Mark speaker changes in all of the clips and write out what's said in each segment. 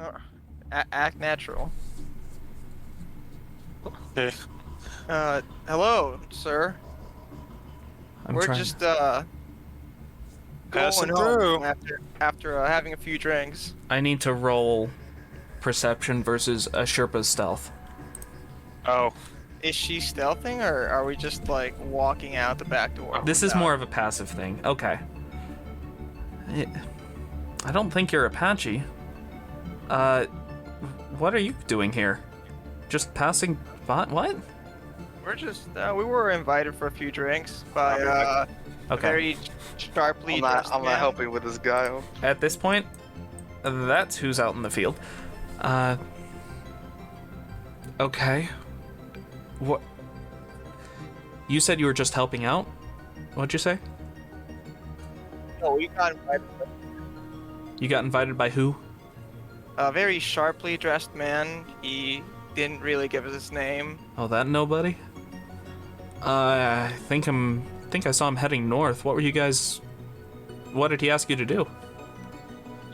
Speaker 1: Uh, act natural.
Speaker 2: Okay.
Speaker 1: Hello, sir.
Speaker 3: I'm
Speaker 1: We're
Speaker 3: trying.
Speaker 1: just
Speaker 2: Passing
Speaker 1: going home
Speaker 2: through.
Speaker 1: after having a few drinks.
Speaker 3: I need to roll perception versus a Sherpa's stealth.
Speaker 2: Oh,
Speaker 1: Is she stealthing, or are we just like walking out the back door?
Speaker 3: This is more of a passive thing. Okay. I don't think you're Apache. What are you doing here? Just passing by? What?
Speaker 1: We're just we were invited for a few drinks by a
Speaker 3: Okay.
Speaker 1: very sharply
Speaker 4: I'm
Speaker 1: dressed
Speaker 4: not
Speaker 1: man.
Speaker 4: helping with this guy.
Speaker 3: At this point, that's who's out in the field. Okay. What? You said you were just helping out? What'd you say?
Speaker 1: No, we got invited.
Speaker 3: You got invited by who?
Speaker 1: A very sharply dressed man. He didn't really give us his name.
Speaker 3: Oh, that nobody? I think I saw him heading north. What were you guys... What did he ask you to do?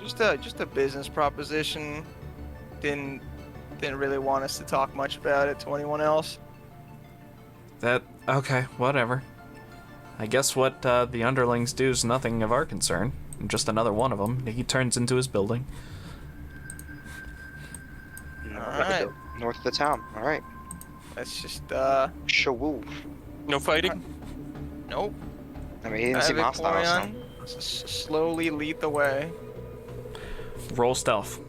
Speaker 1: Just a business proposition. Didn't really want us to talk much about it to anyone else.
Speaker 3: Okay, whatever. I guess what the underlings do is nothing of our concern. I'm just another one of them. He turns into his building.
Speaker 1: Alright,
Speaker 4: North of the town. All right.
Speaker 1: let's just
Speaker 4: Shawoo.
Speaker 2: no fighting?
Speaker 1: nope.
Speaker 4: I mean, he didn't seem hostile. So.
Speaker 1: Victorian, slowly lead the way.
Speaker 3: Roll stealth.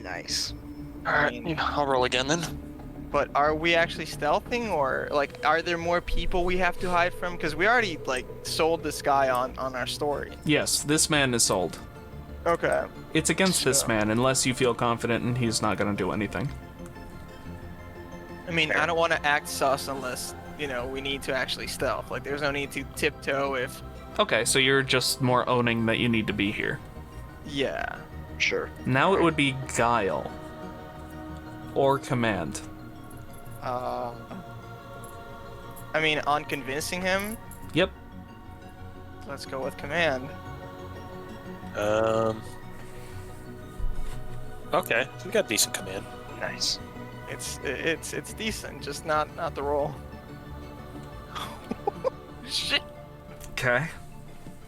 Speaker 4: Nice.
Speaker 2: Alright, I'll roll again then.
Speaker 1: But are we actually stealthing, or like, are there more people we have to hide from? Because we already like sold this guy on our story.
Speaker 3: Yes, this man is sold.
Speaker 1: Okay.
Speaker 3: It's against this
Speaker 1: So-
Speaker 3: man unless you feel confident and he's not going to do anything.
Speaker 1: I mean, I don't want to act sus unless we need to actually stealth. Like, there's no need to tiptoe if.
Speaker 3: Okay, so you're just more owning that you need to be here.
Speaker 1: Yeah.
Speaker 4: Sure.
Speaker 3: Now it would be guile. Or command.
Speaker 1: I mean, on convincing him,
Speaker 3: Yep.
Speaker 1: let's go with command.
Speaker 2: Okay, we got decent command.
Speaker 4: Nice.
Speaker 1: It's decent, just not the roll. Shit.
Speaker 3: Okay.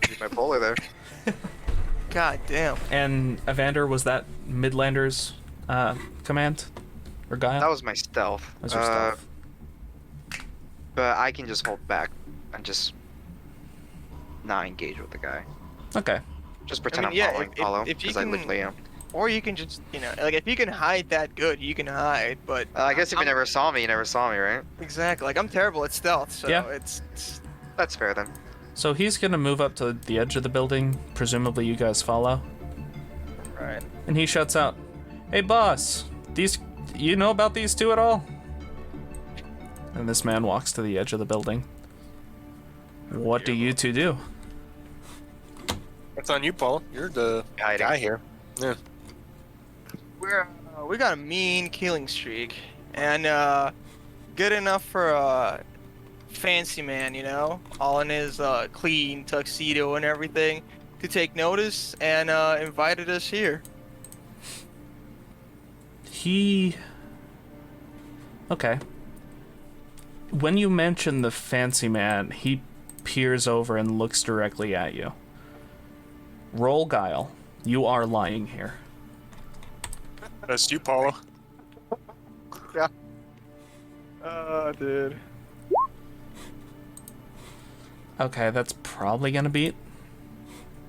Speaker 4: Keep my polar there.
Speaker 1: God damn.
Speaker 3: And Evander, was that Midlander's command? Or guile?
Speaker 4: That was my stealth.
Speaker 3: That's your stealth.
Speaker 4: But I can just hold back and just not engage with the guy.
Speaker 3: Okay.
Speaker 4: Just pretend
Speaker 1: mean,
Speaker 4: I'm following Paolo
Speaker 1: if you
Speaker 4: because I
Speaker 1: can-
Speaker 4: literally am.
Speaker 1: Or you can just, like, if you can hide that good, you can hide. But
Speaker 4: I guess if you
Speaker 1: I'm-
Speaker 4: never saw me, you never saw me, right?
Speaker 1: Exactly. Like, I'm terrible at stealth, so
Speaker 3: Yeah.
Speaker 1: it's
Speaker 4: That's fair then.
Speaker 3: So he's gonna move up to the edge of the building. Presumably you guys follow.
Speaker 1: right.
Speaker 3: And he shouts out, "Hey boss, you know about these two at all?" And this man walks to the edge of the building. What do you two do?
Speaker 2: That's on you, Paul. You're the
Speaker 4: Hiding.
Speaker 2: guy here. Yeah.
Speaker 1: We got a mean killing streak, and good enough for a fancy man, all in his clean tuxedo and everything, to take notice and invited us here.
Speaker 3: Okay. When you mention the fancy man, he peers over and looks directly at you. Roll guile. You are lying here.
Speaker 2: That's you, Paolo.
Speaker 1: Dude.
Speaker 3: Okay, that's probably gonna beat.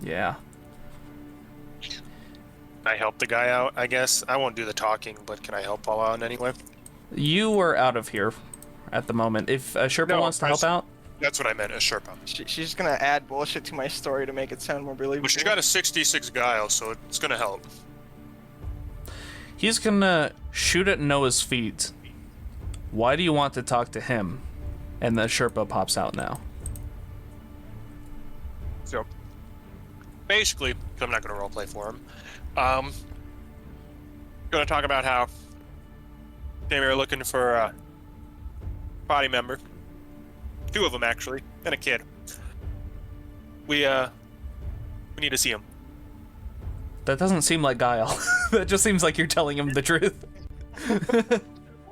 Speaker 3: Yeah.
Speaker 2: I help the guy out, I guess. I won't do the talking, but can I help Paolo out in any way?
Speaker 3: You were out of here at the moment. If Sherpa
Speaker 2: No,
Speaker 3: wants to help out,
Speaker 2: That's what I meant, a Sherpa.
Speaker 1: She's gonna add bullshit to my story to make it sound more believable.
Speaker 2: But she's got a 66 guile, so it's gonna help.
Speaker 3: he's gonna shoot at Noah's feet. Why do you want to talk to him? And the Sherpa pops out now.
Speaker 2: So, basically, 'cause I'm not gonna roleplay for him, gonna talk about how they were looking for a body member. 2 of them, actually, and a kid. We need to see him.
Speaker 3: That doesn't seem like guile. That just seems like you're telling him the truth.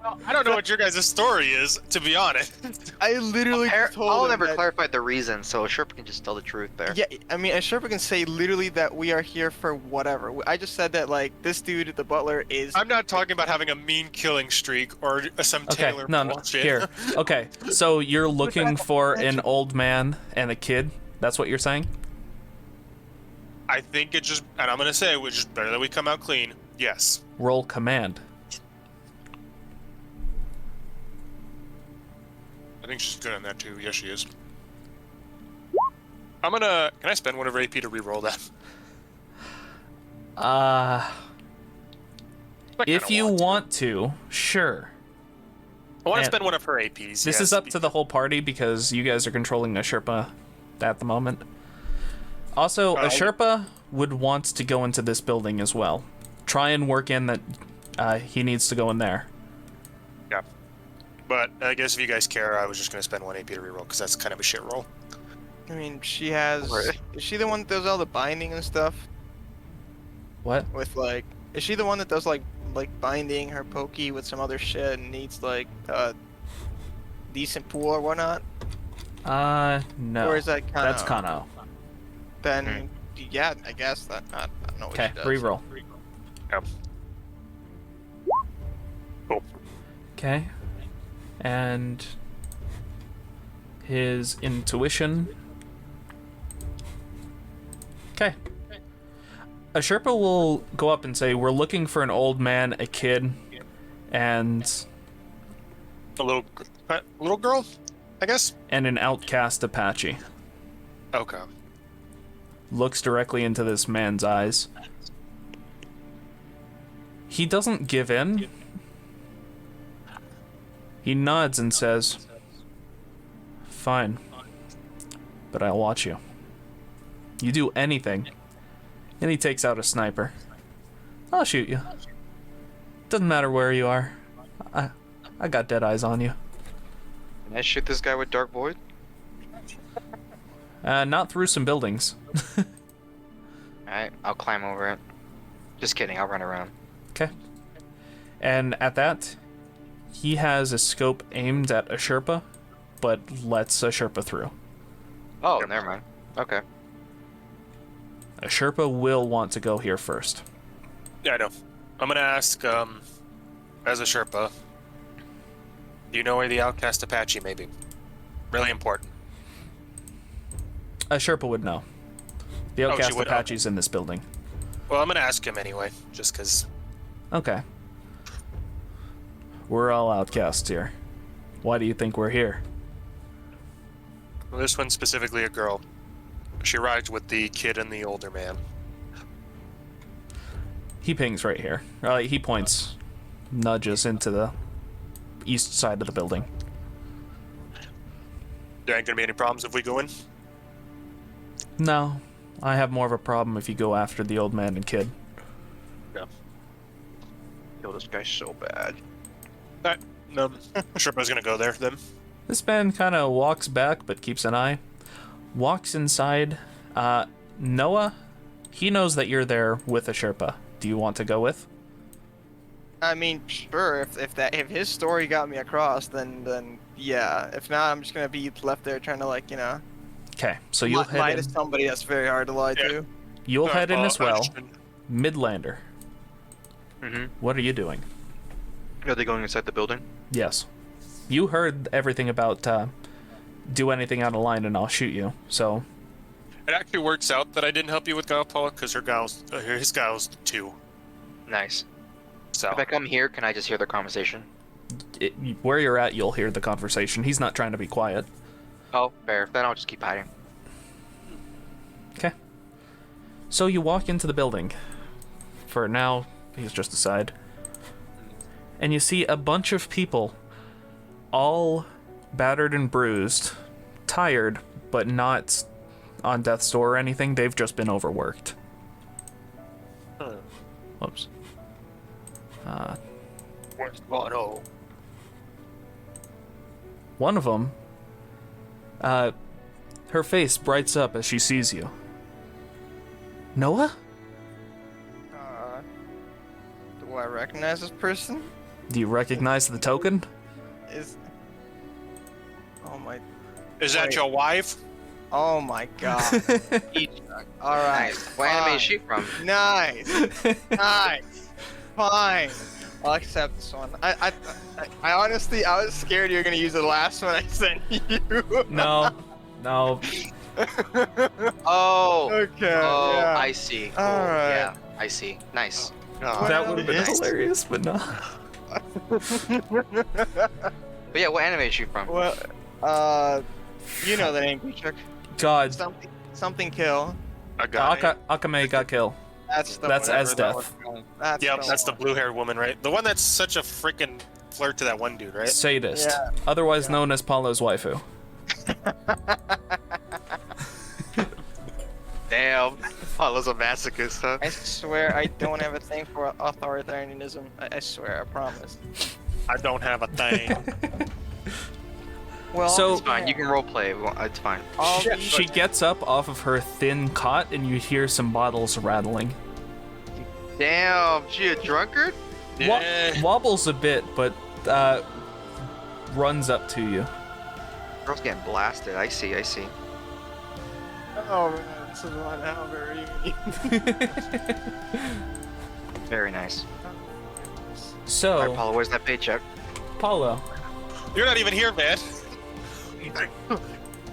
Speaker 2: Well, I don't know what your guys' story is, to be honest.
Speaker 1: I literally told
Speaker 4: Paolo
Speaker 1: him
Speaker 4: never
Speaker 1: that,
Speaker 4: clarified the reason, so Sherpa can just tell the truth there.
Speaker 1: yeah, I mean, a Sherpa can say literally that we are here for whatever. I just said that, like, this dude, the butler, is...
Speaker 2: I'm not talking about having a mean killing streak or some
Speaker 3: Okay,
Speaker 2: Taylor
Speaker 3: no,
Speaker 2: bullshit.
Speaker 3: here. Okay, so you're looking for an old man and a kid? That's what you're saying?
Speaker 2: I think it just, and I'm gonna say, it was just better that we come out clean. Yes.
Speaker 3: Roll command.
Speaker 2: I think she's good on that too. Yes, she is. I'm gonna. Can I spend one of AP to re-roll that? I
Speaker 3: If
Speaker 2: kinda
Speaker 3: you
Speaker 2: want
Speaker 3: want to, sure.
Speaker 2: I want to
Speaker 3: and
Speaker 2: spend one of her APs.
Speaker 3: This
Speaker 2: yes,
Speaker 3: is up to the whole party because you guys are controlling a Sherpa at the moment. Also, a Sherpa would want to go into this building as well. Try and work in that he needs to go in there.
Speaker 2: Yeah. But I guess if you guys care, I was just gonna spend one AP to re-roll because that's kind of a shit roll.
Speaker 1: I mean, she has...
Speaker 4: Right.
Speaker 1: Is she the one that does all the binding and stuff?
Speaker 3: What?
Speaker 1: With, like... Is she the one that does, like binding her pokey with some other shit and needs, like, a decent pool or whatnot?
Speaker 3: No.
Speaker 1: Or is that Kano?
Speaker 3: That's Kano.
Speaker 1: Then, yeah, I guess that... I don't know what
Speaker 3: Okay,
Speaker 1: she does.
Speaker 3: reroll.
Speaker 2: Yep. Cool.
Speaker 3: Okay. And his intuition. Okay. A Sherpa will go up and say, "We're looking for an old man, a kid, and
Speaker 2: A little girl, I guess.
Speaker 3: an outcast Apache."
Speaker 2: Okay.
Speaker 3: Looks directly into this man's eyes. He doesn't give in. He nods and says, "Fine, but I'll watch you. You do anything." And he takes out a sniper. "I'll shoot you. Doesn't matter where you are. I got dead eyes on you."
Speaker 4: Can I shoot this guy with Dark Void?
Speaker 3: Not through some buildings.
Speaker 4: Alright, I'll climb over it. Just kidding, I'll run around.
Speaker 3: Okay. And at that, he has a scope aimed at a Sherpa, but lets a Sherpa through.
Speaker 4: Oh, never mind. Okay.
Speaker 3: A Sherpa will want to go here first.
Speaker 2: Yeah, I know. I'm gonna ask, as a Sherpa, do you know where the outcast Apache may be? Really important.
Speaker 3: A Sherpa would know. The
Speaker 2: Oh, she
Speaker 3: outcast
Speaker 2: would,
Speaker 3: Apache's in this building.
Speaker 2: Well, I'm gonna ask him anyway, just because.
Speaker 3: Okay. We're all outcasts here. Why do you think we're here?
Speaker 2: Well, this one's specifically a girl. She rides with the kid and the older man.
Speaker 3: He pings right here. He points, nudges into the east side of the building.
Speaker 2: There ain't gonna be any problems if we go in.
Speaker 3: No, I have more of a problem if you go after the old man and kid.
Speaker 2: Yeah.
Speaker 4: Kill this guy so bad.
Speaker 2: Alright, no, Sherpa's gonna go there then.
Speaker 3: This man kind of walks back, but keeps an eye. Walks inside. Noah, he knows that you're there with a Sherpa. Do you want to go with?
Speaker 1: I mean, sure. If his story got me across, then yeah. If not, I'm just gonna be left there trying to, like, you know,
Speaker 3: Okay, so you'll
Speaker 1: lie
Speaker 3: head
Speaker 1: to
Speaker 3: in.
Speaker 1: somebody that's very hard to lie to.
Speaker 3: You'll head in as well.
Speaker 2: Understood.
Speaker 3: Midlander,
Speaker 4: Mm-hmm.
Speaker 3: what are you doing?
Speaker 4: Are they going inside the building?
Speaker 3: Yes. You heard everything about do anything out of line and I'll shoot you. So
Speaker 2: It actually works out that I didn't help you with Guile, Paula, because his Guile's 2.
Speaker 4: Nice.
Speaker 2: So.
Speaker 4: If I come here, can I just hear the conversation?
Speaker 3: where you're at, you'll hear the conversation. He's not trying to be quiet.
Speaker 4: Oh, fair. Then I'll just keep hiding.
Speaker 3: Okay. So you walk into the building. For now, he's just aside. And you see a bunch of people, all battered and bruised, tired, but not on death's door or anything. They've just been overworked. Whoops.
Speaker 2: Where's Bono?
Speaker 3: One of them, her face brights up as she sees you. Noah?
Speaker 1: Do I recognize this person?
Speaker 3: Do you recognize the token?
Speaker 1: Is... Oh my...
Speaker 2: Is that your wife?
Speaker 1: Oh my god. Alright.
Speaker 4: Nice. What anime is she from?
Speaker 1: Nice. Nice. Fine. I'll accept this one. I honestly, I was scared you were gonna use the last one I sent you.
Speaker 3: No. No.
Speaker 4: Oh.
Speaker 1: Okay.
Speaker 4: Oh,
Speaker 1: yeah.
Speaker 4: I see. Cool.
Speaker 1: Alright.
Speaker 4: Yeah, I see. Nice.
Speaker 3: That would have been
Speaker 1: Nice.
Speaker 3: hilarious, but no.
Speaker 4: But yeah, what anime is she from?
Speaker 1: Well, you know the name, Peachuk.
Speaker 3: God.
Speaker 1: Something kill.
Speaker 2: I got it.
Speaker 3: Akame got killed.
Speaker 1: That's the
Speaker 3: That's
Speaker 1: whatever
Speaker 3: as
Speaker 1: that
Speaker 3: death.
Speaker 1: one's called. That's
Speaker 2: Yep,
Speaker 1: the
Speaker 2: that's the
Speaker 1: one.
Speaker 2: blue-haired woman, right? The one that's such a freaking flirt to that one dude, right?
Speaker 3: Sadist.
Speaker 1: Yeah.
Speaker 3: Otherwise known as Paolo's waifu.
Speaker 4: Damn. Paolo's a masochist, huh?
Speaker 1: I swear I don't have a thing for authoritarianism. I swear, I promise.
Speaker 2: I don't have a thing.
Speaker 1: Well,
Speaker 3: So-
Speaker 4: It's fine. You can roleplay. It's fine.
Speaker 3: She gets up off of her thin cot and you hear some bottles rattling.
Speaker 4: Damn. She a drunkard?
Speaker 3: Wobbles a bit, but runs up to you.
Speaker 4: Girl's getting blasted. I see. I see.
Speaker 1: Oh man, this is not how very.
Speaker 4: Very nice. Alright,
Speaker 3: So,
Speaker 4: Paolo, where's that paycheck?
Speaker 3: Paolo,
Speaker 2: You're not even here, man.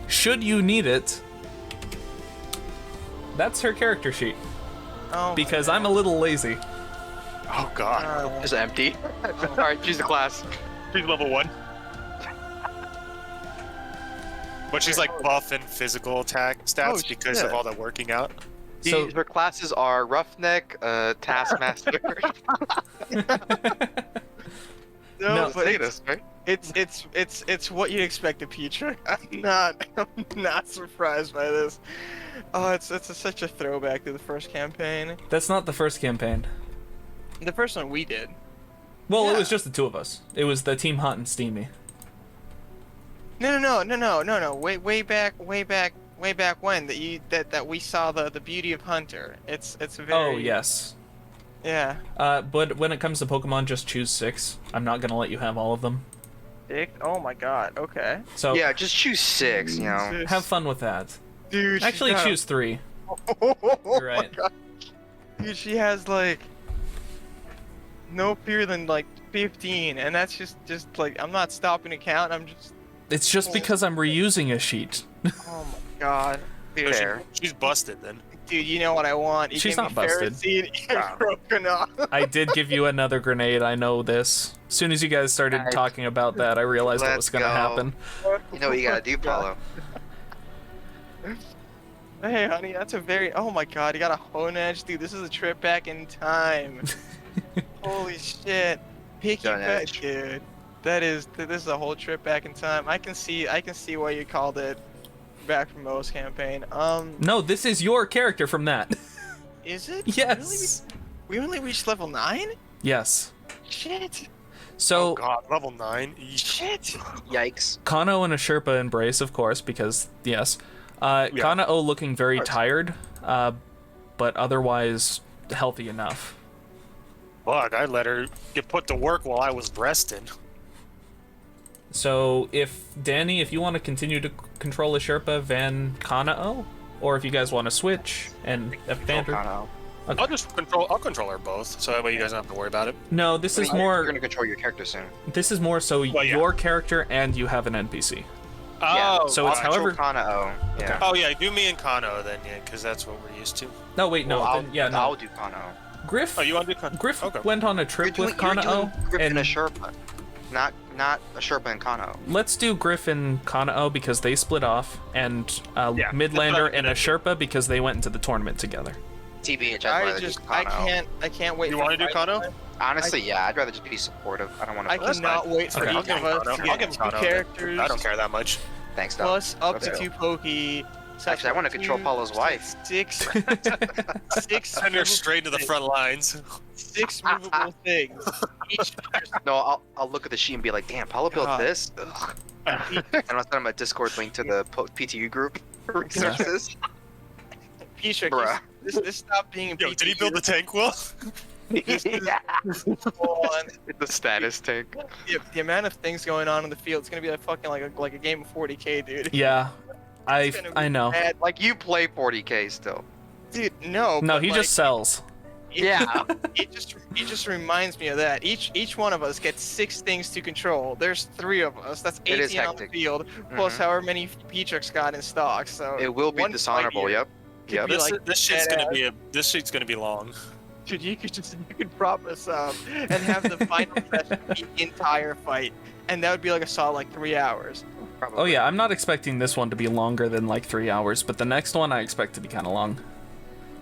Speaker 3: should you need it, that's her character sheet.
Speaker 1: Oh,
Speaker 3: Because I'm a little lazy.
Speaker 2: Oh god.
Speaker 4: It's empty. Alright, choose the class.
Speaker 2: She's level 1. But she's like buff and physical attack stats
Speaker 1: Oh,
Speaker 2: because
Speaker 1: shit.
Speaker 2: of all that working out.
Speaker 3: So-
Speaker 4: Her classes are Roughneck, Taskmaster.
Speaker 3: No,
Speaker 1: but
Speaker 4: Sadist, right?
Speaker 1: it's what you'd expect of Peachuk. I'm not surprised by this. Oh, it's such a throwback to the first campaign.
Speaker 3: That's not the first campaign.
Speaker 1: The first one we did.
Speaker 3: Well,
Speaker 1: Yeah.
Speaker 3: it was just the two of us. It was the Team Hot and Steamy.
Speaker 1: No. Way back when that we saw the beauty of Hunter. It's very.
Speaker 3: Oh, yes.
Speaker 1: Yeah.
Speaker 3: But when it comes to Pokemon, just choose 6. I'm not gonna let you have all of them.
Speaker 1: Oh my god. Okay.
Speaker 3: So,
Speaker 4: Yeah, just choose 6, you know.
Speaker 3: have fun with that.
Speaker 1: Dude.
Speaker 3: Actually, choose 3.
Speaker 1: You're
Speaker 3: right.
Speaker 1: Dude, she has like no fewer than like 15, and that's just like I'm not stopping to count. I'm just.
Speaker 3: It's just because I'm reusing a sheet.
Speaker 1: Oh my god. Dude,
Speaker 4: Fair.
Speaker 2: She's busted then.
Speaker 1: dude, you know what I want. You
Speaker 3: She's
Speaker 1: gave
Speaker 3: not
Speaker 1: me ferret
Speaker 3: busted.
Speaker 1: seed and broken off.
Speaker 3: I did give you another grenade, I know this. As soon as you guys started
Speaker 4: Nice.
Speaker 3: talking about that, I realized what
Speaker 4: Let's
Speaker 3: was gonna
Speaker 4: go.
Speaker 3: happen.
Speaker 4: You know what you gotta do, Paolo.
Speaker 1: Hey, honey, that's a very. Oh my god, you got a hone edge, dude. This is a trip back in time. Holy shit, picky
Speaker 4: Gun
Speaker 1: pet,
Speaker 4: edge.
Speaker 1: dude. This is a whole trip back in time. I can see why you called it back from Mo's campaign.
Speaker 3: No, this is your character from that.
Speaker 1: Is it?
Speaker 3: Yes.
Speaker 1: Really? We only reached level 9?
Speaker 3: Yes.
Speaker 1: Shit.
Speaker 3: So,
Speaker 2: Oh god, level 9.
Speaker 1: Shit.
Speaker 4: Yikes.
Speaker 3: Kano and a Sherpa embrace, of course, because, yes. Kanao looking very tired, but otherwise healthy enough.
Speaker 2: Fuck, I let her get put to work while I was resting.
Speaker 3: So, Danny, if you want to continue to control a Sherpa, Van Kanao, or if you guys want to switch, and Evander.
Speaker 4: Kano.
Speaker 2: I'll control her both, so that way you guys don't have to worry about it.
Speaker 3: No, this is
Speaker 4: You're
Speaker 3: more.
Speaker 4: gonna control your character soon.
Speaker 3: This is more so
Speaker 2: Well, yeah.
Speaker 3: your character and you have an NPC.
Speaker 2: Oh,
Speaker 3: so it's
Speaker 2: alright.
Speaker 3: however-
Speaker 4: Kano. Yeah.
Speaker 2: Oh yeah, do me and Kano then, yeah, because that's what we're used to.
Speaker 3: No, wait, no.
Speaker 4: Well,
Speaker 3: then,
Speaker 4: I'll
Speaker 3: no.
Speaker 4: do Kano.
Speaker 3: Griff.
Speaker 2: Oh, you want to do Kano?
Speaker 3: Griff
Speaker 2: Okay.
Speaker 3: went on a trip with
Speaker 4: You're
Speaker 3: Kanao,
Speaker 4: doing Griff
Speaker 3: and
Speaker 4: and a Sherpa. Not a Sherpa and Kano.
Speaker 3: let's do Griff and Kanao because they split off, and
Speaker 2: Yeah,
Speaker 3: Midlander
Speaker 2: that's
Speaker 3: and a Sherpa because they went into the tournament together.
Speaker 4: TBH, I'd rather do Kano.
Speaker 1: I can't wait.
Speaker 2: You
Speaker 1: for
Speaker 2: want to do
Speaker 1: fight
Speaker 2: Kano?
Speaker 1: time.
Speaker 4: Honestly, yeah, I'd rather just be supportive. I don't want to.
Speaker 1: I cannot wait for
Speaker 3: Okay.
Speaker 1: each
Speaker 2: I'll give
Speaker 1: of
Speaker 2: him
Speaker 1: us
Speaker 2: Kano.
Speaker 1: to
Speaker 2: I'll
Speaker 1: get
Speaker 2: give him
Speaker 1: 2
Speaker 2: Kano.
Speaker 1: characters.
Speaker 2: I don't care that much.
Speaker 4: Thanks, though.
Speaker 1: Plus up
Speaker 4: Okay.
Speaker 1: to 2 Pokey.
Speaker 4: Actually, I want to control Paolo's wife.
Speaker 1: 6
Speaker 2: Send her straight to the front lines.
Speaker 1: 6 movable things. Each
Speaker 4: No, I'll look at the sheet and be like, damn, Paolo built
Speaker 1: God.
Speaker 4: this? Ugh. And I'll send him a Discord link to the PTU group. Research this.
Speaker 1: Peachuk,
Speaker 4: Bruh.
Speaker 1: this stopped being a
Speaker 2: Yo, did he build the tank well?
Speaker 1: on.
Speaker 4: The status tank.
Speaker 1: The amount of things going on in the field, it's gonna be like a game of 40k, dude.
Speaker 3: Yeah,
Speaker 1: It's gonna be
Speaker 3: I know.
Speaker 1: bad.
Speaker 4: Like you play 40k still.
Speaker 1: Dude, no.
Speaker 3: No,
Speaker 1: but,
Speaker 3: he
Speaker 1: like,
Speaker 3: just sells.
Speaker 4: Yeah.
Speaker 1: It just reminds me of that. Each one of us gets 6 things to control. There's 3 of us. That's
Speaker 4: It is
Speaker 1: 18 on the
Speaker 4: hectic.
Speaker 1: field, plus
Speaker 4: Mhm.
Speaker 1: however many Peatrix got in stock. So
Speaker 4: It will be
Speaker 1: one
Speaker 4: dishonorable.
Speaker 1: fight here
Speaker 4: Yep.
Speaker 1: could
Speaker 4: Yep.
Speaker 1: be like
Speaker 2: This shit's
Speaker 1: badass.
Speaker 2: gonna be this shit's gonna be long.
Speaker 1: Dude, you could prop us up and have the final session be the entire fight, and that would be like a solid like 3 hours.
Speaker 4: Probably.
Speaker 3: Oh yeah, I'm not expecting this one to be longer than like 3 hours, but the next one I expect to be kind of long.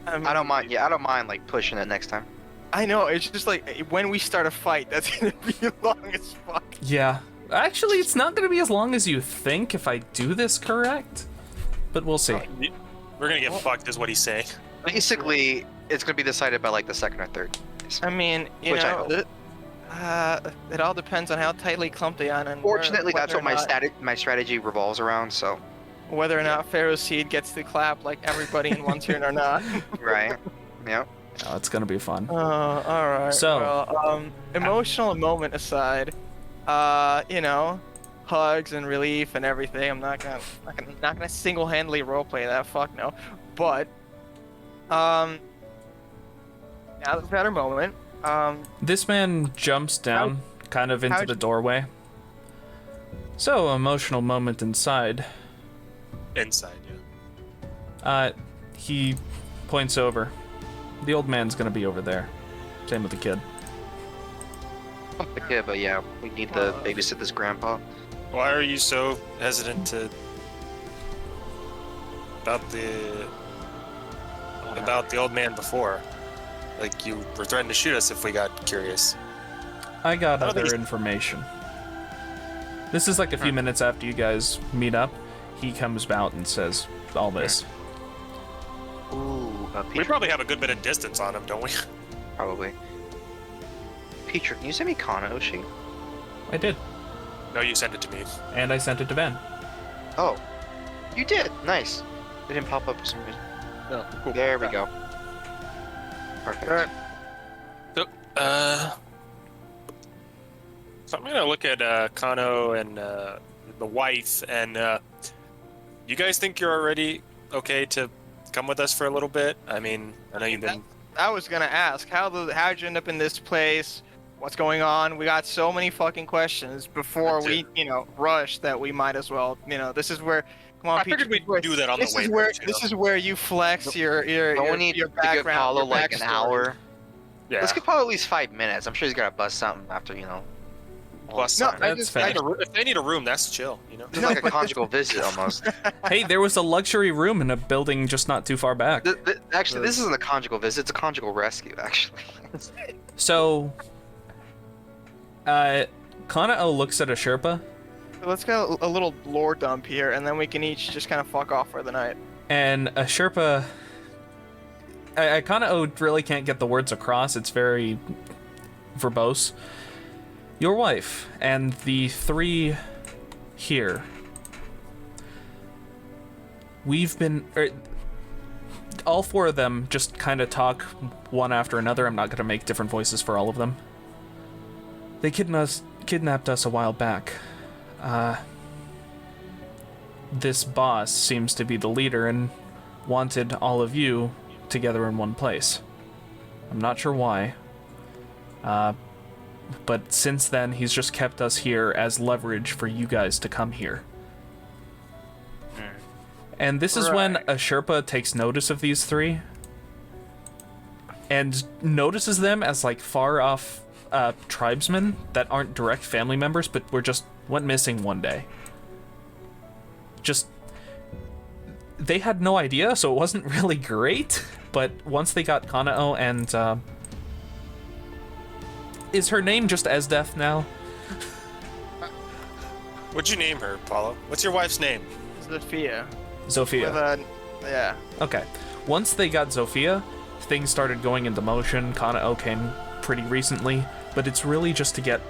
Speaker 4: I don't mind. Yeah, I don't mind like pushing it next time.
Speaker 1: I know. It's just like when we start a fight, that's gonna be long as fuck.
Speaker 3: Yeah, actually, it's not going to be as long as you think if I do this correct, but we'll see.
Speaker 2: We're gonna get fucked, is what he's saying.
Speaker 4: Basically, it's gonna be decided by like the second or third.
Speaker 1: I mean, you
Speaker 4: Which I
Speaker 1: know,
Speaker 4: hope.
Speaker 1: it all depends on how tightly clumped they are and
Speaker 4: Fortunately, that's
Speaker 1: whether
Speaker 4: what
Speaker 1: or
Speaker 4: my strategy revolves around. So,
Speaker 1: whether or not Pharaoh's Seed gets to clap like everybody in one turn or not.
Speaker 4: right. Yep.
Speaker 3: Oh, it's going to be fun.
Speaker 1: All right.
Speaker 3: So-
Speaker 1: well, emotional moment aside, you know, hugs and relief and everything. I'm not gonna single-handedly roleplay that. Fuck no. But, now that we've had our moment,
Speaker 3: This man jumps down, kind of into
Speaker 1: how'd
Speaker 3: the
Speaker 1: you-
Speaker 3: doorway. So, emotional moment inside.
Speaker 2: Inside, yeah.
Speaker 3: He points over. The old man's gonna be over there. Same with the kid.
Speaker 4: Fuck the kid, but yeah, we need to babysit this grandpa.
Speaker 2: Why are you so hesitant to about the old man before? Like you were threatening to shoot us if we got curious.
Speaker 3: I got
Speaker 2: I don't think
Speaker 3: other
Speaker 2: he's-
Speaker 3: information. This is like a few minutes after you guys meet up. He comes out and says all this.
Speaker 4: Ooh,
Speaker 2: We probably have a good bit of distance on him, don't we?
Speaker 4: probably. Peter, can you send me Kana Oshi?
Speaker 3: I did.
Speaker 2: No, you sent it to me.
Speaker 3: And I sent it to Van.
Speaker 4: Oh, you did. Nice. It didn't pop up for some reason.
Speaker 2: No, cool.
Speaker 4: There we go. Perfect.
Speaker 1: Alright.
Speaker 2: So I'm gonna look at Kano and the wife, and you guys think you're already okay to come with us for a little bit? I mean, I know you've been.
Speaker 1: I was gonna ask how'd you end up in this place? What's going on? We got so many fucking questions before
Speaker 2: That's
Speaker 1: we,
Speaker 2: it.
Speaker 1: you know, rush that we might as well, you know, this is where. Come on,
Speaker 2: I figured
Speaker 1: Peach,
Speaker 2: we'd do that on
Speaker 1: this
Speaker 2: the way.
Speaker 1: is where
Speaker 2: there,
Speaker 1: this
Speaker 2: too.
Speaker 1: is where you flex your
Speaker 4: Don't we need
Speaker 1: your
Speaker 4: to give
Speaker 1: background.
Speaker 4: Paolo
Speaker 1: your
Speaker 4: like an
Speaker 1: backstory.
Speaker 4: hour?
Speaker 2: Yeah.
Speaker 4: Let's give Paolo at least 5 minutes. I'm sure he's gotta bust something after, you know.
Speaker 2: Plus,
Speaker 1: No,
Speaker 2: time.
Speaker 1: I
Speaker 3: That's
Speaker 1: just,
Speaker 3: fair.
Speaker 2: If they need a room, that's chill. You know.
Speaker 4: This is like a conjugal visit almost.
Speaker 3: Hey, there was a luxury room in a building just not too far back.
Speaker 4: Actually, this isn't a conjugal visit. It's a conjugal rescue, actually.
Speaker 3: So, Kanao looks at a Sherpa,
Speaker 1: let's get a little lore dump here, and then we can each just kind of fuck off for the night.
Speaker 3: and a Sherpa. Kanao really can't get the words across. It's very verbose. Your wife and the 3 here. We've been. All 4 of them just kind of talk one after another. I'm not going to make different voices for all of them. They kidnapped us a while back. This boss seems to be the leader and wanted all of you together in one place. I'm not sure why. But since then, he's just kept us here as leverage for you guys to come here. And this is when a Sherpa takes notice of these 3 and notices them as like far off tribesmen that aren't direct family members, but went missing one day. They had no idea, so it wasn't really great. But once they got Kanao and is her name just Esdeath now?
Speaker 2: What'd you name her, Paulo? What's your wife's name?
Speaker 1: Zofia.
Speaker 3: Zofia.
Speaker 1: With a, yeah.
Speaker 3: Okay. Once they got Zofia, things started going into motion. Kanao came pretty recently, but it's really just to get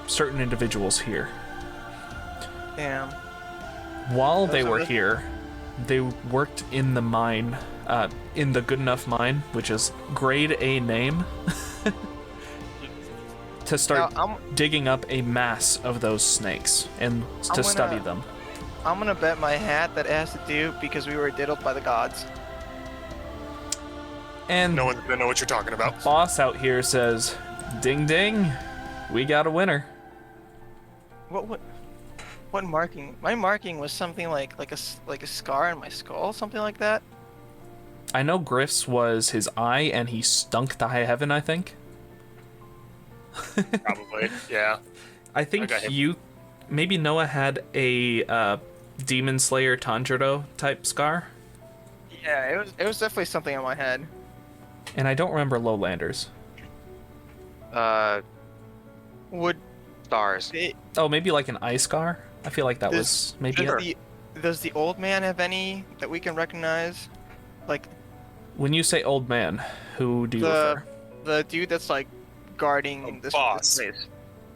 Speaker 3: certain individuals here.
Speaker 1: Damn.
Speaker 3: While they
Speaker 1: Those are
Speaker 3: were
Speaker 1: the-
Speaker 3: here, they worked in the mine, in the Good Enough mine, which is grade A name. to start
Speaker 1: Now,
Speaker 3: digging up a mass of those snakes and to study them.
Speaker 1: I'm gonna bet my hat that it has to do because we were diddled by the gods.
Speaker 3: And
Speaker 2: No one's gonna know what you're talking about.
Speaker 3: boss out here says, "Ding ding, we got a winner."
Speaker 1: What marking? My marking was something like a scar on my skull, something like that.
Speaker 3: I know Griff's was his eye, and he stunk to high heaven, I think.
Speaker 2: Probably, yeah.
Speaker 3: I think
Speaker 2: got him.
Speaker 3: you... Maybe Noah had a Demon Slayer Tanjiro type scar,
Speaker 1: Yeah, it was definitely something on my head.
Speaker 3: and I don't remember Lowlanders.
Speaker 1: Would
Speaker 4: Stars.
Speaker 1: they,
Speaker 3: Oh, maybe like an eye scar? I feel like that
Speaker 1: This-
Speaker 3: was maybe
Speaker 1: does
Speaker 3: it.
Speaker 1: does the old man have any that we can recognize? Like
Speaker 3: When you say old man, who do you refer?
Speaker 1: the dude that's like guarding this
Speaker 2: boss.
Speaker 1: place.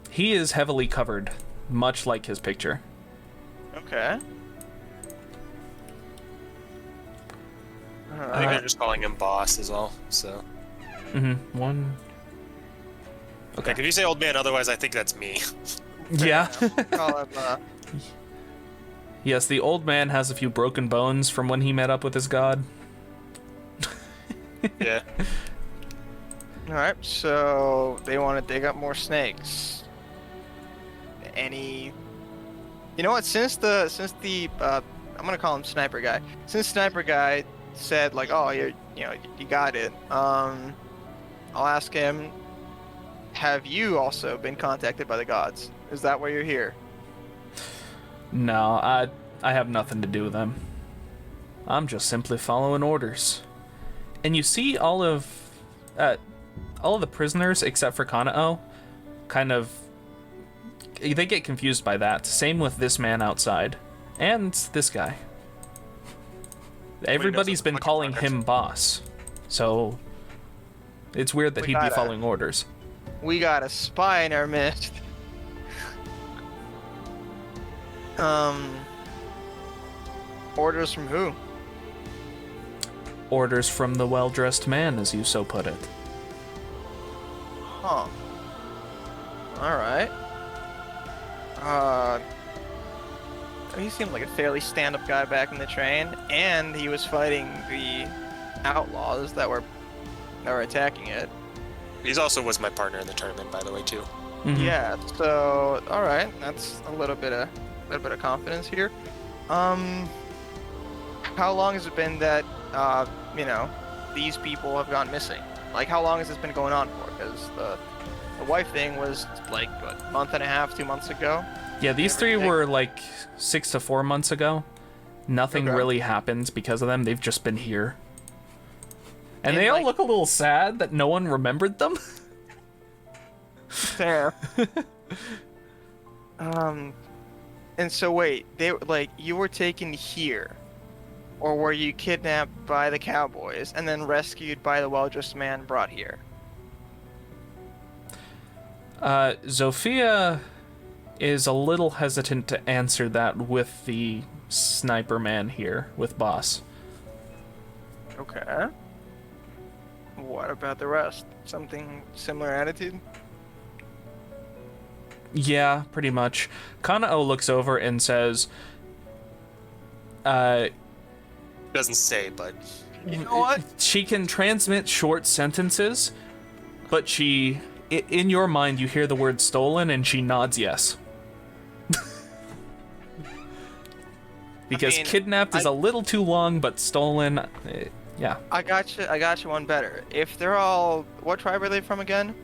Speaker 3: He is heavily covered, much like his picture.
Speaker 1: Okay.
Speaker 2: I think
Speaker 1: Alright.
Speaker 2: they're just calling him boss is all. So,
Speaker 3: One.
Speaker 2: like, if you say old man, otherwise I think that's me.
Speaker 3: Yeah.
Speaker 1: Call him,
Speaker 3: Yes, the old man has a few broken bones from when he met up with his god.
Speaker 2: Yeah.
Speaker 1: Alright, so they want to dig up more snakes. You know what? Since the I'm gonna call him Sniper Guy. Since Sniper Guy said like, oh, you got it. I'll ask him. Have you also been contacted by the gods? Is that why you're here?
Speaker 3: No, I have nothing to do with them. I'm just simply following orders. And you see all of the prisoners except for Kanao kind of they get confused by that. Same with this man outside and this guy. Everybody's been calling him boss. So it's weird that
Speaker 1: We
Speaker 3: he'd be
Speaker 1: gotta-
Speaker 3: following orders.
Speaker 1: We got a spy in our midst. Orders from who?
Speaker 3: Orders from the well-dressed man, as you so put it.
Speaker 1: Huh. Alright. He seemed like a fairly stand-up guy back in the train, and he was fighting the outlaws that were attacking it.
Speaker 2: He's also was my partner in the tournament, by the way, too.
Speaker 3: Mhm.
Speaker 1: Yeah, so alright, that's a little bit of confidence here. How long has it been that these people have gone missing? Like, how long has this been going on for? Because the wife thing was like what, a month and a half, 2 months ago.
Speaker 3: Yeah, these three were like 6 to 4 months ago. Nothing
Speaker 1: Okay.
Speaker 3: really happens because of them. They've just been here. And
Speaker 1: And,
Speaker 3: they all
Speaker 1: like-
Speaker 3: look a little sad that no one remembered them.
Speaker 1: Fair. And so wait, they like you were taken here, or were you kidnapped by the cowboys and then rescued by the well-dressed man brought here?
Speaker 3: Zofia is a little hesitant to answer that with the sniper man here, with Boss.
Speaker 1: Okay. What about the rest? Something similar attitude?
Speaker 3: Yeah, pretty much. Kanao looks over and says,
Speaker 2: Doesn't say, but
Speaker 1: You know what?
Speaker 3: she can transmit short sentences, but in your mind, you hear the word stolen, and she nods yes. Because
Speaker 1: mean,
Speaker 3: kidnapped is a little too long, but stolen, yeah.
Speaker 1: I got you one better. If they're all, what tribe are they from again?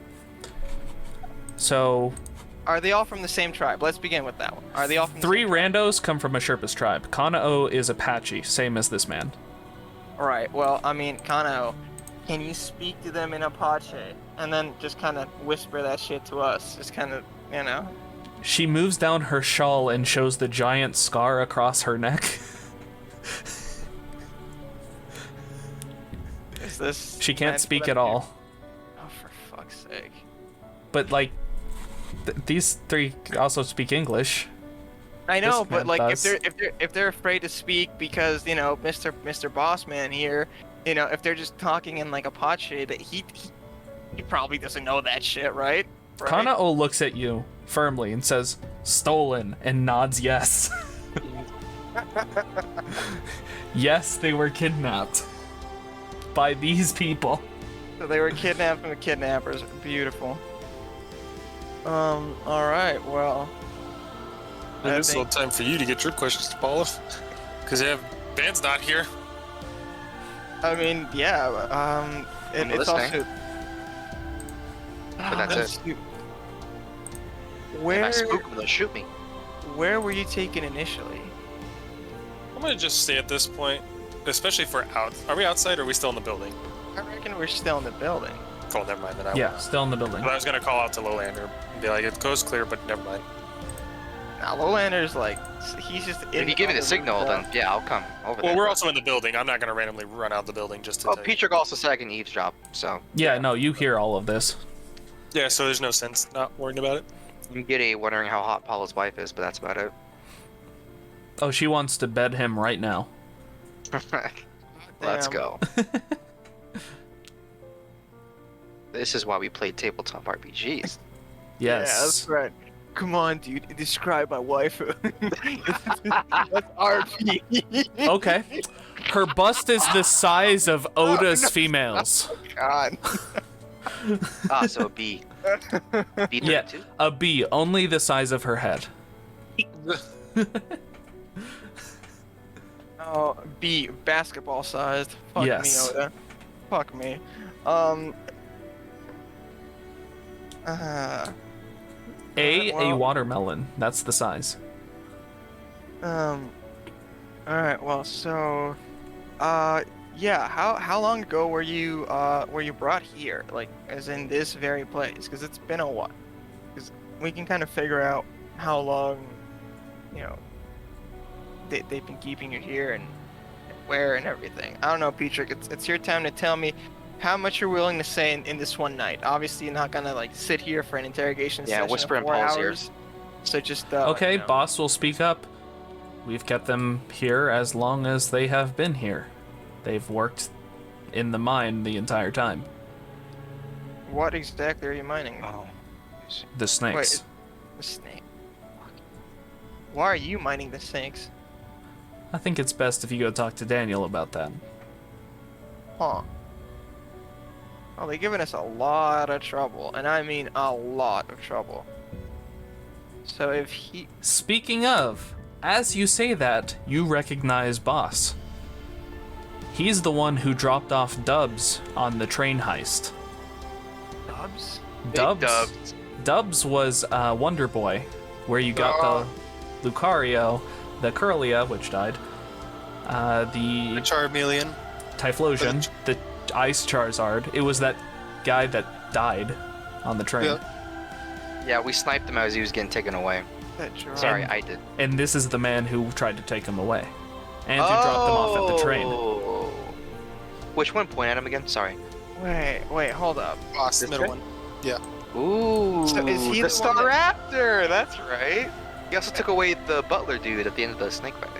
Speaker 3: So,
Speaker 1: Are they all from the same tribe? Let's begin with that one. Are they all from the
Speaker 3: three
Speaker 1: same
Speaker 3: randos come from a Sherpa's tribe. Kanao is Apache, same as this man.
Speaker 1: Alright, well, I mean, Kano, can you speak to them in Apache? And then just kind of whisper that shit to us. Just kind of, you know?
Speaker 3: She moves down her shawl and shows the giant scar across her neck.
Speaker 1: Is this...
Speaker 3: She can't
Speaker 1: meant for
Speaker 3: speak
Speaker 1: them
Speaker 3: at
Speaker 1: to-
Speaker 3: all.
Speaker 1: Oh, for fuck's sake.
Speaker 3: But, like, these three also speak English.
Speaker 1: I know,
Speaker 3: This man
Speaker 1: but like
Speaker 3: does.
Speaker 1: if they're afraid to speak because, you know, Mr. Bossman here, you know, if they're just talking in like Apache, that He probably doesn't know that shit, right?
Speaker 3: Kanao looks at you firmly and says, "Stolen," and nods yes. Yes, they were kidnapped by these people.
Speaker 1: So they were kidnapped from the kidnappers. Beautiful. Alright, well.
Speaker 2: Maybe it's a little time for you to get your questions to Paolo. Because Van's not here.
Speaker 1: I mean, yeah,
Speaker 4: I'm
Speaker 1: it's
Speaker 4: listening.
Speaker 1: also...
Speaker 4: But that's it.
Speaker 1: Where,
Speaker 4: If I spook them, they'll shoot me.
Speaker 1: where were you taken initially?
Speaker 2: I'm gonna just stay at this point, especially for out. Are we outside or are we still in the building?
Speaker 1: I reckon we're still in the building.
Speaker 2: Cool, never mind then.
Speaker 3: Yeah, still in the building.
Speaker 2: But I was gonna call out to Lowlander and be like, it goes clear, but never mind.
Speaker 1: Now, Lowlander's like, he's just in
Speaker 4: If you give me the signal, then yeah, I'll come over there.
Speaker 2: Well, we're also in the building. I'm not gonna randomly run out the building just to.
Speaker 4: Oh,
Speaker 2: tell you.
Speaker 4: Petrick also said I can eavesdrop, so.
Speaker 3: Yeah, no, you hear all of this.
Speaker 2: Yeah, so there's no sense not worrying about it.
Speaker 4: I'm getting wondering how hot Paolo's wife is, but that's about it.
Speaker 3: Oh, she wants to bed him right now.
Speaker 4: Let's
Speaker 1: Damn.
Speaker 4: go. This is why we play tabletop RPGs.
Speaker 3: Yes.
Speaker 1: Yeah, that's right. Come on, dude. Describe my wife. That's RP.
Speaker 3: Okay. Her bust is the size of Oda's females.
Speaker 1: God.
Speaker 4: Ah, so a B. B32?
Speaker 3: Yeah, a B, only the size of her head.
Speaker 1: Oh, B, basketball sized. Fuck
Speaker 3: Yes.
Speaker 1: me, Oda. Fuck me.
Speaker 3: A
Speaker 1: well-
Speaker 3: watermelon. That's the size.
Speaker 1: Alright, well, so, yeah, how long ago were you brought here? Like, as in this very place? Because it's been a while. Because we can kind of figure out how long, you know, they've been keeping you here and where and everything. I don't know, Petrick, it's your time to tell me how much you're willing to say in this one night. Obviously, you're not gonna, like, sit here for an interrogation
Speaker 4: Yeah,
Speaker 1: session
Speaker 4: whisper
Speaker 1: of
Speaker 4: in
Speaker 1: 4
Speaker 4: Paul's ear.
Speaker 1: hours. So just,
Speaker 3: Okay,
Speaker 1: you know.
Speaker 3: boss will speak up. We've kept them here as long as they have been here. They've worked in the mine the entire time.
Speaker 1: What exactly are you mining?
Speaker 4: Oh.
Speaker 3: The snakes.
Speaker 1: The snake. Why are you mining the snakes?
Speaker 3: I think it's best if you go talk to Daniel about that.
Speaker 1: Huh. Well, they're giving us a lot of trouble, and I mean a lot of trouble. So if he...
Speaker 3: Speaking of, as you say that, you recognize Boss. He's the one who dropped off Dubs on the train heist.
Speaker 1: Dubs?
Speaker 4: Dubs.
Speaker 3: Dubs was Wonder Boy, where you got the Lucario, the Curlia, which died, the
Speaker 2: Charmeleon.
Speaker 3: Typhlosion, the Ice Charizard. It was that guy that died on the train.
Speaker 4: Yeah, we sniped him as he was getting taken away. Sorry, I did.
Speaker 3: And this is the man who tried to take him away. And who dropped them off at the train.
Speaker 4: Oh. Which one? Point at him again? Sorry.
Speaker 1: Wait, hold up.
Speaker 2: Boss,
Speaker 4: This
Speaker 2: middle
Speaker 4: guy?
Speaker 2: one. Yeah.
Speaker 4: Ooh,
Speaker 1: So is he
Speaker 4: the
Speaker 1: the one
Speaker 4: Star
Speaker 1: that-
Speaker 4: Raptor? That's right. He also took away the butler dude at the end of the snake fight.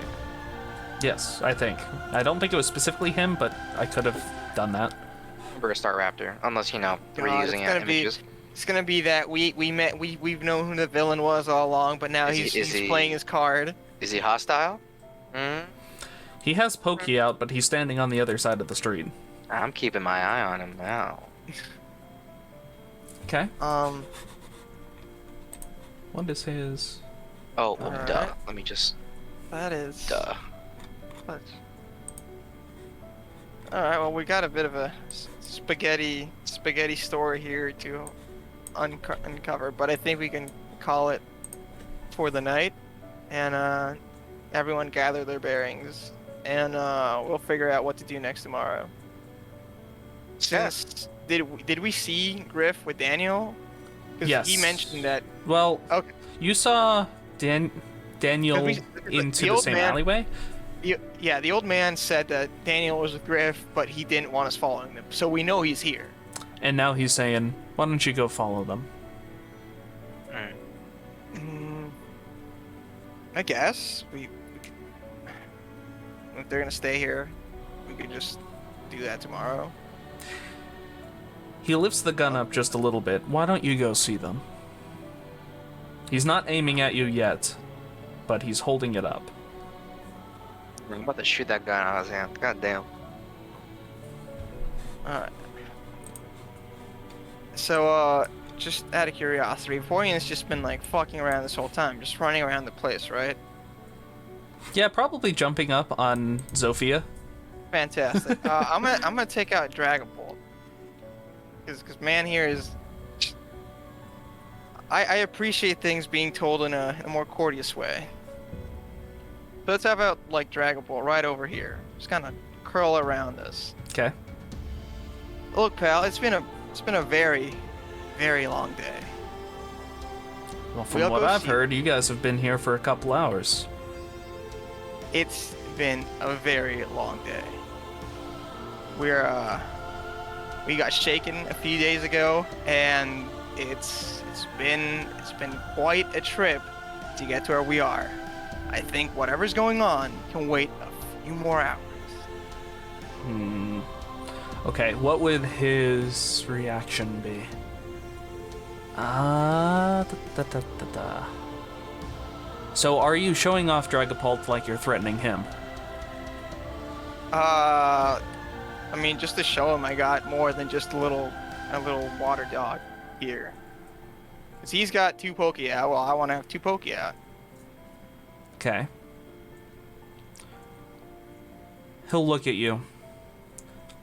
Speaker 3: Yes, I think. I don't think it was specifically him, but I could have done that.
Speaker 4: Remember a Star Raptor, unless you know
Speaker 1: God,
Speaker 4: reusing
Speaker 1: it's gonna be-
Speaker 4: images.
Speaker 1: It's gonna be that we've known who the villain was all along, but now
Speaker 4: Is
Speaker 1: he's
Speaker 4: he-
Speaker 1: playing his card.
Speaker 4: Is he hostile?
Speaker 3: He has Pokey out, but he's standing on the other side of the street.
Speaker 4: I'm keeping my eye on him now.
Speaker 3: Okay.
Speaker 1: Um,
Speaker 3: What is his...
Speaker 4: Oh, well,
Speaker 1: Alright.
Speaker 4: duh. Let me just
Speaker 1: that is.
Speaker 4: duh.
Speaker 1: All right. Well, we got a bit of a spaghetti story here to uncover, but I think we can call it for the night, and everyone gather their bearings, and we'll figure out what to do next tomorrow. Since did we see Griff with Daniel? 'Cause
Speaker 3: Yes.
Speaker 1: he mentioned that.
Speaker 3: Well,
Speaker 1: Okay.
Speaker 3: you saw Daniel
Speaker 1: the
Speaker 3: into the
Speaker 1: old
Speaker 3: same
Speaker 1: man-
Speaker 3: alleyway?
Speaker 1: Yeah, the old man said that Daniel was with Griff, but he didn't want us following them, so we know he's here.
Speaker 3: And now he's saying, why don't you go follow them?
Speaker 1: I guess if they're gonna stay here, we could just do that tomorrow.
Speaker 3: He lifts the gun up just a little bit. Why don't you go see them? He's not aiming at you yet, but he's holding it up.
Speaker 4: I'm about to shoot that gun out of his hand. God damn.
Speaker 1: Alright. So, just out of curiosity, Vorian's just been, like, fucking around this whole time, just running around the place, right?
Speaker 3: Yeah, probably jumping up on Zofia.
Speaker 1: Fantastic. I'm gonna take out Dragon Bolt. Because man here is... I appreciate things being told in a more courteous way. So let's have out, like, Dragon Bolt right over here. Just kind of curl around us.
Speaker 3: Okay.
Speaker 1: Look, pal, it's been a very, very long day.
Speaker 3: Well, from
Speaker 1: We'll
Speaker 3: what
Speaker 1: go
Speaker 3: I've
Speaker 1: see-
Speaker 3: heard, you guys have been here for a couple hours.
Speaker 1: It's been a very long day. We got shaken a few days ago, and it's been quite a trip to get to where we are. I think whatever's going on can wait a few more hours.
Speaker 3: Okay, what would his reaction be? So are you showing off Dragapult like you're threatening him?
Speaker 1: I mean, just to show him I got more than just a little water dog here. 'Cause he's got 2 Poké out, well, I want to have 2 Poké out.
Speaker 3: Okay. He'll look at you.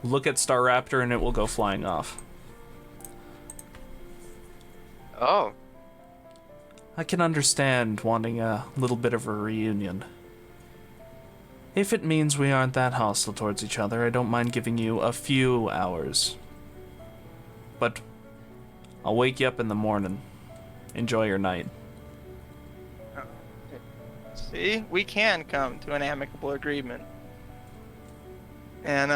Speaker 3: Look at Staraptor and it will go flying off.
Speaker 4: Oh.
Speaker 3: I can understand wanting a little bit of a reunion. If it means we aren't that hostile towards each other, I don't mind giving you a few hours. But I'll wake you up in the morning. Enjoy your night.
Speaker 1: See, we can come to an amicable agreement. And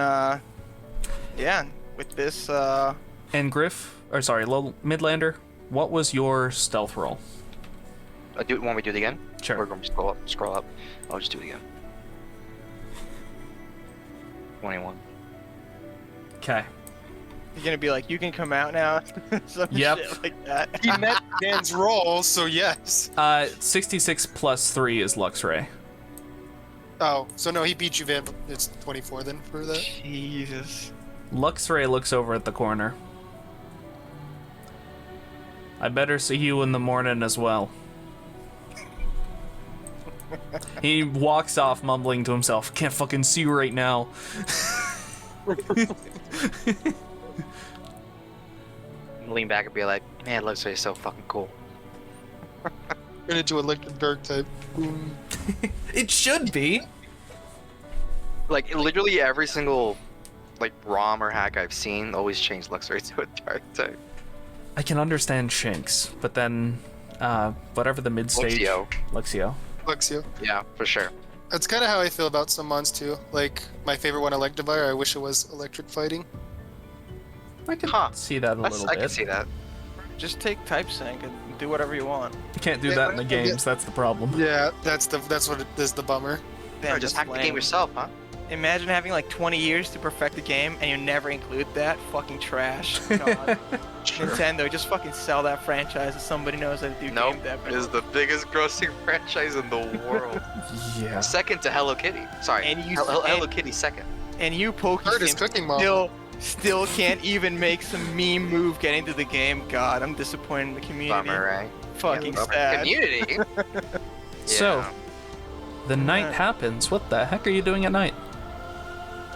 Speaker 1: yeah, with this
Speaker 3: And Griff, or sorry, Midlander, what was your stealth roll?
Speaker 4: Want me to do it again?
Speaker 3: Sure.
Speaker 4: We're going to scroll up. I'll just do it again. 21.
Speaker 3: Okay.
Speaker 1: you're gonna be like, you can come out now. Some
Speaker 3: Yep.
Speaker 1: shit like that.
Speaker 2: He met Dan's roll, so yes.
Speaker 3: 66 plus 3 is Luxray.
Speaker 2: Oh, so no, he beat you, Van. It's 24 then for that.
Speaker 1: Jesus.
Speaker 3: Luxray looks over at the corner. I better see you in the morning as well. He walks off mumbling to himself, can't fucking see you right now.
Speaker 4: Lean back and be like, man, looks like so fucking cool.
Speaker 2: Turn into electric dark type. Boom.
Speaker 3: It should be.
Speaker 4: Like, literally every single, like, ROM or hack I've seen always changed Luxray to a dark type.
Speaker 3: I can understand Shinx, but then, whatever the mid-stage... Luxio.
Speaker 2: Luxio.
Speaker 4: Yeah, for sure.
Speaker 2: That's kind of how I feel about some mons too. Like, my favorite one, Electivire, I wish it was electric fighting.
Speaker 3: I can
Speaker 4: Huh.
Speaker 3: see that a little
Speaker 4: I
Speaker 3: bit.
Speaker 4: can see that.
Speaker 1: Just take type sync and do whatever you want.
Speaker 3: You can't do
Speaker 2: Yeah,
Speaker 3: that in the
Speaker 2: yeah.
Speaker 3: games, that's the problem.
Speaker 2: Yeah, that's what it is, the bummer.
Speaker 1: Damn,
Speaker 4: Or just
Speaker 1: that's
Speaker 4: hack the game
Speaker 1: lame.
Speaker 4: yourself, huh?
Speaker 1: Imagine having like 20 years to perfect the game and you never include that. Fucking trash. God. Nintendo, just fucking sell that franchise if somebody knows how to do
Speaker 4: Nope.
Speaker 1: game dev.
Speaker 4: It is the biggest grossing franchise in the world.
Speaker 3: Yeah.
Speaker 4: Second to Hello Kitty. Sorry,
Speaker 1: And you-
Speaker 4: Hello
Speaker 1: and-
Speaker 4: Kitty second.
Speaker 1: And you
Speaker 2: Third is
Speaker 1: Pokesims
Speaker 2: Cooking Mama.
Speaker 1: still can't even make some meme move getting to the game. God, I'm disappointed in the community.
Speaker 4: Bummer, right?
Speaker 1: Fucking
Speaker 4: Yeah, bummer.
Speaker 1: sad.
Speaker 4: Community.
Speaker 3: So,
Speaker 4: Yeah.
Speaker 3: the night happens. What the heck are you doing at night?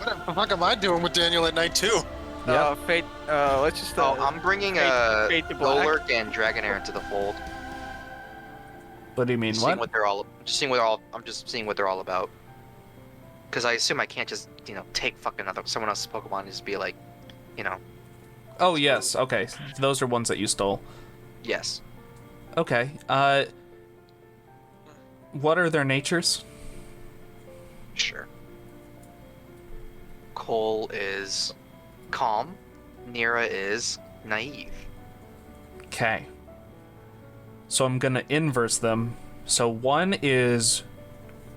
Speaker 2: What the fuck am I doing with Daniel at night too?
Speaker 1: Fate, let's just
Speaker 4: I'm bringing
Speaker 1: Fade to black.
Speaker 4: Lowlander and Dragonair into the fold.
Speaker 3: What do you mean,
Speaker 4: Just seeing
Speaker 3: what?
Speaker 4: what they're all. I'm just seeing what they're all about. Because I assume I can't just take fucking someone else's Pokemon and just be like,
Speaker 3: Oh, yes, okay. Those are ones that you stole.
Speaker 4: yes.
Speaker 3: Okay, what are their natures?
Speaker 4: Sure. Cole is calm. Nira is naive.
Speaker 3: Okay. So I'm gonna inverse them. So one is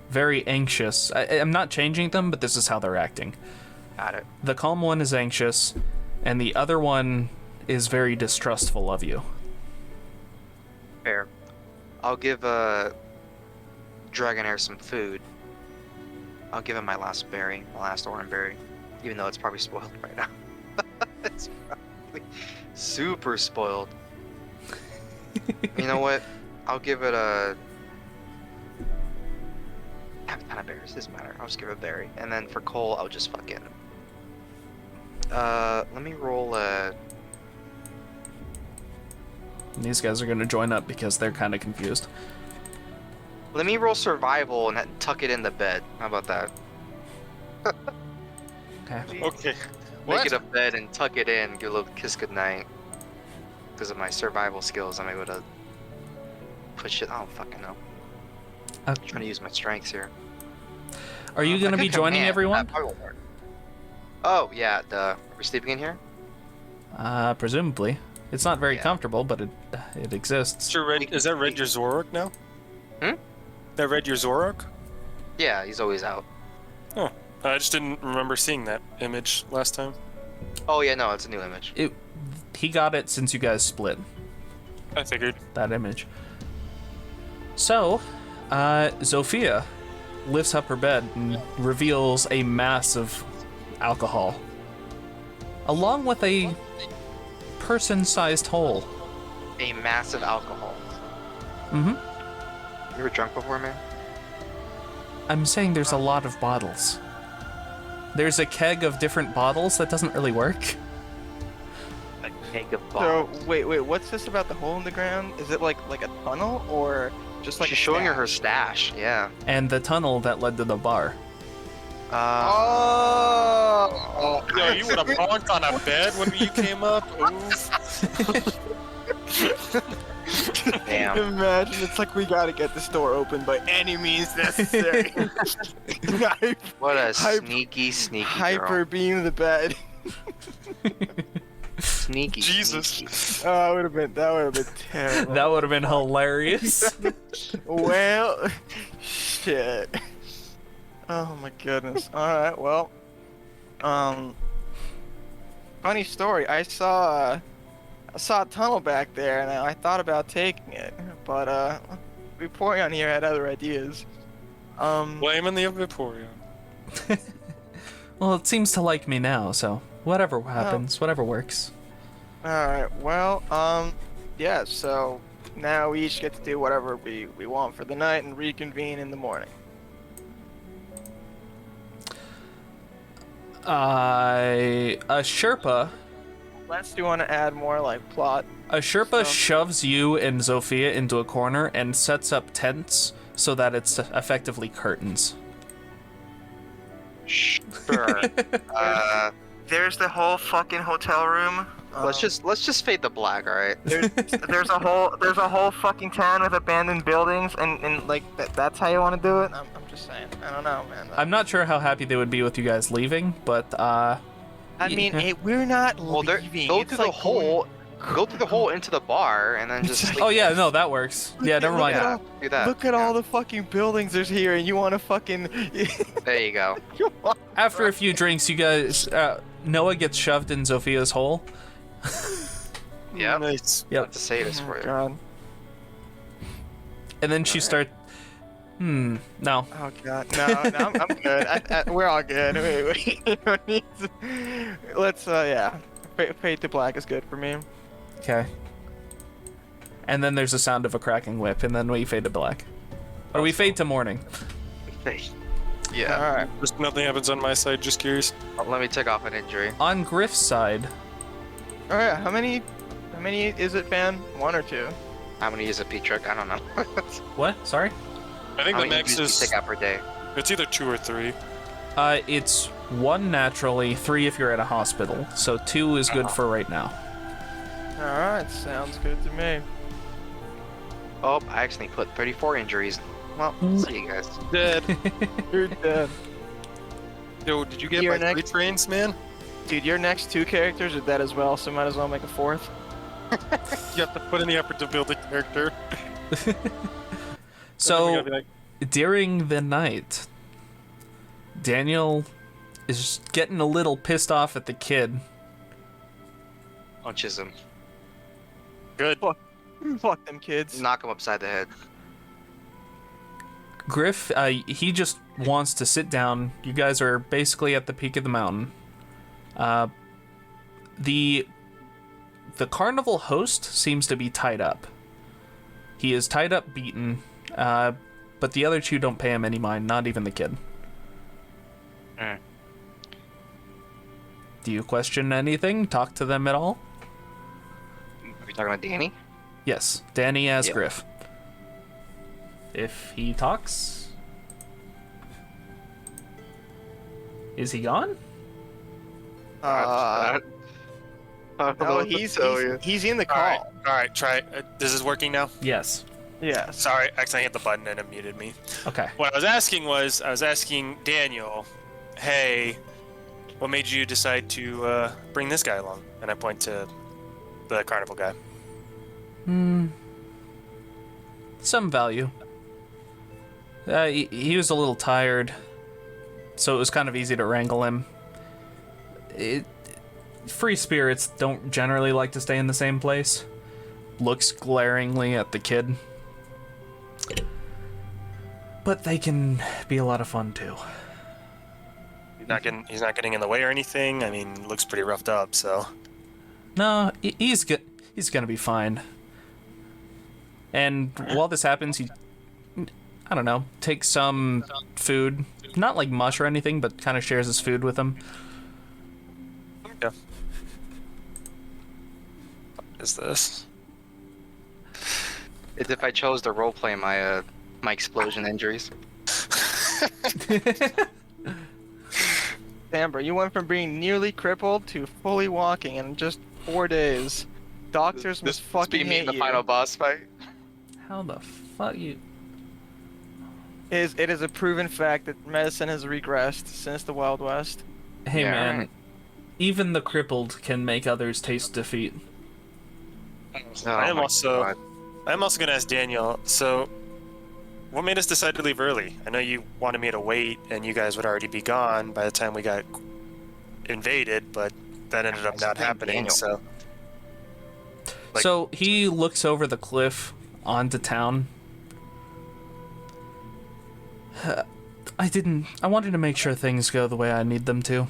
Speaker 3: very anxious. I'm not changing them, but this is how they're acting.
Speaker 4: Got it.
Speaker 3: The calm one is anxious, and the other one is very distrustful of you.
Speaker 4: Fair. I'll give Dragonair some food. I'll give him my last berry, my last orange berry, even though it's probably spoiled right now. It's probably super spoiled. You know what? I'll give it a... I have a ton of berries, doesn't matter. I'll just give it a berry. And then for Cole, I'll just fucking... let me roll a...
Speaker 3: These guys are going to join up because they're kind of confused.
Speaker 4: Let me roll survival and tuck it in the bed. How about that?
Speaker 3: Okay.
Speaker 2: Okay.
Speaker 4: Make
Speaker 2: What?
Speaker 4: it a bed and tuck it in, give a little kiss goodnight. Because of my survival skills, I'm able to push it. I don't fucking know. I'm trying to use my strengths here.
Speaker 3: Are you going to
Speaker 4: I
Speaker 3: be
Speaker 4: could
Speaker 3: joining
Speaker 4: command,
Speaker 3: everyone?
Speaker 4: that probably won't work. Oh, yeah, are we sleeping in here?
Speaker 3: Presumably. It's not very
Speaker 4: Yeah.
Speaker 3: comfortable, but it exists.
Speaker 2: Sure, Red, is that Red your Zorok now?
Speaker 4: Hmm?
Speaker 2: That Red your Zorok?
Speaker 4: Yeah, he's always out.
Speaker 2: Oh, I just didn't remember seeing that image last time.
Speaker 4: Oh, yeah, no, it's a new image.
Speaker 3: He got it since you guys split,
Speaker 2: I figured.
Speaker 3: that image. So, Zofia lifts up her bed and reveals a mass of alcohol, along with a person-sized hole.
Speaker 4: A massive alcohol.
Speaker 3: Mm-hmm.
Speaker 4: You ever drunk before, man?
Speaker 3: I'm saying there's a lot of bottles. There's a keg of different bottles that doesn't really work.
Speaker 4: A keg of
Speaker 1: So
Speaker 4: bottles.
Speaker 1: wait, what's this about the hole in the ground? Is it like a tunnel or just like
Speaker 4: She's
Speaker 1: a
Speaker 4: showing her her
Speaker 1: stash?
Speaker 4: stash, yeah.
Speaker 3: And the tunnel that led to the bar.
Speaker 1: Oh!
Speaker 2: Yo, you would have bonked on a bed when you came up? Oof.
Speaker 4: Damn.
Speaker 1: Imagine, it's like we gotta get this door open by any means necessary.
Speaker 4: What a
Speaker 1: Hyper-
Speaker 4: sneaky
Speaker 1: Hyper
Speaker 4: girl.
Speaker 1: beam the bed.
Speaker 4: Sneaky.
Speaker 2: Jesus.
Speaker 4: Sneaky.
Speaker 1: Oh, that would have been terrible.
Speaker 3: That would have been hilarious.
Speaker 1: Well, shit. Oh my goodness. Alright, well. Funny story. I saw a tunnel back there and I thought about taking it, but Vaporeon here had other ideas.
Speaker 2: Blaming the Vaporeon.
Speaker 3: Well, it seems to like me now, so whatever happens, whatever works.
Speaker 1: Alright, well, yeah, so now we each get to do whatever we want for the night and reconvene in the morning.
Speaker 3: A Sherpa
Speaker 1: Let's do you want to add more like plot?
Speaker 3: Sherpa
Speaker 1: So-
Speaker 3: shoves you and Zofia into a corner and sets up tents so that it's effectively curtains.
Speaker 4: Sure.
Speaker 1: There's the whole fucking hotel room.
Speaker 4: let's just fade the black, alright?
Speaker 1: There's a whole fucking town with abandoned buildings and like that's how you want to do it. I'm just saying. I don't know, man.
Speaker 3: I'm not sure how happy they would be with you guys leaving, but
Speaker 1: I mean,
Speaker 3: yeah.
Speaker 1: hey, we're not
Speaker 4: Well,
Speaker 1: leaving.
Speaker 4: go
Speaker 1: It's
Speaker 4: through the
Speaker 1: like
Speaker 4: hole. Go through the hole into the bar and then just sleep.
Speaker 3: oh yeah, no, that works. Yeah, never mind.
Speaker 4: Yeah, do that.
Speaker 1: Look at
Speaker 4: yeah.
Speaker 1: all the fucking buildings there's here, and you want to fucking.
Speaker 4: There you go.
Speaker 3: After a few drinks, you guys, Noah gets shoved in Zofia's hole.
Speaker 4: Yep.
Speaker 2: Nice.
Speaker 3: Yep.
Speaker 4: To say this
Speaker 1: Oh
Speaker 4: for
Speaker 1: my
Speaker 4: you.
Speaker 1: god.
Speaker 3: And then she starts. No.
Speaker 1: Oh god. No, I'm good. We're all good. Wait. We don't need to- Let's yeah. Fade to black is good for me.
Speaker 3: Okay. And then there's a sound of a cracking whip, and then we fade to black. Or we fade to morning.
Speaker 4: Yeah.
Speaker 1: All right.
Speaker 2: Just nothing happens on my side, just curious.
Speaker 4: Let me take off an injury.
Speaker 3: On Griff's side,
Speaker 1: All right. How many is it, Van? 1 or 2?
Speaker 4: How many is a P-trick? I don't know.
Speaker 3: what? Sorry?
Speaker 2: I think
Speaker 4: How
Speaker 2: the
Speaker 4: many
Speaker 2: max
Speaker 4: do you
Speaker 2: is...
Speaker 4: take out per day?
Speaker 2: It's either 2 or 3.
Speaker 3: It's 1 naturally, 3 if you're at a hospital. So 2 is good for right now.
Speaker 1: All right. Sounds good to me.
Speaker 4: Oh, I actually put 34 injuries. Well, see you guys.
Speaker 2: Dead.
Speaker 1: You're dead.
Speaker 2: Yo, did you get
Speaker 1: You're
Speaker 2: my 3
Speaker 1: next.
Speaker 2: trains, man?
Speaker 1: Dude, your next 2 characters are dead as well, so might as well make a 4th.
Speaker 2: You have to put in the effort to build a character.
Speaker 3: So
Speaker 2: We gotta be like,
Speaker 3: during the night, Daniel is getting a little pissed off at the kid.
Speaker 4: punches him.
Speaker 2: Good.
Speaker 1: Fuck them kids.
Speaker 4: Knock him upside the head.
Speaker 3: Griff, he just wants to sit down. You guys are basically at the peak of the mountain. The carnival host seems to be tied up. He is tied up, beaten, but the other two don't pay him any mind, not even the kid.
Speaker 4: Mm.
Speaker 3: Do you question anything? Talk to them at all?
Speaker 4: Are we talking about Danny?
Speaker 3: Yes, Danny as
Speaker 4: Yeah.
Speaker 3: Griff. If he talks... Is he gone?
Speaker 1: No, he's in the call.
Speaker 2: All right, try. This is working now.
Speaker 3: Yes.
Speaker 1: Yes.
Speaker 2: Sorry, accidentally hit the button and it muted me.
Speaker 3: Okay.
Speaker 2: What I was asking Daniel, hey, what made you decide to bring this guy along? And I point to the carnival guy.
Speaker 3: Some value. He was a little tired, so it was kind of easy to wrangle him. Free spirits don't generally like to stay in the same place. Looks glaringly at the kid. But they can be a lot of fun too.
Speaker 2: He's not getting in the way or anything. I mean, looks pretty roughed up, so.
Speaker 3: No, he's good. He's gonna be fine. And while this happens, he, I don't know, takes some food, not like mush or anything, but kind of shares his food with them.
Speaker 2: Yeah. What is this?
Speaker 4: As if I chose to roleplay my explosion injuries.
Speaker 1: Amber, you went from being nearly crippled to fully walking in just 4 days. Doctors must fucking hate
Speaker 4: the
Speaker 1: you.
Speaker 4: final boss fight.
Speaker 3: How the fuck you...
Speaker 1: It is a proven fact that medicine has regressed since the Wild West.
Speaker 3: Hey
Speaker 4: Yeah,
Speaker 3: man,
Speaker 4: right.
Speaker 3: even the crippled can make others taste defeat.
Speaker 4: Oh
Speaker 2: I'm
Speaker 4: my
Speaker 2: also
Speaker 4: God.
Speaker 2: going to ask Daniel, so what made us decide to leave early? I know you wanted me to wait and you guys would already be gone by the time we got invaded, but that ended up
Speaker 4: That's
Speaker 2: not
Speaker 4: been
Speaker 2: happening,
Speaker 4: Daniel.
Speaker 2: so. Like-
Speaker 3: So he looks over the cliff onto town. I wanted to make sure things go the way I need them to.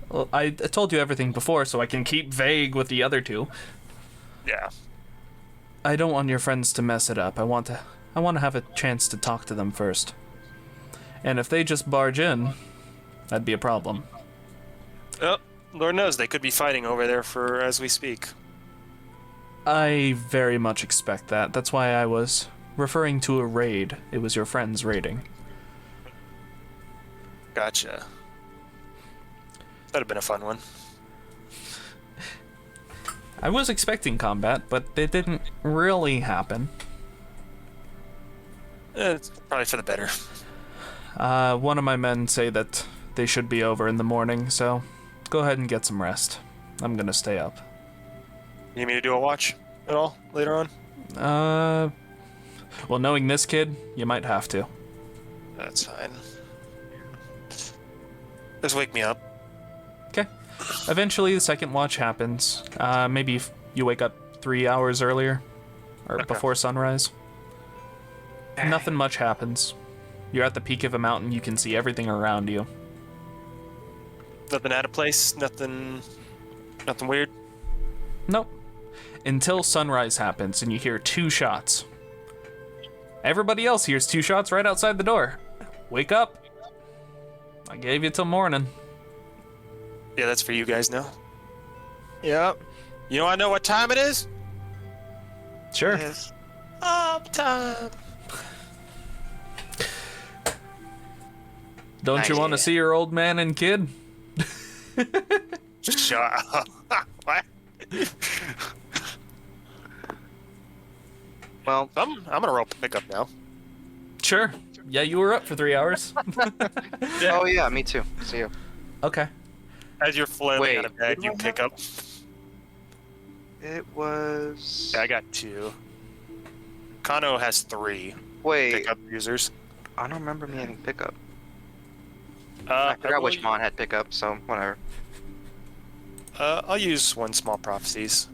Speaker 3: Well, I told you everything before, so I can keep vague with the other two.
Speaker 2: Yeah.
Speaker 3: I don't want your friends to mess it up. I want to have a chance to talk to them first. And if they just barge in, that'd be a problem.
Speaker 2: Oh, Lord knows they could be fighting over there as we speak.
Speaker 3: I very much expect that. That's why I was referring to a raid. It was your friends raiding.
Speaker 2: Gotcha. That'd have been a fun one.
Speaker 3: I was expecting combat, but it didn't really happen.
Speaker 2: It's probably for the better.
Speaker 3: One of my men say that they should be over in the morning, so go ahead and get some rest. I'm gonna stay up.
Speaker 2: You need me to do a watch at all later on?
Speaker 3: Well, knowing this kid, you might have to.
Speaker 2: That's fine. Just wake me up.
Speaker 3: Okay. Eventually, the second watch happens. Maybe you wake up 3 hours earlier, or
Speaker 2: Okay.
Speaker 3: before sunrise. Nothing much happens. You're at the peak of a mountain. You can see everything around you.
Speaker 2: Nothing out of place. Nothing weird.
Speaker 3: Nope. Until sunrise happens and you hear 2 shots. Everybody else hears 2 shots right outside the door. Wake up. I gave you till morning.
Speaker 2: Yeah, that's for you guys now.
Speaker 1: Yep.
Speaker 2: You want to know what time it is?
Speaker 3: Sure.
Speaker 1: Yes.
Speaker 2: Up time.
Speaker 3: Don't you want to see your old man and kid?
Speaker 2: Shut up. What?
Speaker 4: Well,
Speaker 2: I'm gonna roll pickup now.
Speaker 3: Sure. Yeah, you were up for 3 hours.
Speaker 4: oh yeah, me too. See you.
Speaker 3: Okay.
Speaker 2: As you're flailing
Speaker 4: Wait,
Speaker 2: out of bed,
Speaker 4: did
Speaker 2: you
Speaker 4: I
Speaker 2: pick
Speaker 4: have-
Speaker 2: up.
Speaker 4: It was.
Speaker 2: Yeah, I got 2. Kano has 3
Speaker 4: Wait,
Speaker 2: pickup users.
Speaker 4: I don't remember me having pickup.
Speaker 2: I
Speaker 4: I forgot which
Speaker 2: believe-
Speaker 4: mon had pickup, so whatever.
Speaker 2: I'll use one small prophecies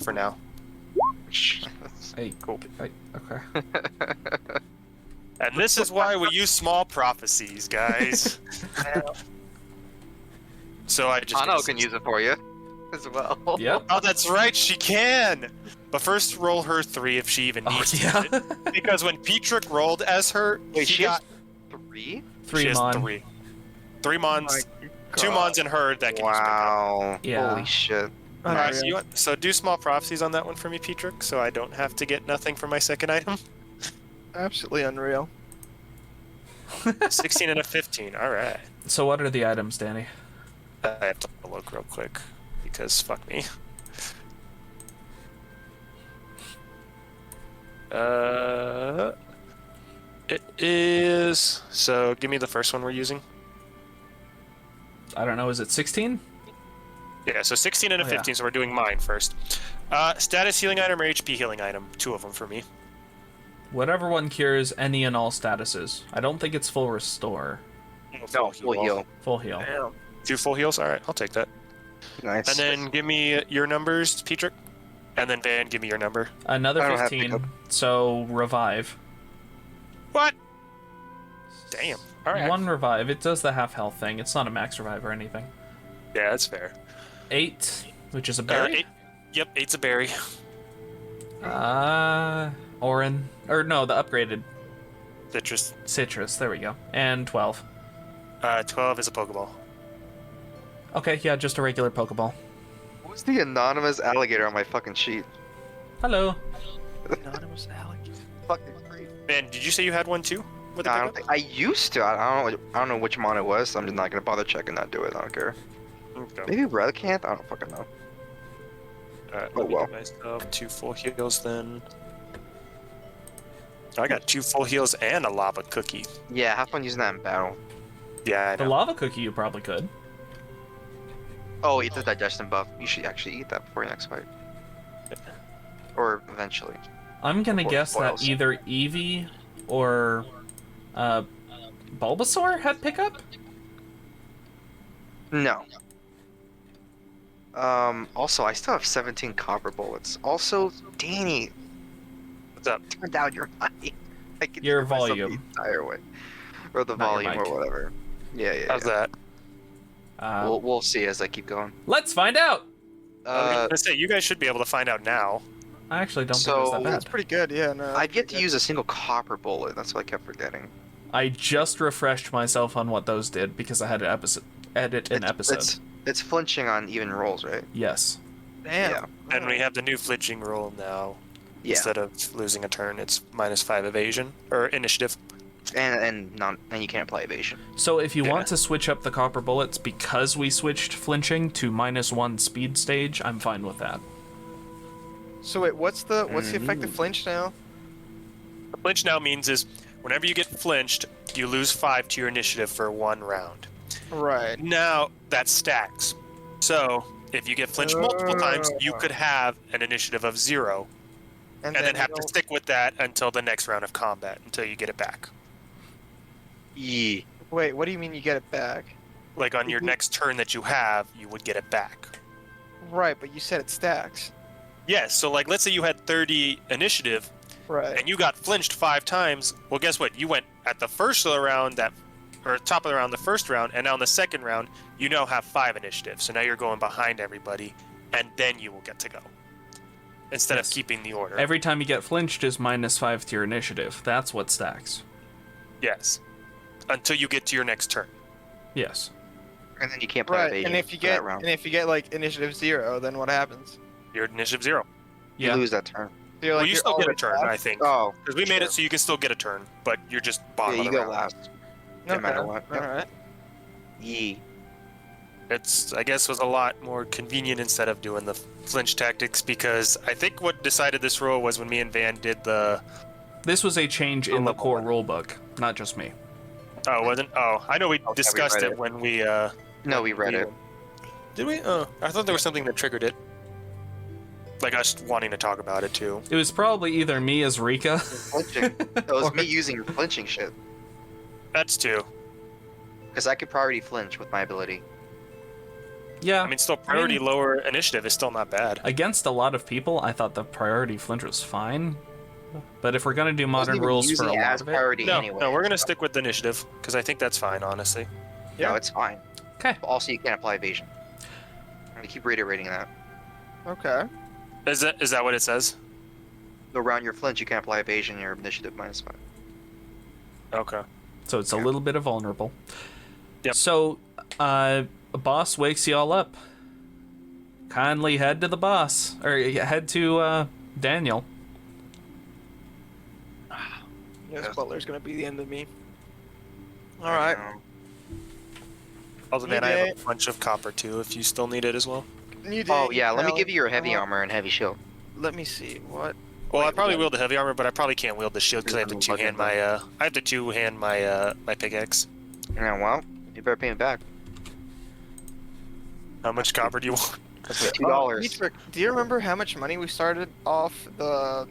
Speaker 2: for now.
Speaker 3: Hey,
Speaker 2: Cool.
Speaker 3: okay.
Speaker 2: And this is why we use small prophecies, guys. So I just.
Speaker 4: Paolo can use it for you as well.
Speaker 3: Yep.
Speaker 2: Oh, that's right, she can. But first, roll her 3 if she even needs to.
Speaker 3: yeah.
Speaker 2: Because when Petrick rolled as her,
Speaker 4: Wait,
Speaker 2: she
Speaker 4: she has
Speaker 2: got
Speaker 4: 3?
Speaker 2: she has
Speaker 3: Mon.
Speaker 2: 3. 3 mons,
Speaker 1: My
Speaker 2: 2
Speaker 1: God.
Speaker 2: mons in her that can use pickup.
Speaker 4: Wow.
Speaker 3: Yeah.
Speaker 4: Holy shit.
Speaker 2: Alright,
Speaker 1: Unreal.
Speaker 2: so do small prophecies on that one for me, Petrick, so I don't have to get nothing for my second item.
Speaker 1: Absolutely unreal.
Speaker 2: 16 and a 15. Alright.
Speaker 3: So what are the items, Danny?
Speaker 2: I have to look real quick because fuck me. It is. So give me the first one we're using.
Speaker 3: I don't know. Is it 16?
Speaker 2: Yeah, so 16 and a
Speaker 3: Oh, yeah.
Speaker 2: 15, so we're doing mine first. Status healing item or HP healing item? 2 of them for me.
Speaker 3: Whatever one cures any and all statuses. I don't think it's full restore.
Speaker 4: No, full heal.
Speaker 3: Full heal.
Speaker 1: Damn.
Speaker 2: 2 full heals? Alright, I'll take that.
Speaker 4: Nice.
Speaker 2: And then give me your numbers, Petrick. And then Van, give me your number.
Speaker 3: Another
Speaker 4: I don't have
Speaker 3: 15.
Speaker 4: pickup.
Speaker 3: So revive.
Speaker 2: What? Damn. Alright.
Speaker 3: One revive. It does the half health thing. It's not a max revive or anything.
Speaker 2: Yeah, that's fair.
Speaker 3: 8, which is a berry.
Speaker 2: 8. Yep, 8's a berry.
Speaker 3: Orin. Or no, the upgraded
Speaker 2: Citrus.
Speaker 3: citrus. There we go. And 12.
Speaker 2: 12 is a Pokeball.
Speaker 3: Okay, yeah, just a regular Pokeball.
Speaker 4: Who's the anonymous alligator on my fucking sheet?
Speaker 3: Hello.
Speaker 1: Anonymous Alex.
Speaker 4: Fucking great.
Speaker 2: Man, did you say you had one too? With a
Speaker 4: I don't
Speaker 2: pickup?
Speaker 4: think I used to. I don't know which mon it was. So I'm just not gonna bother checking that. Do it. I don't care.
Speaker 2: Okay.
Speaker 4: Maybe Relicanth? I don't fucking know.
Speaker 2: Alright,
Speaker 4: Oh,
Speaker 2: let me
Speaker 4: well.
Speaker 2: give myself 2 full heals then. I got 2 full heals and a lava cookie.
Speaker 4: Yeah, have fun using that in battle.
Speaker 2: Yeah, I
Speaker 3: The
Speaker 2: know.
Speaker 3: lava cookie you probably could.
Speaker 4: Oh, eat the digestion buff. You should actually eat that before your next fight. Or eventually.
Speaker 3: I'm gonna
Speaker 4: Or
Speaker 3: guess that
Speaker 4: spoils.
Speaker 3: either Eevee or Bulbasaur had pickup?
Speaker 4: No. Also, I still have 17 copper bullets. Also, Danny,
Speaker 2: What's up?
Speaker 4: turn down your mic. I can
Speaker 3: Your
Speaker 4: hear myself
Speaker 3: volume.
Speaker 4: the entire way. Or the
Speaker 3: Not your
Speaker 4: volume
Speaker 3: mic.
Speaker 4: or whatever. Yeah, yeah.
Speaker 2: How's that?
Speaker 4: We'll see as I keep going.
Speaker 3: Let's find out!
Speaker 2: Let's say you guys should be able to find out now.
Speaker 3: I actually don't
Speaker 4: So-
Speaker 3: think it was that
Speaker 1: That's
Speaker 3: bad.
Speaker 1: pretty good, yeah. No,
Speaker 4: I've yet to use a single copper bullet. That's what I kept forgetting.
Speaker 3: I just refreshed myself on what those did because I had to edit an episode.
Speaker 4: It's flinching on even rolls, right?
Speaker 3: Yes.
Speaker 1: Damn.
Speaker 4: Yeah.
Speaker 2: And we have the new flinching roll now.
Speaker 4: Yeah.
Speaker 2: Instead of losing a turn, it's -5 evasion or initiative.
Speaker 4: And you can't apply evasion.
Speaker 3: So if you
Speaker 2: Yeah.
Speaker 3: want to switch up the copper bullets because we switched flinching to -1 speed stage, I'm fine with that.
Speaker 1: So wait, what's the effect of flinch now?
Speaker 2: The flinch now means is whenever you get flinched, you lose 5 to your initiative for 1 round.
Speaker 1: Right.
Speaker 2: Now that stacks. So if you get flinched multiple times, you could have an initiative of 0, and then
Speaker 1: you
Speaker 2: have to
Speaker 1: don't-
Speaker 2: stick with that until the next round of combat until you get it back.
Speaker 4: Yeah.
Speaker 1: Wait, what do you mean you get it back?
Speaker 2: Like on your next turn that you have, you would get it back.
Speaker 1: Right, but you said it stacks.
Speaker 2: Yes, so like let's say you had 30 initiative
Speaker 1: Right.
Speaker 2: and you got flinched 5 times. Well, guess what? You went at the first of the round or top of the round the first round, and now in the second round you now have 5 initiative. So now you're going behind everybody, and then you will get to go instead
Speaker 3: Yes.
Speaker 2: of keeping the order.
Speaker 3: Every time you get flinched is -5 to your initiative. That's what stacks.
Speaker 2: Yes, until you get to your next turn.
Speaker 3: Yes.
Speaker 4: And then you can't play
Speaker 1: Right.
Speaker 4: evasion
Speaker 1: And if you
Speaker 4: for that
Speaker 1: get
Speaker 4: round.
Speaker 1: like initiative 0, then what happens?
Speaker 2: Your initiative 0.
Speaker 4: You lose that turn.
Speaker 1: So you're
Speaker 2: Well,
Speaker 1: like,
Speaker 2: you
Speaker 1: you're
Speaker 2: still get a
Speaker 1: always
Speaker 2: turn,
Speaker 1: back?
Speaker 2: I think,
Speaker 4: Oh,
Speaker 2: because we made
Speaker 4: sure.
Speaker 2: it so you can still get a turn, but you're just bottom
Speaker 4: Yeah,
Speaker 2: of
Speaker 4: you
Speaker 2: the
Speaker 4: go
Speaker 2: round.
Speaker 4: last. No matter
Speaker 1: Okay,
Speaker 4: what. Yep.
Speaker 1: Alright.
Speaker 4: Yeah.
Speaker 2: It's, I guess, was a lot more convenient instead of doing the flinch tactics, because I think what decided this rule was when me and Van did the...
Speaker 3: This was a change in the core rulebook, not just me.
Speaker 2: Oh, it wasn't? Oh, I know we
Speaker 4: we
Speaker 2: discussed
Speaker 4: read
Speaker 2: it
Speaker 4: it.
Speaker 2: when we...
Speaker 4: No, we read it.
Speaker 2: Did we? Oh, I thought there was something that triggered it. Like us wanting to talk about it, too.
Speaker 3: It was probably either me as Rika.
Speaker 4: Flinching. It was me using flinching shit.
Speaker 2: That's 2.
Speaker 4: Because I could priority flinch with my ability.
Speaker 3: Yeah.
Speaker 2: I mean, still priority lower initiative is still not bad.
Speaker 3: Against a lot of people, I thought the priority flinch was fine. But if we're gonna do modern rules for a lot
Speaker 4: as
Speaker 3: of it,
Speaker 4: priority
Speaker 2: No,
Speaker 4: anyway.
Speaker 2: no, we're gonna stick with the initiative because I think that's fine, honestly.
Speaker 4: No, it's fine.
Speaker 3: okay.
Speaker 4: Also, you can't apply evasion. I'm gonna keep reiterating that.
Speaker 1: Okay.
Speaker 2: Is that what it says?
Speaker 4: Around your flinch, you can't apply evasion. Your initiative -5.
Speaker 2: Okay.
Speaker 3: So it's a little bit of vulnerable.
Speaker 2: Yep.
Speaker 3: So, a boss wakes you all up. Kindly head to the boss, or head to Daniel.
Speaker 1: Yes, Butler's gonna be the end of me. All right.
Speaker 2: Other than that, I have
Speaker 1: Okay.
Speaker 2: a bunch of copper too. If you still need it as well.
Speaker 4: Oh yeah, let me give you your heavy armor and heavy shield.
Speaker 1: Let me see what.
Speaker 2: Well, I
Speaker 1: Wait,
Speaker 2: probably
Speaker 1: what?
Speaker 2: wield the heavy armor, but I probably can't wield the shield because I have to two-hand my my pickaxe.
Speaker 4: Yeah, well, you better pay me back.
Speaker 2: How much copper do you want?
Speaker 4: That's like
Speaker 1: Oh,
Speaker 4: $2.
Speaker 1: Dietrich, do you remember how much money we started off the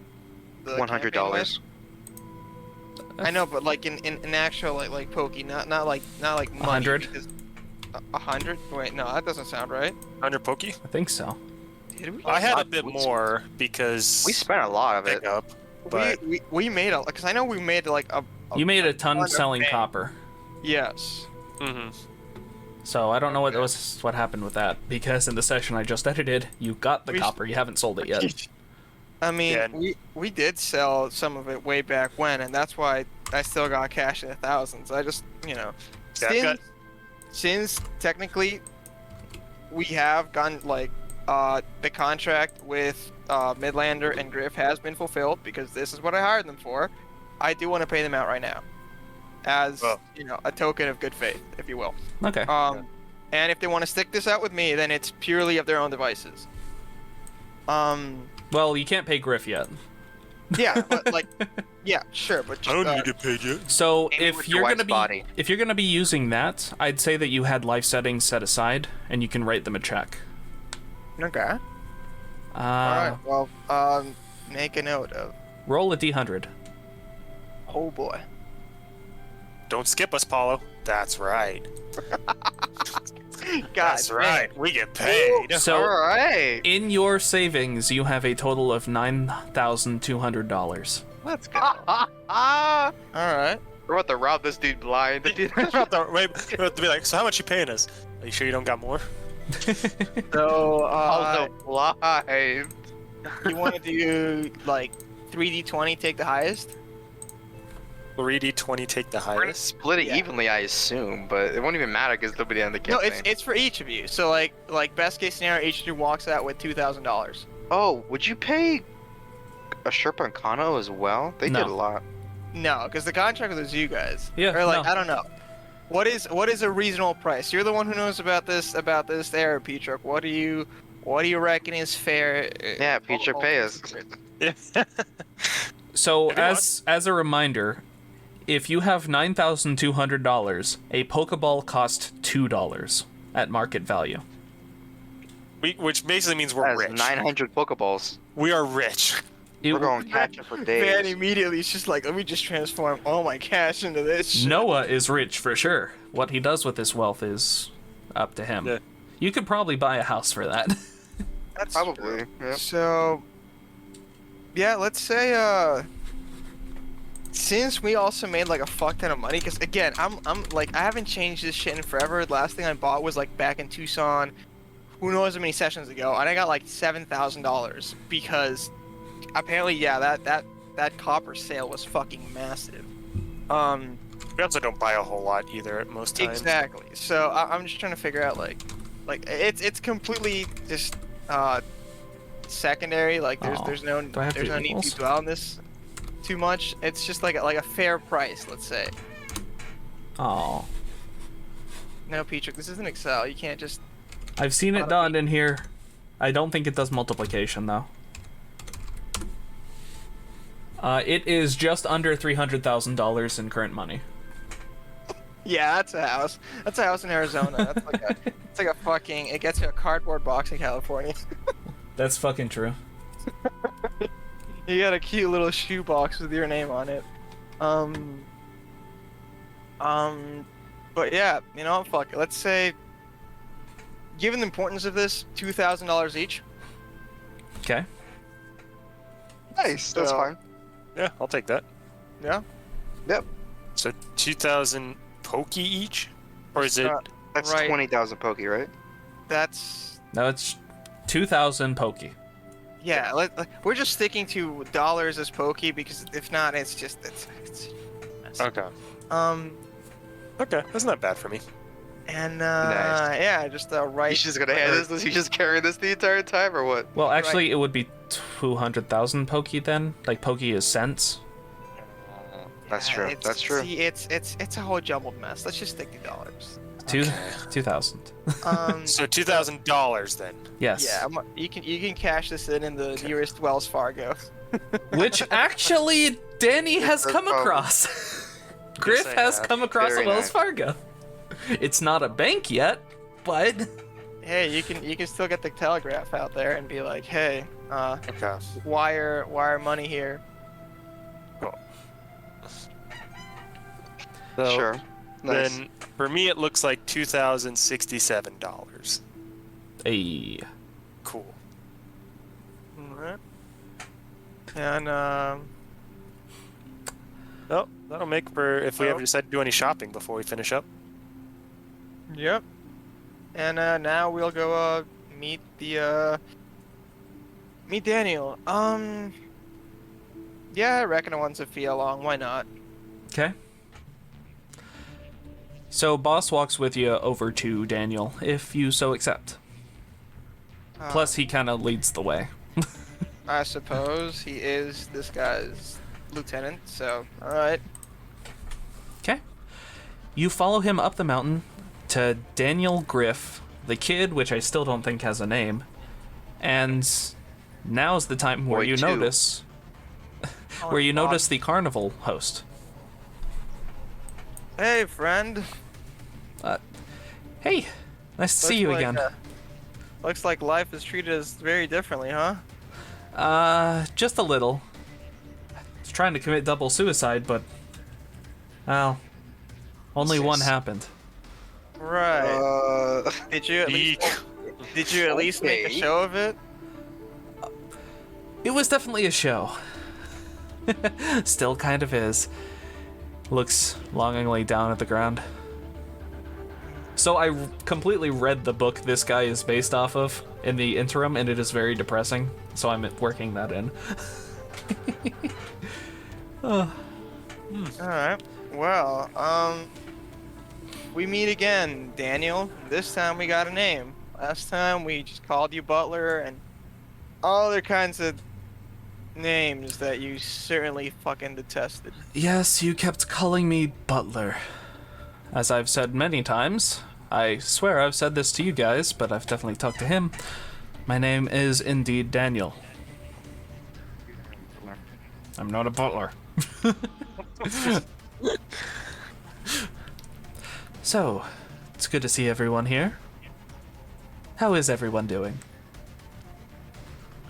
Speaker 4: $100.
Speaker 1: campaign with? I know, but like in actual like pokey, not like money.
Speaker 3: 100?
Speaker 1: because- 100? Wait, no, that doesn't sound right.
Speaker 2: 100 pokey?
Speaker 3: I think so.
Speaker 1: Did we?
Speaker 2: I had a
Speaker 4: God,
Speaker 2: bit
Speaker 4: we-
Speaker 2: more because
Speaker 4: We spent a lot of it.
Speaker 2: pickup, but
Speaker 1: we made a because I know we made like a
Speaker 3: You made a ton
Speaker 1: ton of
Speaker 3: selling
Speaker 1: bank.
Speaker 3: copper.
Speaker 1: Yes.
Speaker 2: mhm.
Speaker 3: So I don't know what happened with that, because in the session I just edited, you got the
Speaker 1: We-
Speaker 3: copper, you haven't sold it yet.
Speaker 1: I mean,
Speaker 2: Yeah.
Speaker 1: we did sell some of it way back when, and that's why I still got cash in the thousands. I just,
Speaker 2: Yeah, I've
Speaker 1: since,
Speaker 2: got-
Speaker 1: since technically we have gotten like the contract with Midlander and Griff has been fulfilled because this is what I hired them for. I do want to pay them out right now, as
Speaker 2: Well.
Speaker 1: a token of good faith, if you will.
Speaker 3: Okay.
Speaker 1: And if they want to stick this out with me, then it's purely of their own devices.
Speaker 3: Well, you can't pay Griff yet.
Speaker 1: Yeah, but like, yeah, sure, but just,
Speaker 2: I don't need to get paid yet.
Speaker 3: So
Speaker 4: Maybe
Speaker 3: if
Speaker 4: with
Speaker 3: you're
Speaker 4: your
Speaker 3: gonna
Speaker 4: wife's body.
Speaker 3: if you're gonna be using that, I'd say that you had life settings set aside, and you can write them a check.
Speaker 1: Okay. All right. Well, make a note of.
Speaker 3: Roll a d100.
Speaker 1: Oh boy.
Speaker 2: Don't skip us, Paolo. That's right.
Speaker 1: God.
Speaker 2: That's right. We get paid.
Speaker 3: So
Speaker 4: All right.
Speaker 3: in your savings, you have a total of $9,200.
Speaker 1: Let's go.
Speaker 4: Ah,
Speaker 1: All right.
Speaker 4: we're about to rob this dude blind.
Speaker 2: Wait, we're about to be like, so how much you paying us? Are you sure you don't got more?
Speaker 1: So,
Speaker 4: Also blind.
Speaker 1: you want to do like 3d20, take the highest?
Speaker 2: 3d20 take the
Speaker 4: We're gonna
Speaker 2: highest.
Speaker 4: split it
Speaker 1: Yeah.
Speaker 4: evenly, I assume, but it won't even matter because nobody on the
Speaker 1: No,
Speaker 4: campaign.
Speaker 1: it's for each of you. So like best case scenario, each of you walks out with $2,000.
Speaker 4: Oh, would you pay a Sherpa and Kano as well? They
Speaker 3: No.
Speaker 4: did a lot.
Speaker 1: No, because the contract was you guys.
Speaker 3: Yeah,
Speaker 1: Or like
Speaker 3: no.
Speaker 1: I don't know. What is a reasonable price? You're the one who knows about this there, Petruk. What do you reckon is fair?
Speaker 4: Yeah, Petruk, pay us.
Speaker 3: So
Speaker 2: If you
Speaker 3: as a reminder, if you have $9,200, a Pokeball costs $2 at market value.
Speaker 2: Which basically means we're
Speaker 4: That's
Speaker 2: rich.
Speaker 4: 900 Pokeballs.
Speaker 2: We are rich.
Speaker 4: We're going catch up for days.
Speaker 1: Man immediately is just like, let me just transform all my cash into this shit.
Speaker 3: Noah is rich for sure. What he does with this wealth is up to him.
Speaker 2: Yeah.
Speaker 3: You could probably buy a house for that.
Speaker 1: That's
Speaker 4: Probably. Yep.
Speaker 1: So, yeah, let's say, since we also made like a fuck ton of money, because again, I'm like, I haven't changed this shit in forever. The last thing I bought was like back in Tucson, who knows how many sessions ago, and I got like $7,000 because apparently, yeah, that copper sale was fucking massive.
Speaker 2: We also don't buy a whole lot either at most times.
Speaker 1: Exactly. So I'm just trying to figure out like it's completely just secondary. Like there's no
Speaker 3: do I have
Speaker 1: there's
Speaker 3: to
Speaker 1: no need
Speaker 3: equals?
Speaker 1: to dwell on this too much. It's just like a fair price, let's say.
Speaker 3: Oh,
Speaker 1: No, Petruk, this isn't Excel. You can't just.
Speaker 3: I've seen it done in here. I don't think it does multiplication though. It is just under $300,000 in current money.
Speaker 1: Yeah, that's a house. That's a house in Arizona. That's like a. It's like a fucking. It gets you a cardboard box in California.
Speaker 3: That's fucking true.
Speaker 1: You got a cute little shoe box with your name on it. But yeah, fuck it. Let's say given the importance of this, $2,000 each.
Speaker 3: Okay.
Speaker 4: Nice. That's
Speaker 1: So-
Speaker 4: fine.
Speaker 2: Yeah, I'll take that.
Speaker 1: Yeah.
Speaker 4: Yep.
Speaker 2: So 2,000 pokey each, or is it?
Speaker 4: That's
Speaker 1: Right.
Speaker 4: 20,000 pokey, right?
Speaker 1: That's
Speaker 3: No, it's 2,000 pokey.
Speaker 1: yeah. We're just sticking to dollars as pokey because if not, it's just it's
Speaker 2: Okay. Okay, that's not bad for me.
Speaker 1: and
Speaker 4: Nice.
Speaker 1: yeah, just right.
Speaker 4: He's just gonna hand this. He's just carrying this the entire time, or what?
Speaker 3: Well, actually, it would be 200,000 pokey then. Like, pokey is cents.
Speaker 4: That's
Speaker 1: Yeah,
Speaker 4: true.
Speaker 1: it's-
Speaker 4: That's true.
Speaker 1: See, it's a whole jumbled mess. Let's just stick to dollars.
Speaker 3: Two, 2,000.
Speaker 2: So $2,000 then.
Speaker 3: Yes.
Speaker 1: Yeah, you can cash this in the nearest Wells Fargo.
Speaker 3: Which actually Danny has
Speaker 4: That's
Speaker 3: come
Speaker 4: probably-
Speaker 3: across. Griff
Speaker 2: I
Speaker 3: has
Speaker 2: have.
Speaker 3: come across
Speaker 4: Very
Speaker 3: a Wells
Speaker 4: nice.
Speaker 3: Fargo. It's not a bank yet, but
Speaker 1: Hey, you can still get the telegraph out there and be like, hey,
Speaker 2: Okay.
Speaker 1: wire money here.
Speaker 2: So
Speaker 4: Sure. Nice.
Speaker 2: then for me it looks like $2,067.
Speaker 3: hey,
Speaker 2: Cool.
Speaker 1: Alright. And
Speaker 2: Oh, that'll make for if we
Speaker 1: Oh.
Speaker 2: ever decide to do any shopping before we finish up.
Speaker 1: yep. And now we'll go meet Daniel. Yeah, I reckon I want Sophia along. Why not?
Speaker 3: okay. So boss walks with you over to Daniel, if you so accept. Plus, he kind of leads the way.
Speaker 1: I suppose he is this guy's lieutenant. So, all right.
Speaker 3: Okay. You follow him up the mountain to Daniel Griff, the kid, which I still don't think has a name. And now's the time where
Speaker 4: Boy
Speaker 3: you
Speaker 4: two.
Speaker 3: notice the carnival host.
Speaker 1: Hey, friend.
Speaker 3: Hey, nice to see
Speaker 1: Looks
Speaker 3: you
Speaker 1: like,
Speaker 3: again.
Speaker 1: Looks like life is treated us very differently, huh?
Speaker 3: Just a little. I was trying to commit double suicide, but well, only one happened.
Speaker 1: Right. Did you at least make a
Speaker 4: Okay.
Speaker 1: show of it?
Speaker 3: It was definitely a show. Still kind of is. Looks longingly down at the ground. So I completely read the book this guy is based off of in the interim, and it is very depressing. So I'm working that in.
Speaker 1: All right. Well, we meet again, Daniel. This time we got a name. Last time we just called you Butler and all other kinds of names that you certainly fucking detested.
Speaker 3: Yes, you kept calling me Butler. As I've said many times, I swear I've said this to you guys, but I've definitely talked to him. My name is indeed Daniel. I'm not a butler. So, it's good to see everyone here. How is everyone doing?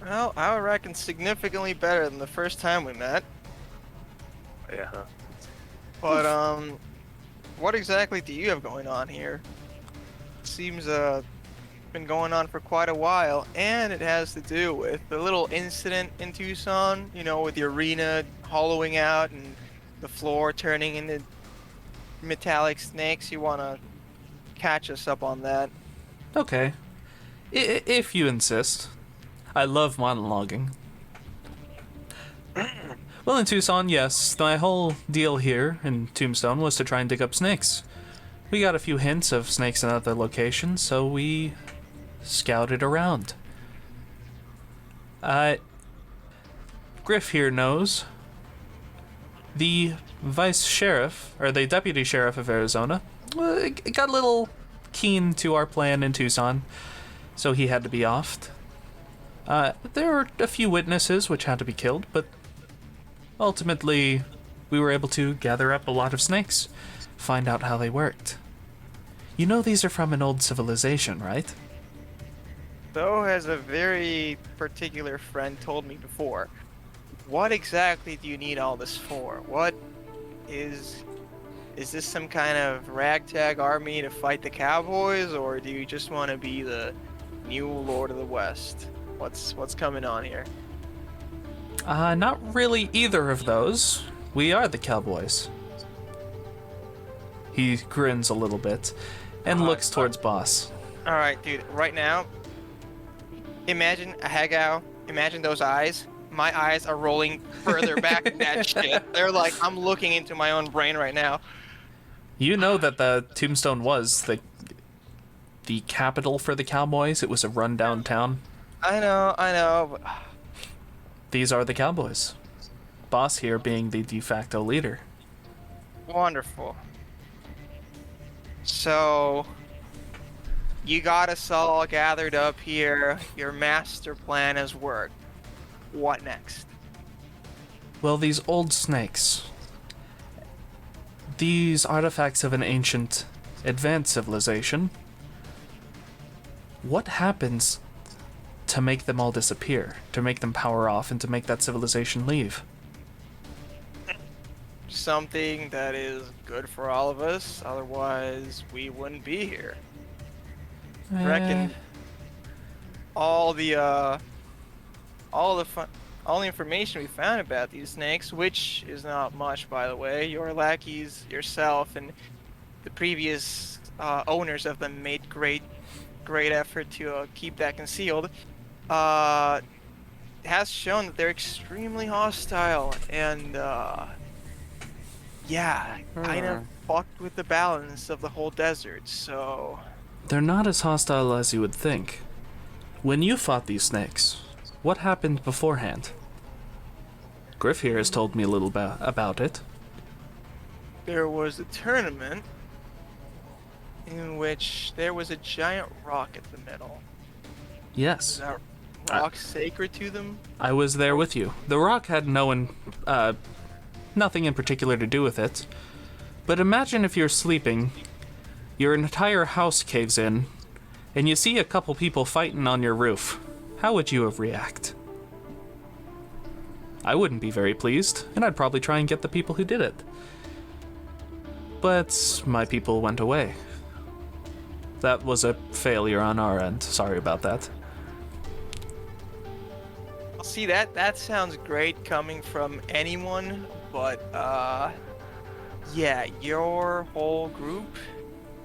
Speaker 1: Well, I reckon significantly better than the first time we met.
Speaker 2: Yeah.
Speaker 1: But what exactly do you have going on here? Seems been going on for quite a while, and it has to do with the little incident in Tucson, you know, with the arena hollowing out and the floor turning into metallic snakes. You want to catch us up on that?
Speaker 3: Okay. If you insist. I love monologuing. Well, in Tucson, yes, my whole deal here in Tombstone was to try and dig up snakes. We got a few hints of snakes in other locations, so we scouted around. Griff here knows. The vice sheriff, or the deputy sheriff of Arizona, got a little keen to our plan in Tucson, so he had to be offed. There were a few witnesses which had to be killed, but ultimately we were able to gather up a lot of snakes, find out how they worked. You know these are from an old civilization, right?
Speaker 1: So has a very particular friend told me before. What exactly do you need all this for? What is Is this some kind of ragtag army to fight the cowboys, or do you just want to be the new Lord of the West? What's coming on here?
Speaker 3: Not really either of those. We are the cowboys. He grins a little bit and looks towards Boss.
Speaker 1: All right, dude. Right now, imagine a Hagao. Imagine those eyes. My eyes are rolling further back in that shit. They're like, I'm looking into my own brain right now.
Speaker 3: You know that the Tombstone was the capital for the cowboys. It was a rundown town.
Speaker 1: I know. But...
Speaker 3: These are the cowboys. Boss here being the de facto leader.
Speaker 1: Wonderful. So, you got us all gathered up here. Your master plan has worked. What next?
Speaker 3: Well, these old snakes. These artifacts of an ancient, advanced civilization. What happens to make them all disappear? To make them power off and to make that civilization leave?
Speaker 1: Something that is good for all of us, otherwise we wouldn't be here. I reckon all the information we found about these snakes, which is not much, by the way. Your lackeys, yourself, and the previous owners of them made great effort to keep that concealed. Has shown that they're extremely hostile and kind of fucked with the balance of the whole desert. So
Speaker 3: They're not as hostile as you would think. When you fought these snakes, what happened beforehand? Griff here has told me a little about it.
Speaker 1: there was a tournament in which there was a giant rock at the middle. Is
Speaker 3: Yes,
Speaker 1: that rock sacred to them?
Speaker 3: I was there with you. The rock had nothing in particular to do with it. But imagine if you're sleeping, your entire house caves in, and you see a couple people fighting on your roof. How would you have react? I wouldn't be very pleased, and I'd probably try and get the people who did it. But my people went away. That was a failure on our end. Sorry about that.
Speaker 1: See, that sounds great coming from anyone, but yeah, your whole group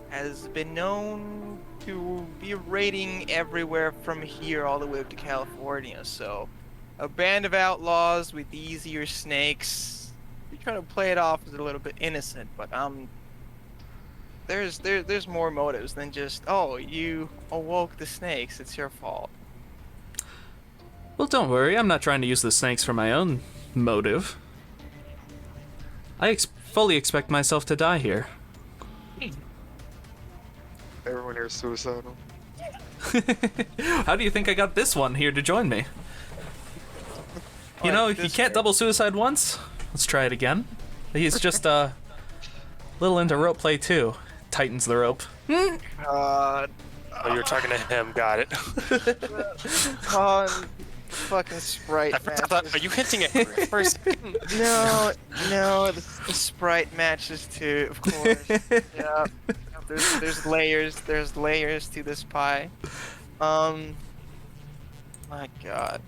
Speaker 1: has been known to be raiding everywhere from here all the way up to California. So, a band of outlaws with easier snakes. We try to play it off as a little bit innocent, but there's more motives than just, oh, you awoke the snakes, it's your fault.
Speaker 3: Well, don't worry, I'm not trying to use the snakes for my own motive. I fully expect myself to die here.
Speaker 4: Everyone here is suicidal.
Speaker 3: How do you think I got this one here to join me? You know, you can't double suicide once. Let's try it again. He's just a little into rope play too. Tightens the rope.
Speaker 1: God.
Speaker 2: Oh, you were talking to him. Got it.
Speaker 1: Fucking Sprite matches.
Speaker 2: Are you hinting at Griff or something?
Speaker 1: No, the Sprite matches too, of course. Yeah, there's layers to this pie. My God.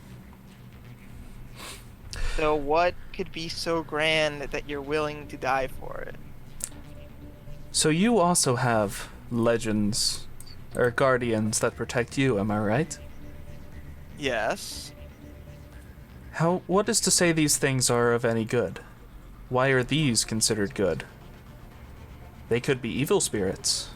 Speaker 1: So what could be so grand that you're willing to die for it?
Speaker 3: So you also have legends, or guardians that protect you, am I right?
Speaker 1: Yes.
Speaker 3: What is to say these things are of any good? Why are these considered good? They could be evil spirits.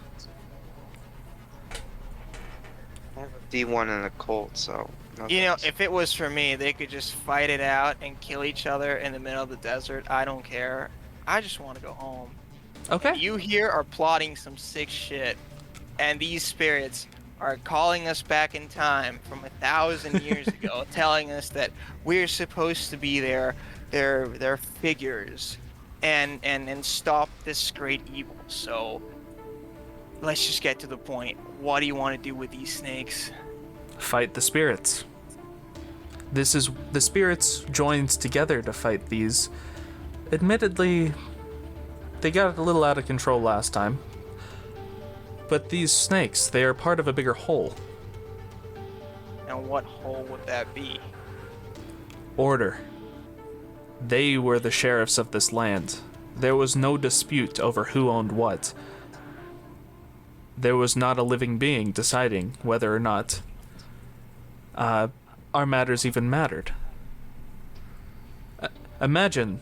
Speaker 4: I have a D1 in a cult, so. No
Speaker 1: You know,
Speaker 4: thanks.
Speaker 1: if it was for me, they could just fight it out and kill each other in the middle of the desert. I don't care. I just want to go home.
Speaker 3: Okay.
Speaker 1: You here are plotting some sick shit, and these spirits are calling us back in time from 1,000 years ago, telling us that we're supposed to be their figures, and stop this great evil. So let's just get to the point. What do you want to do with these snakes?
Speaker 3: Fight the spirits. This is the spirits joined together to fight these admittedly They got a little out of control last time. But these snakes, they are part of a bigger whole.
Speaker 1: And what hole would that be?
Speaker 3: Order. They were the sheriffs of this land. There was no dispute over who owned what. There was not a living being deciding whether or not our matters even mattered. Imagine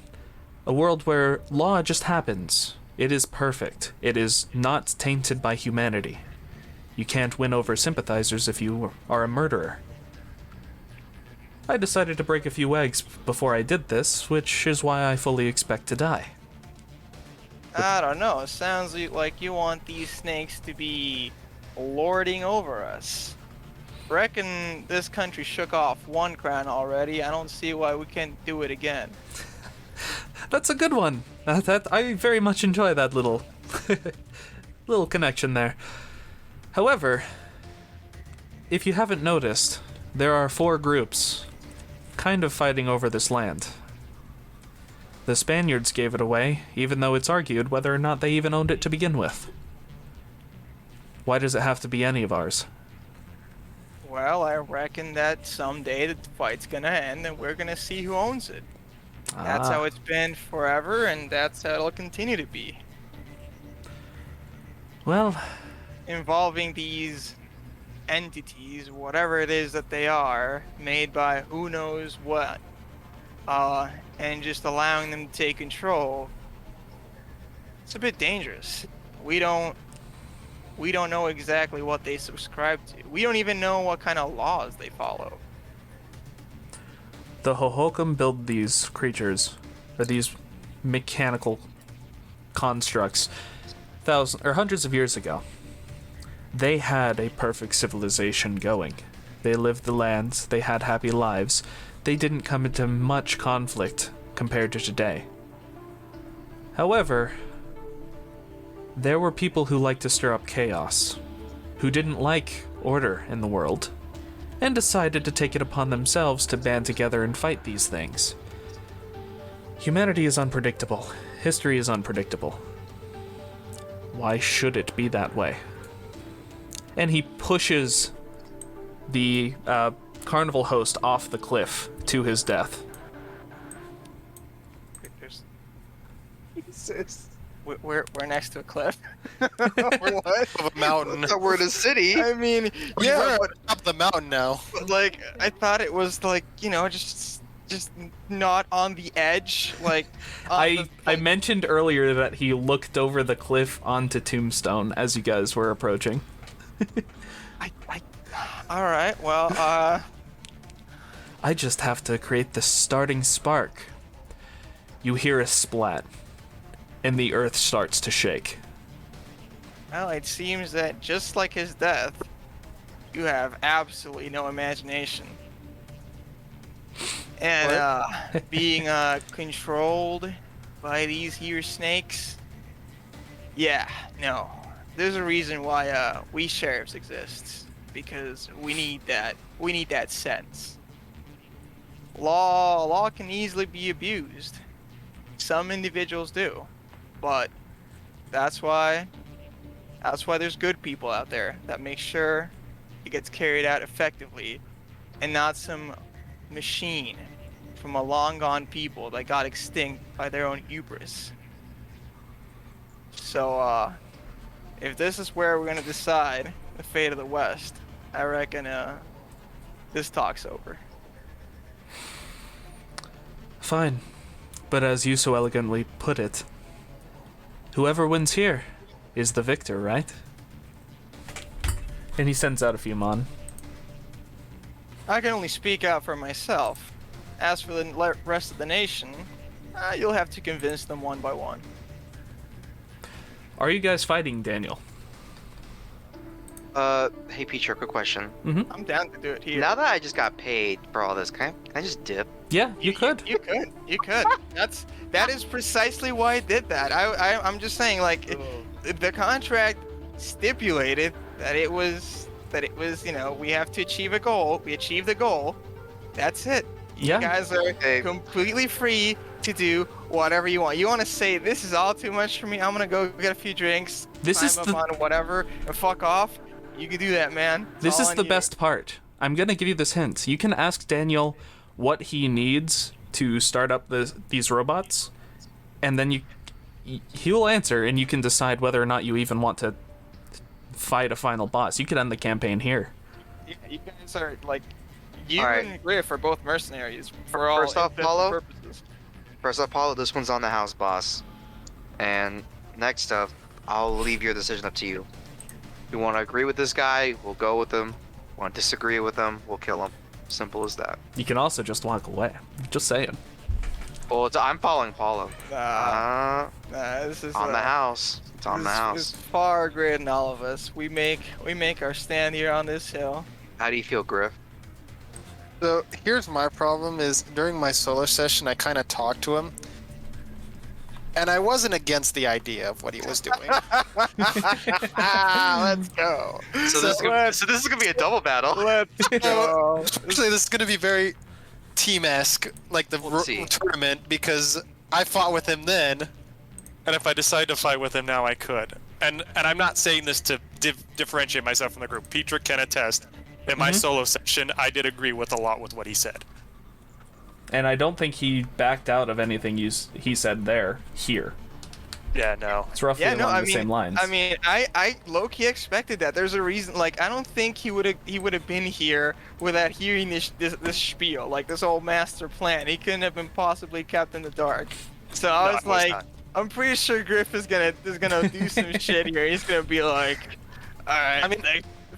Speaker 3: a world where law just happens. It is perfect. It is not tainted by humanity. You can't win over sympathizers if you are a murderer. I decided to break a few eggs before I did this, which is why I fully expect to die.
Speaker 1: I don't know. It sounds like you want these snakes to be lording over us. Reckon this country shook off one crown already. I don't see why we can't do it again.
Speaker 3: That's a good one. I very much enjoy that little little connection there. However, if you haven't noticed, there are 4 groups kind of fighting over this land. The Spaniards gave it away, even though it's argued whether or not they even owned it to begin with. Why does it have to be any of ours?
Speaker 1: Well, I reckon that someday the fight's gonna end and we're gonna see who owns it. That's how it's been forever, and that's how it'll continue to be.
Speaker 3: Well,
Speaker 1: Involving these entities, whatever it is that they are, made by who knows what, and just allowing them to take control, it's a bit dangerous. We don't know exactly what they subscribe to. We don't even know what kind of laws they follow.
Speaker 3: the Hohokam built these creatures, or these mechanical constructs, hundreds of years ago. They had a perfect civilization going. They lived the lands, they had happy lives. They didn't come into much conflict compared to today. However, there were people who liked to stir up chaos, who didn't like order in the world, and decided to take it upon themselves to band together and fight these things. Humanity is unpredictable. History is unpredictable. Why should it be that way? And he pushes the carnival host off the cliff to his death.
Speaker 1: Jesus. We're next to a cliff. What?
Speaker 2: Of a mountain.
Speaker 4: So we're in a city.
Speaker 1: I mean,
Speaker 2: Yeah,
Speaker 1: yeah,
Speaker 2: we're up the mountain now.
Speaker 1: but like I thought it was like, you know, just not on the edge, like on
Speaker 3: I mentioned earlier that he looked over the cliff onto Tombstone as you guys were approaching.
Speaker 1: all right, well,
Speaker 3: I just have to create the starting spark. You hear a splat, and the earth starts to shake.
Speaker 1: well, it seems that just like his death, you have absolutely no imagination. And being controlled by these here snakes, yeah, no. There's a reason why we sheriffs exist, because we need that sense. Law can easily be abused. Some individuals do, but that's why there's good people out there that make sure it gets carried out effectively, and not some machine from a long gone people that got extinct by their own hubris. So if this is where we're gonna decide the fate of the West, I reckon this talk's over.
Speaker 3: Fine. But as you so elegantly put it, whoever wins here is the victor, right? And he sends out a few mon.
Speaker 1: I can only speak out for myself. As for the rest of the nation, you'll have to convince them one by one.
Speaker 3: Are you guys fighting, Daniel?
Speaker 4: Hey Peter, quick question.
Speaker 1: I'm down to do it here.
Speaker 4: Now that I just got paid for all this, can I just dip?
Speaker 3: Yeah, you could.
Speaker 1: You could. That is precisely why I did that. I'm just saying, like, the contract stipulated that it was, you know, we have to achieve a goal. We achieved the goal. That's it.
Speaker 3: Yeah.
Speaker 1: You guys are
Speaker 4: Okay.
Speaker 1: completely free to do whatever you want. You want to say this is all too much for me? I'm gonna go get a few drinks,
Speaker 3: This
Speaker 1: climb
Speaker 3: is
Speaker 1: up
Speaker 3: the-
Speaker 1: on whatever, and fuck off. You can do that, man. It's
Speaker 3: This
Speaker 1: all
Speaker 3: is
Speaker 1: on
Speaker 3: the
Speaker 1: you.
Speaker 3: best part. I'm gonna give you this hint. You can ask Daniel what he needs to start up these robots, and then he will answer, and you can decide whether or not you even want to fight a final boss. You could end the campaign here.
Speaker 1: You guys are like, you
Speaker 4: All right.
Speaker 1: and Griff are both mercenaries for all
Speaker 4: First off,
Speaker 1: intents and
Speaker 4: Paolo?
Speaker 1: purposes.
Speaker 4: First up, Paolo, this one's on the house, boss. And next up, I'll leave your decision up to you. If you want to agree with this guy, we'll go with him. Want to disagree with him, we'll kill him. Simple as that.
Speaker 3: You can also just walk away. Just saying.
Speaker 4: Well, I'm following Paolo.
Speaker 1: Nah, this is
Speaker 4: On the house. It's on the
Speaker 1: This
Speaker 4: house.
Speaker 1: is far greater than all of us. We make our stand here on this hill.
Speaker 4: How do you feel, Griff?
Speaker 5: So here's my problem is during my solo session I kind of talked to him and I wasn't against the idea of what he was doing.
Speaker 1: Let's go.
Speaker 4: So this is gonna be a double battle.
Speaker 1: Let's go.
Speaker 5: Actually, this is going to be very team-esque, like the
Speaker 4: Let's see.
Speaker 5: tournament, because I fought with him then.
Speaker 2: And if I decide to fight with him now, I could. And I'm not saying this to differentiate myself from the group. Petra can attest. In my solo session, I did agree with a lot with what he said.
Speaker 3: And I don't think he backed out of anything he said here.
Speaker 2: Yeah, no.
Speaker 3: It's roughly
Speaker 1: Yeah, no,
Speaker 3: along
Speaker 1: I
Speaker 3: the
Speaker 1: mean,
Speaker 3: same lines.
Speaker 1: I mean, I low-key expected that. There's a reason. Like, I don't think he would have been here without hearing this spiel, like this whole master plan. He couldn't have been possibly kept in the dark. So I was like,
Speaker 2: not.
Speaker 1: I'm pretty sure Griff is gonna do some shit here. He's gonna be like, all right,
Speaker 2: I mean-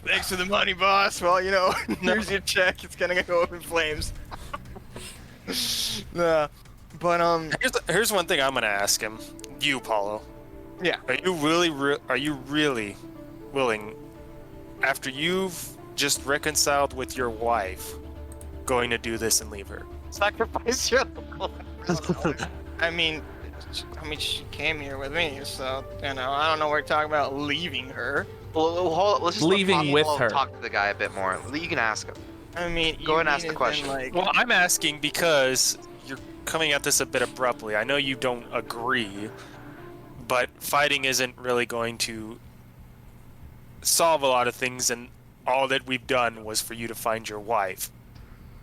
Speaker 1: thanks for the money, boss. Well, you know, here's your check. It's gonna go up in flames. Nah, but
Speaker 2: Here's one thing I'm gonna ask him. You, Paulo.
Speaker 1: yeah.
Speaker 2: Are you really willing, after you've just reconciled with your wife, going to do this and leave her?
Speaker 4: Sacrifice your
Speaker 1: I mean, she came here with me, so you know, I don't know. We're talking about leaving her.
Speaker 4: Well, let's just let
Speaker 3: Leaving
Speaker 4: Paolo
Speaker 3: with her.
Speaker 4: Talk to the guy a bit more. You can ask him.
Speaker 1: I mean,
Speaker 4: Go
Speaker 1: you
Speaker 4: and ask
Speaker 1: mean
Speaker 4: the
Speaker 1: as in,
Speaker 4: question.
Speaker 1: Like,
Speaker 2: Well, I'm asking because you're coming at this a bit abruptly. I know you don't agree, but fighting isn't really going to solve a lot of things, and all that we've done was for you to find your wife.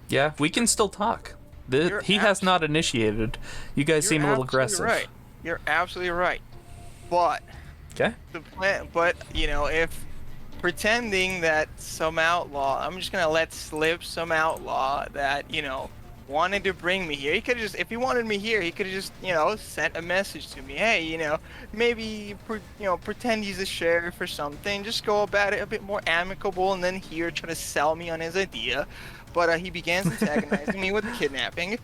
Speaker 3: yeah, we can still talk.
Speaker 1: You're
Speaker 3: He has not initiated. You guys seem a little
Speaker 1: absolutely
Speaker 3: aggressive.
Speaker 1: Right. You're absolutely right. But
Speaker 3: Okay.
Speaker 1: the plan. But you know, if pretending that some outlaw, I'm just gonna let slip some outlaw that wanted to bring me here. He could just, if he wanted me here, he could have just sent a message to me. Hey, maybe pretend he's a sheriff or something. Just go about it a bit more amicable, and then here try to sell me on his idea. But he begins antagonizing me with kidnapping.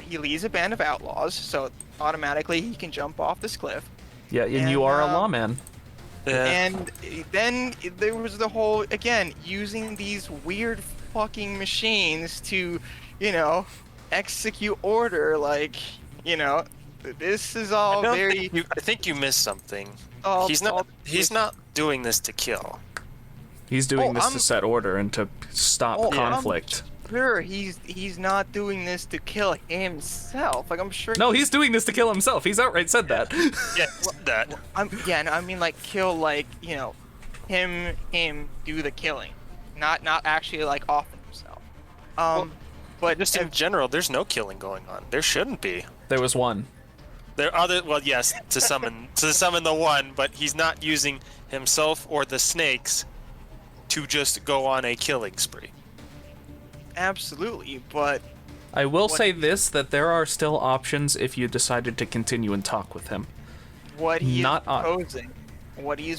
Speaker 1: He leads a band of outlaws, so automatically he can jump off this cliff.
Speaker 3: Yeah, and you are a
Speaker 1: And,
Speaker 3: lawman.
Speaker 1: And then there was the whole, again, using these weird fucking machines to, execute order. Like, this is all very.
Speaker 2: I think you missed something.
Speaker 1: all-
Speaker 2: He's
Speaker 1: all-
Speaker 2: not doing this to kill.
Speaker 3: He's doing this
Speaker 1: I'm-
Speaker 3: to set order and to stop
Speaker 1: Oh,
Speaker 3: conflict.
Speaker 1: Sure, he's not doing this to kill himself. Like, I'm sure.
Speaker 3: No, he's doing this to kill himself. He's outright said that.
Speaker 2: Yeah, that.
Speaker 1: No, I mean, like, kill, like, him do the killing, not actually like off himself. But
Speaker 2: Just in general, there's no killing going on. There shouldn't be.
Speaker 3: There was one.
Speaker 2: There are other, well, yes, to summon the one, but he's not using himself or the snakes to just go on a killing spree.
Speaker 1: absolutely, but
Speaker 3: I will
Speaker 1: What-
Speaker 3: say this, that there are still options if you decided to continue and talk with him.
Speaker 1: what he
Speaker 3: Not
Speaker 1: is
Speaker 3: on-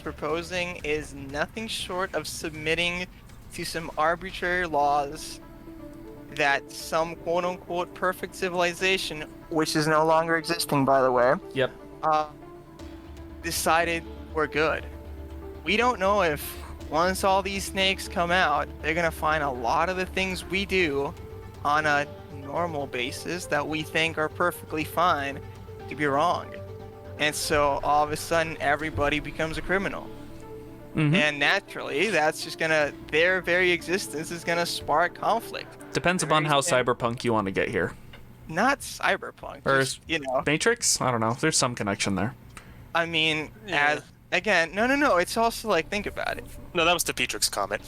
Speaker 1: proposing, is nothing short of submitting to some arbitrary laws that some quote-unquote perfect civilization, which is no longer existing, by the way,
Speaker 3: Yep.
Speaker 1: decided were good. We don't know if once all these snakes come out, they're gonna find a lot of the things we do on a normal basis that we think are perfectly fine to be wrong. And so all of a sudden everybody becomes a criminal. And naturally, that's just gonna, their very existence is gonna spark conflict.
Speaker 3: Depends upon how cyberpunk you want to get here.
Speaker 1: Not cyberpunk,
Speaker 3: Or
Speaker 1: just, you know.
Speaker 3: Matrix? I don't know. There's some connection there.
Speaker 1: I mean,
Speaker 2: Yeah.
Speaker 1: again, no. It's also like, think about it.
Speaker 2: No, that was the Petrix comment.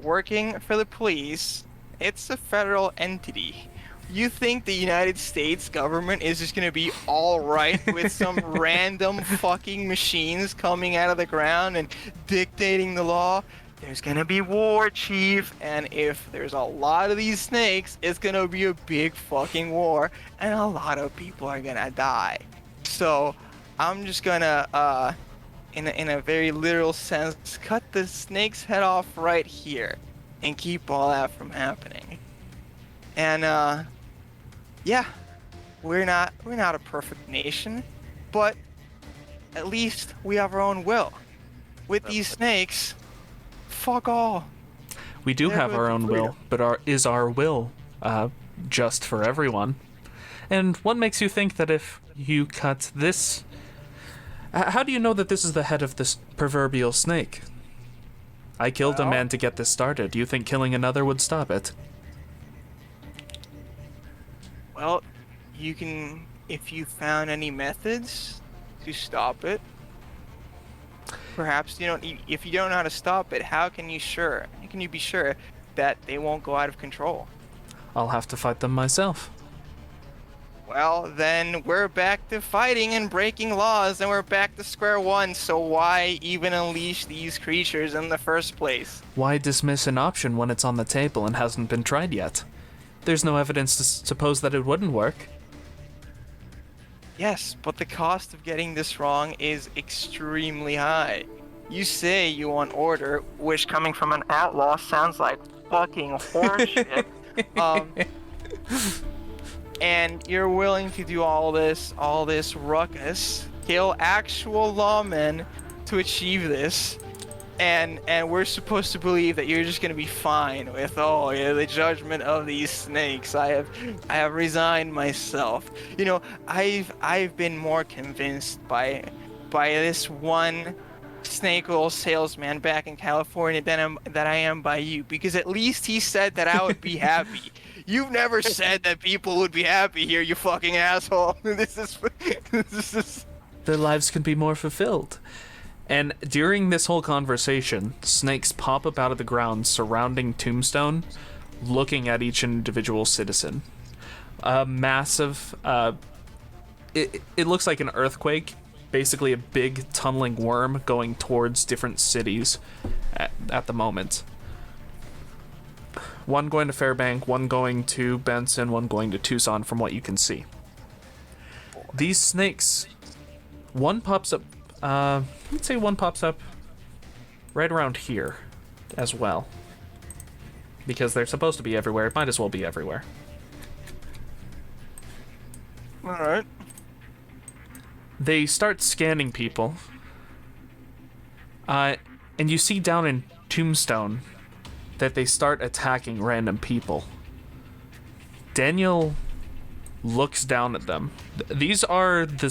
Speaker 1: Working for the police, it's a federal entity. You think the United States government is just gonna be all right with some random fucking machines coming out of the ground and dictating the law? There's gonna be war, chief, and if there's a lot of these snakes, it's gonna be a big fucking war, and a lot of people are gonna die. So, I'm just gonna, in a very literal sense, cut the snake's head off right here, and keep all that from happening. And yeah, we're not a perfect nation, but at least we have our own will. With these snakes, fuck all.
Speaker 3: We do
Speaker 1: They're
Speaker 3: have our
Speaker 1: good
Speaker 3: own
Speaker 1: for
Speaker 3: will, but is our will just for everyone? And what makes you think that if you cut this... How do you know that this is the head of this proverbial snake? I killed a man to get this started. Do you think killing another would stop it?
Speaker 1: Well, you can, if you found any methods to stop it. Perhaps if you don't know how to stop it, how can you be sure that they won't go out of control?
Speaker 3: I'll have to fight them myself.
Speaker 1: Well, then we're back to fighting and breaking laws, and we're back to square one, so why even unleash these creatures in the first place?
Speaker 3: Why dismiss an option when it's on the table and hasn't been tried yet? There's no evidence to suppose that it wouldn't work.
Speaker 1: Yes, but the cost of getting this wrong is extremely high. You say you want order, which coming from an outlaw sounds like fucking horseshit. And you're willing to do all this ruckus, kill actual lawmen to achieve this, and we're supposed to believe that you're just gonna be fine with the judgment of these snakes. I have resigned myself. I've been more convinced by this one snake oil salesman back in California than I am by you, because at least he said that I would be happy. You've never said that people would be happy here, you fucking asshole. This is
Speaker 3: Their lives could be more fulfilled. And during this whole conversation, snakes pop up out of the ground surrounding Tombstone, looking at each individual citizen. A massive, it looks like an earthquake, basically a big tunneling worm going towards different cities at the moment. One going to Fairbank, one going to Benson, one going to Tucson from what you can see. These snakes, one pops up, let's say one pops up right around here as well. Because they're supposed to be everywhere, it might as well be everywhere.
Speaker 1: alright.
Speaker 3: They start scanning people. And you see down in Tombstone that they start attacking random people. Daniel looks down at them. They start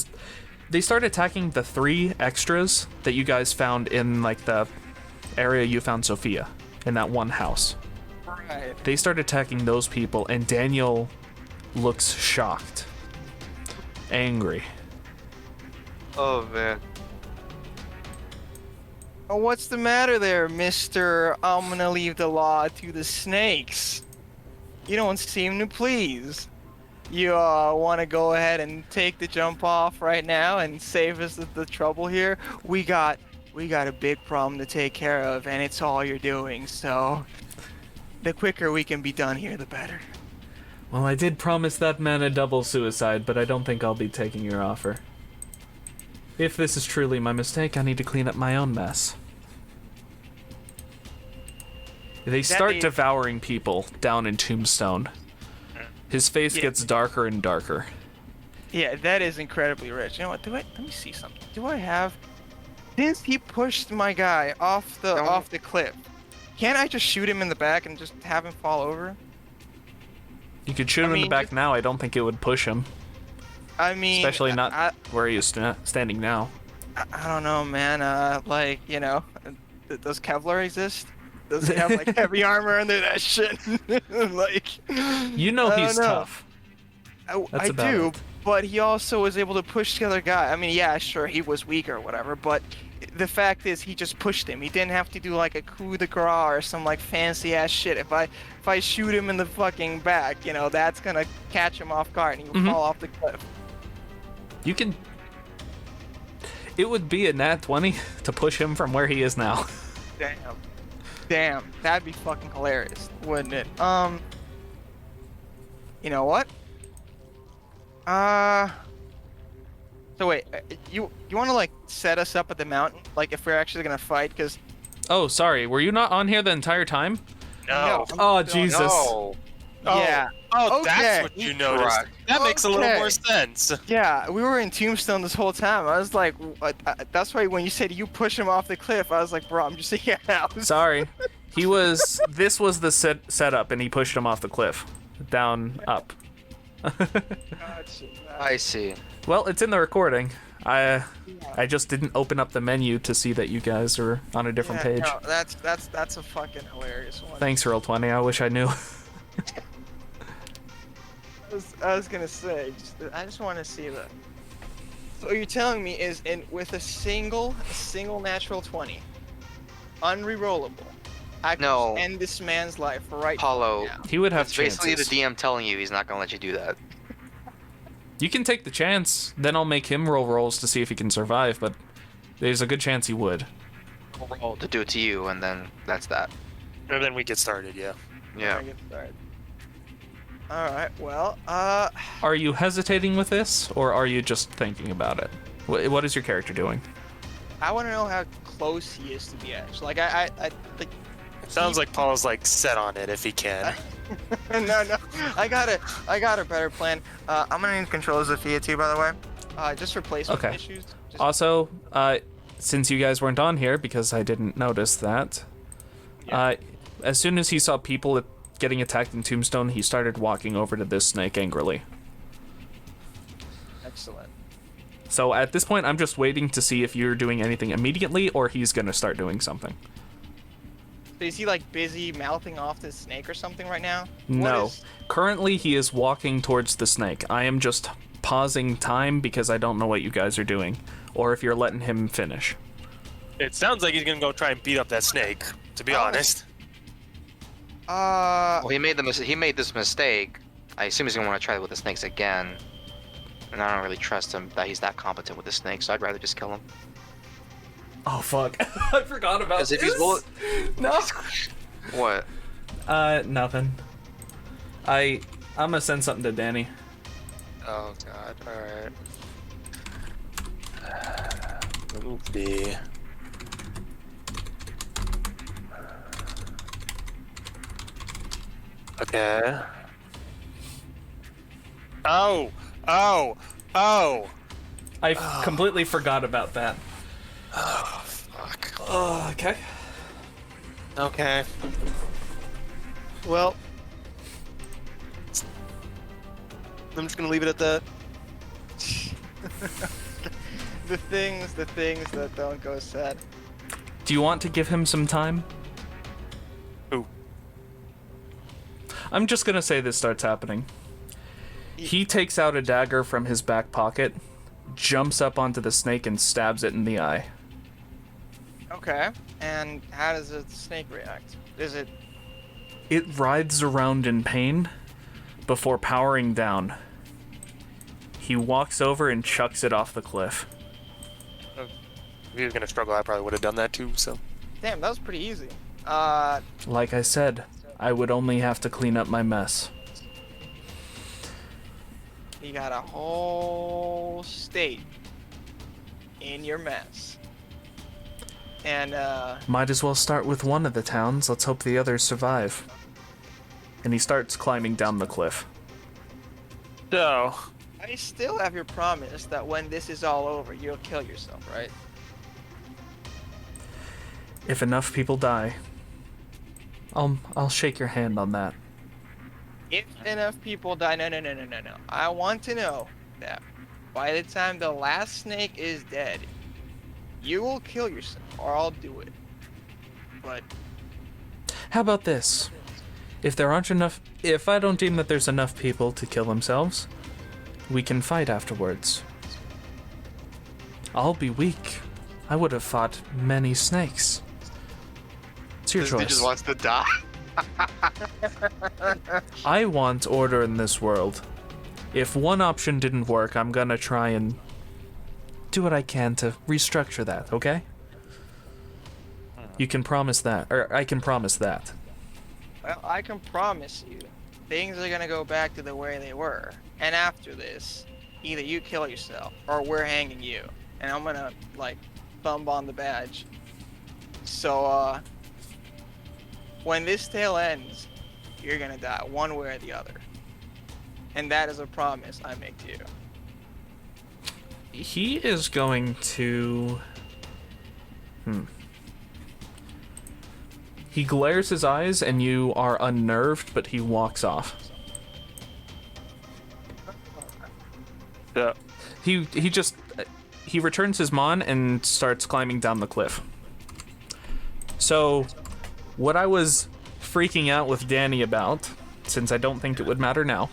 Speaker 3: attacking the 3 extras that you guys found in like the area you found Sophia in that one house.
Speaker 1: Right.
Speaker 3: They start attacking those people, and Daniel looks shocked, angry.
Speaker 4: Oh man.
Speaker 1: Oh, what's the matter there, Mr. I'm gonna leave the law to the snakes? You don't seem to please. You want to go ahead and take the jump off right now and save us the trouble here? We got a big problem to take care of, and it's all you're doing, so the quicker we can be done here, the better.
Speaker 3: Well, I did promise that man a double suicide, but I don't think I'll be taking your offer. If this is truly my mistake, I need to clean up my own mess. They start devouring people down in Tombstone. His face gets darker and darker.
Speaker 1: Yeah, that is incredibly rich. You know what? Let me see something. Do I have? Since he pushed my guy off the cliff, can't I just shoot him in the back and just have him fall over?
Speaker 3: You could shoot him in the back now. I don't think it would push him.
Speaker 1: I mean,
Speaker 3: especially not where he is standing now.
Speaker 1: I don't know, man. Does Kevlar exist? Does he have like heavy armor under that shit? Like,
Speaker 3: You know
Speaker 1: I
Speaker 3: he's
Speaker 1: don't know.
Speaker 3: tough. That's
Speaker 1: I
Speaker 3: about
Speaker 1: do,
Speaker 3: it.
Speaker 1: but he also was able to push the other guy. I mean, yeah, sure, he was weak or whatever, but the fact is he just pushed him. He didn't have to do like a coup de grace or some like fancy ass shit. If I shoot him in the fucking back, you know, that's gonna catch him off guard and he'll fall off the cliff.
Speaker 3: You can. It would be a nat 20 to push him from where he is now.
Speaker 1: Damn, that'd be fucking hilarious, wouldn't it? You know what? So wait, you want to like set us up at the mountain, like if we're actually gonna fight? Cause
Speaker 3: Oh, sorry. Were you not on here the entire time?
Speaker 2: No.
Speaker 3: Oh, Jesus.
Speaker 4: No.
Speaker 1: yeah,
Speaker 2: Oh,
Speaker 1: Okay.
Speaker 2: that's what you noticed.
Speaker 4: Correct.
Speaker 2: That makes a little
Speaker 1: Okay.
Speaker 2: more sense.
Speaker 1: yeah, we were in Tombstone this whole time. I was like, that's why when you said you push him off the cliff, I was like, bro, I'm just here now.
Speaker 3: Sorry. This was the setup, and he pushed him off the cliff. Down, up.
Speaker 4: I see.
Speaker 3: Well, it's in the recording. I just didn't open up the menu to see that you guys are on a different page.
Speaker 1: No, that's a fucking hilarious one.
Speaker 3: Thanks, Roll20. I wish I knew.
Speaker 1: I was gonna say, I just want to see that. So what you're telling me is, with a single natural 20, unrerollable, I can
Speaker 4: No.
Speaker 1: end this man's life right
Speaker 4: Paolo,
Speaker 1: now.
Speaker 3: He would have
Speaker 4: It's basically the
Speaker 3: chances.
Speaker 4: DM telling you he's not gonna let you do that.
Speaker 3: You can take the chance. Then I'll make him roll rolls to see if he can survive, but there's a good chance he would.
Speaker 4: Roll to do it to you, and then that's that.
Speaker 2: And then we get started, yeah.
Speaker 4: Yeah.
Speaker 1: I get started. All right. Well,
Speaker 3: Are you hesitating with this, or are you just thinking about it? What is your character doing?
Speaker 1: I want to know how close he is to the edge. Like I like.
Speaker 2: Sounds like Paul's like set on it if he can.
Speaker 1: No, I got a better plan. I'm gonna need controllers of Thea too, by the way. Just for placement
Speaker 3: Okay.
Speaker 1: issues. Just,
Speaker 3: Also, since you guys weren't on here, because I didn't notice that, as soon as he saw people getting attacked in Tombstone, he started walking over to this snake angrily.
Speaker 1: excellent.
Speaker 3: So at this point, I'm just waiting to see if you're doing anything immediately, or he's gonna start doing something.
Speaker 1: So is he like busy mouthing off this snake or something right now?
Speaker 3: No.
Speaker 1: What is,
Speaker 3: Currently, he is walking towards the snake. I am just pausing time because I don't know what you guys are doing, or if you're letting him finish.
Speaker 2: It sounds like he's gonna go try and beat up that snake, to be honest.
Speaker 4: Well, he made this mistake. I assume he's gonna want to try it with the snakes again. And I don't really trust him that he's that competent with the snakes, so I'd rather just kill him.
Speaker 3: Oh fuck! I forgot about
Speaker 4: 'Cause if he's bullet-
Speaker 3: No.
Speaker 4: What?
Speaker 3: Nothing. I'm gonna send something to Danny.
Speaker 2: Oh god, alright. Let me see. Okay. Oh!
Speaker 3: I completely forgot about that.
Speaker 2: Oh, fuck.
Speaker 3: Oh, okay.
Speaker 2: Okay. Well, I'm just gonna leave it at that.
Speaker 1: the things that don't go said.
Speaker 3: Do you want to give him some time?
Speaker 2: Ooh.
Speaker 3: I'm just gonna say this starts happening. He takes out a dagger from his back pocket, jumps up onto the snake, and stabs it in the eye.
Speaker 1: Okay. And how does the snake react? Is it?
Speaker 3: It writhes around in pain before powering down. He walks over and chucks it off the cliff.
Speaker 2: If he was gonna struggle, I probably would have done that too, so.
Speaker 1: Damn, that was pretty easy.
Speaker 3: Like I said, I would only have to clean up my mess.
Speaker 1: You got a whole state in your mess. And,
Speaker 3: Might as well start with one of the towns. Let's hope the others survive. And he starts climbing down the cliff.
Speaker 2: So,
Speaker 1: I still have your promise that when this is all over, you'll kill yourself, right?
Speaker 3: If enough people die, I'll shake your hand on that.
Speaker 1: If enough people die, no. I want to know that by the time the last snake is dead, you will kill yourself, or I'll do it. but
Speaker 3: How about this? If I don't deem that there's enough people to kill themselves, we can fight afterwards. I'll be weak. I would have fought many snakes. It's your
Speaker 4: He
Speaker 3: choice.
Speaker 4: just wants to die.
Speaker 3: I want order in this world. If one option didn't work, I'm gonna try and do what I can to restructure that, okay? You can promise that, or I can promise that.
Speaker 1: well, I can promise you, things are gonna go back to the way they were. And after this, either you kill yourself or we're hanging you. And I'm gonna like thumb on the badge. So when this tale ends, you're gonna die one way or the other. And that is a promise I make to you.
Speaker 3: He is going to... He glares his eyes and you are unnerved, but he walks off.
Speaker 2: Yeah.
Speaker 3: He returns his mon and starts climbing down the cliff. So, what I was freaking out with Danny about, since I don't think it would matter now,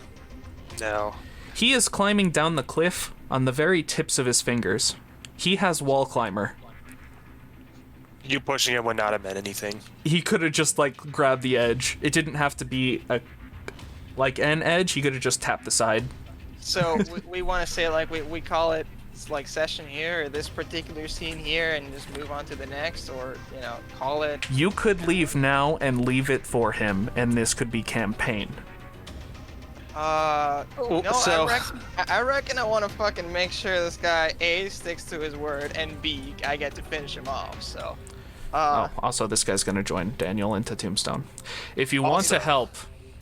Speaker 2: No.
Speaker 3: he is climbing down the cliff on the very tips of his fingers. He has wall climber.
Speaker 2: You pushing him would not have meant anything.
Speaker 3: He could have just like grabbed the edge. It didn't have to be an edge. He could have just tapped the side.
Speaker 1: So we want to say like we call it like session here or this particular scene here and just move on to the next, or call it.
Speaker 3: You could leave now and leave it for him, and this could be campaign.
Speaker 1: No,
Speaker 2: so-
Speaker 1: I reckon I want to fucking make sure this guy A sticks to his word and B I get to finish him off. So.
Speaker 3: Also, this guy's gonna join Daniel into Tombstone. If you want to
Speaker 2: Also-
Speaker 3: help,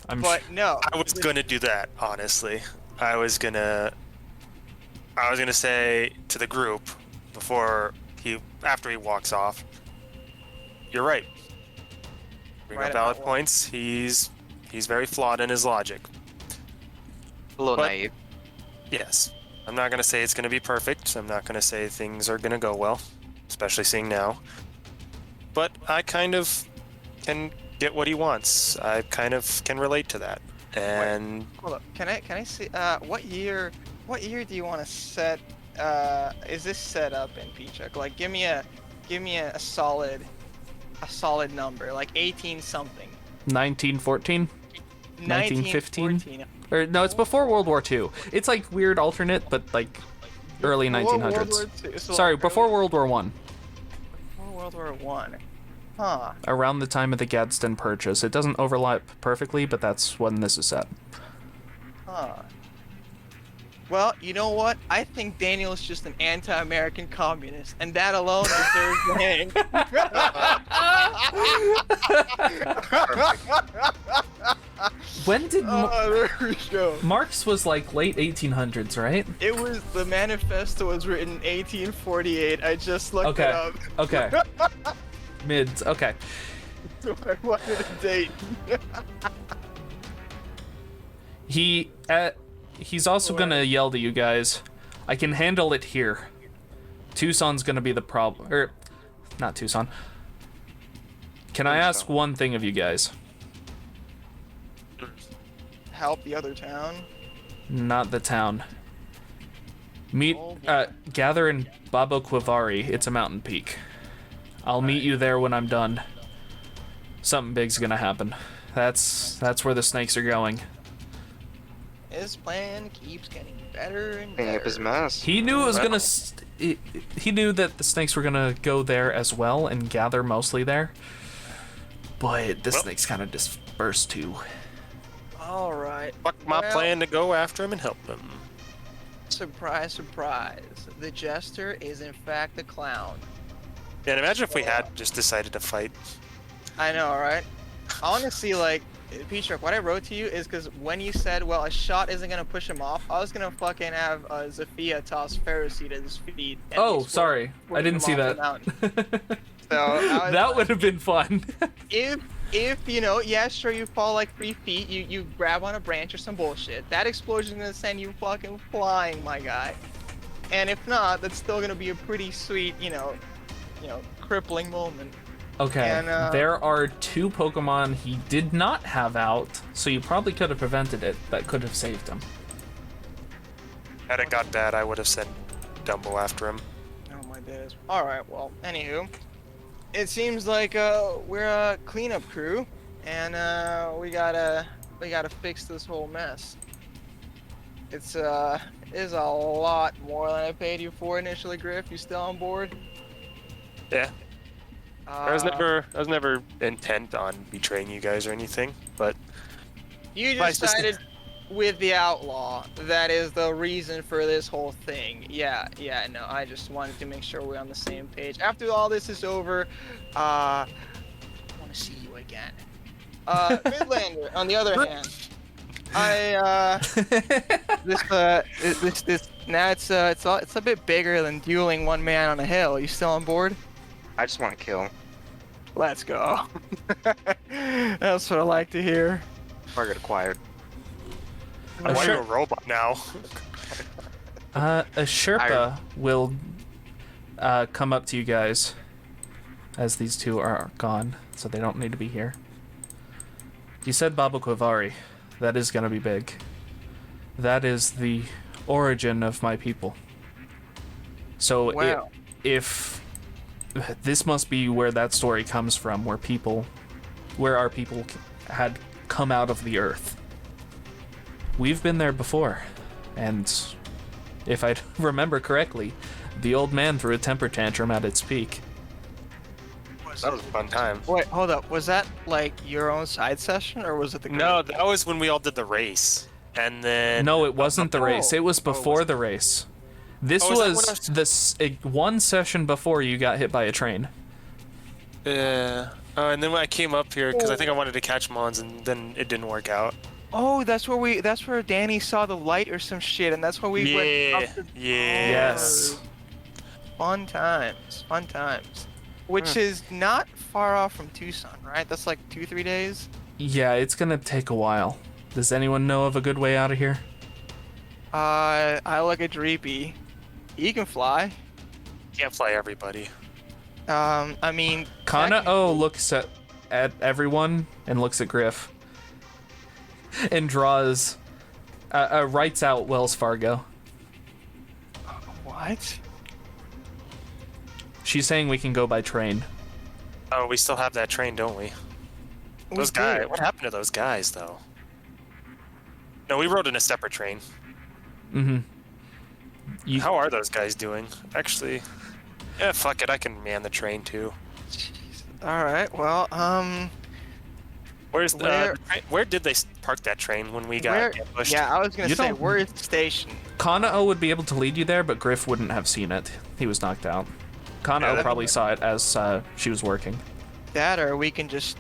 Speaker 1: But no.
Speaker 2: I was gonna do that, honestly. I was gonna say to the group after he walks off. You're right. Bring
Speaker 1: Right
Speaker 2: up valid
Speaker 1: about what?
Speaker 2: points. He's very flawed in his logic.
Speaker 4: A little
Speaker 2: But-
Speaker 4: naive.
Speaker 2: Yes. I'm not gonna say it's gonna be perfect. I'm not gonna say things are gonna go well, especially seeing now. But I kind of can get what he wants. I kind of can relate to that. And
Speaker 1: Hold up. Can I see? What year do you want to set? Is this set up in Pichuk? Like, give me a solid number, like 18 something.
Speaker 3: 1914 1915?
Speaker 1: 1914.
Speaker 3: or no, it's before World War II. It's like weird alternate, but like early
Speaker 1: World
Speaker 3: 1900s.
Speaker 1: War II, so
Speaker 3: Sorry,
Speaker 1: like
Speaker 3: before
Speaker 1: early-
Speaker 3: World War One.
Speaker 1: before World War One. Huh.
Speaker 3: Around the time of the Gadsden Purchase. It doesn't overlap perfectly, but that's when this is set.
Speaker 1: Huh. Well, you know what? I think Daniel's just an anti-American communist, and that alone deserves the hang.
Speaker 3: When did
Speaker 1: Oh, there we go.
Speaker 3: Marx was like late 1800s, right?
Speaker 1: It was the manifesto was written in 1848. I just looked it
Speaker 3: Okay.
Speaker 1: up.
Speaker 3: Okay. Mids. Okay.
Speaker 1: So I wanted a date.
Speaker 3: He's also gonna yell to you guys. I can handle it here. Tucson's gonna be the problem, or not Tucson. Can I ask one thing of you guys?
Speaker 1: Help the other town.
Speaker 3: Not the town. Meet,
Speaker 1: Oh, boy.
Speaker 3: gather in Babo Quivari. It's a mountain peak. I'll meet you there when I'm done. Something big's gonna happen. That's where the snakes are going.
Speaker 1: His plan keeps getting better and
Speaker 4: Cleaning up
Speaker 1: better.
Speaker 4: his mess.
Speaker 3: He knew it was gonna. He knew that the snakes were gonna go there as well and gather mostly there. But the snakes kind of dispersed too.
Speaker 1: All right.
Speaker 2: fuck my
Speaker 1: Well,
Speaker 2: plan to go after him and help him.
Speaker 1: Surprise, surprise. The jester is in fact a clown.
Speaker 2: And imagine if we had just decided to fight.
Speaker 1: I know, right? Honestly, like, Peachuck, what I wrote to you is because when you said, well, a shot isn't going to push him off, I was going to fucking have Zafia toss Pharisee to his feet. and
Speaker 3: Oh,
Speaker 1: he's
Speaker 3: sorry, I didn't see
Speaker 1: him off
Speaker 3: that.
Speaker 1: the mountain. So, I was
Speaker 3: That
Speaker 1: like,
Speaker 3: would have been fun.
Speaker 1: if yeah, sure, you fall like 3 feet, you grab on a branch or some bullshit. That explosion's going to send you fucking flying, my guy. And if not, that's still going to be a pretty sweet, crippling moment.
Speaker 3: Okay,
Speaker 1: And,
Speaker 3: there are 2 Pokemon he did not have out, so you probably could have prevented it. That could have saved him.
Speaker 2: Had it got bad, I would have sent Dumbo after him.
Speaker 1: Oh my days. All right. Well, anywho, it seems like we're a cleanup crew, and we gotta fix this whole mess. It's is a lot more than I paid you for initially, Griff. You still on board?
Speaker 2: Yeah. I was never intent on betraying you guys or anything, but
Speaker 1: You
Speaker 2: Nice to see-
Speaker 1: decided with the outlaw. That is the reason for this whole thing. Yeah, no, I just wanted to make sure we're on the same page. After all this is over, I want to see you again. Midlander, on the other hand, this now it's a bit bigger than dueling one man on a hill. You still on board?
Speaker 4: I just want to kill.
Speaker 1: Let's go. That's what I like to hear.
Speaker 4: Target acquired.
Speaker 2: why are you
Speaker 3: sure.
Speaker 2: a robot now?
Speaker 3: A Sherpa will come up to you guys as these 2 are gone, so they don't need to be here. You said Baba Quivari. That is gonna be big. That is the origin of my people. So
Speaker 1: Wow.
Speaker 3: if this must be where that story comes from, where our people had come out of the earth. We've been there before, and if I remember correctly, the old man threw a temper tantrum at its peak.
Speaker 2: That was a fun time.
Speaker 1: Wait, hold up. Was that like your own side session, or was it the group?
Speaker 2: No, that was when we all did the race, and then
Speaker 3: No, it wasn't the race. It was
Speaker 2: Oh,
Speaker 3: before
Speaker 2: was
Speaker 3: the race. This
Speaker 2: Oh, is that when
Speaker 3: was
Speaker 2: I was-
Speaker 3: this one session before you got hit by a train.
Speaker 2: Yeah. And then when I came up here, because I think I wanted to catch Mons, and then it didn't work out.
Speaker 1: Oh, that's where Danny saw the light or some shit, and that's where we went up to...
Speaker 2: Yeah.
Speaker 3: Yes.
Speaker 1: Fun times. Which is not far off from Tucson, right? That's like 2-3 days.
Speaker 3: Yeah, it's gonna take a while. Does anyone know of a good way out of here?
Speaker 1: I look at Dreepy. He can fly.
Speaker 2: Can't fly everybody.
Speaker 1: I mean...
Speaker 3: Kana-O looks at everyone and looks at Griff. And draws... writes out Wells Fargo.
Speaker 1: What?
Speaker 3: She's saying we can go by train.
Speaker 2: Oh, we still have that train, don't we? Those
Speaker 1: We
Speaker 2: guys.
Speaker 1: did.
Speaker 2: What happened to those guys, though? No, we rode in a separate train.
Speaker 3: Mm-hmm.
Speaker 2: How are those guys doing? Actually, yeah, fuck it. I can man the train too.
Speaker 1: All right. Well,
Speaker 2: Where's
Speaker 1: Where-
Speaker 2: where did they park that train when we got
Speaker 1: where?
Speaker 2: ambushed?
Speaker 1: Yeah, I was gonna
Speaker 3: You
Speaker 1: say,
Speaker 3: don't-
Speaker 1: where is the station?
Speaker 3: Kana-O would be able to lead you there, but Griff wouldn't have seen it. He was knocked out. Kana-O
Speaker 2: Yeah,
Speaker 3: probably saw it as she was working.
Speaker 1: That, or we can just,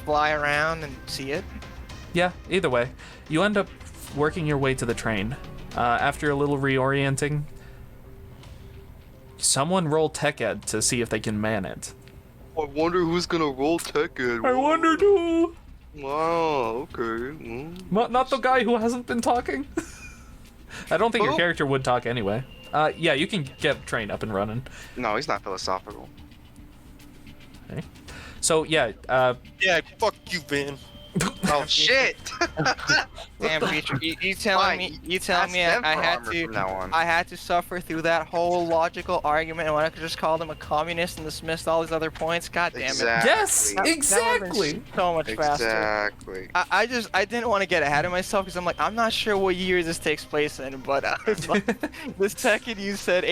Speaker 1: fly around and see it.
Speaker 3: Yeah, either way. You end up working your way to the train. After a little reorienting, someone roll Tech Ed to see if they can man it.
Speaker 4: I wonder who's gonna roll Tech Ed.
Speaker 3: I wonder too.
Speaker 4: Wow, okay.
Speaker 3: Not the guy who hasn't been talking. I don't think your
Speaker 4: Who?
Speaker 3: character would talk anyway. Yeah, you can get train up and running.
Speaker 4: No, he's not philosophical.
Speaker 3: Okay. So yeah,
Speaker 2: Yeah, fuck you, Van.
Speaker 4: Oh shit!
Speaker 1: Damn, Preacher, you telling me? You telling me
Speaker 4: Ask them
Speaker 1: I
Speaker 4: for
Speaker 1: had
Speaker 4: armor
Speaker 1: to?
Speaker 4: from now on.
Speaker 1: I had to suffer through that whole logical argument, and when I could just call them a communist and dismissed all these other points. God damn it!
Speaker 4: Exactly.
Speaker 3: yes,
Speaker 1: That would've been
Speaker 3: exactly.
Speaker 1: So much faster.
Speaker 4: Exactly.
Speaker 1: I didn't want to get ahead of myself because I'm like, I'm not sure what year this takes place in, but the second you said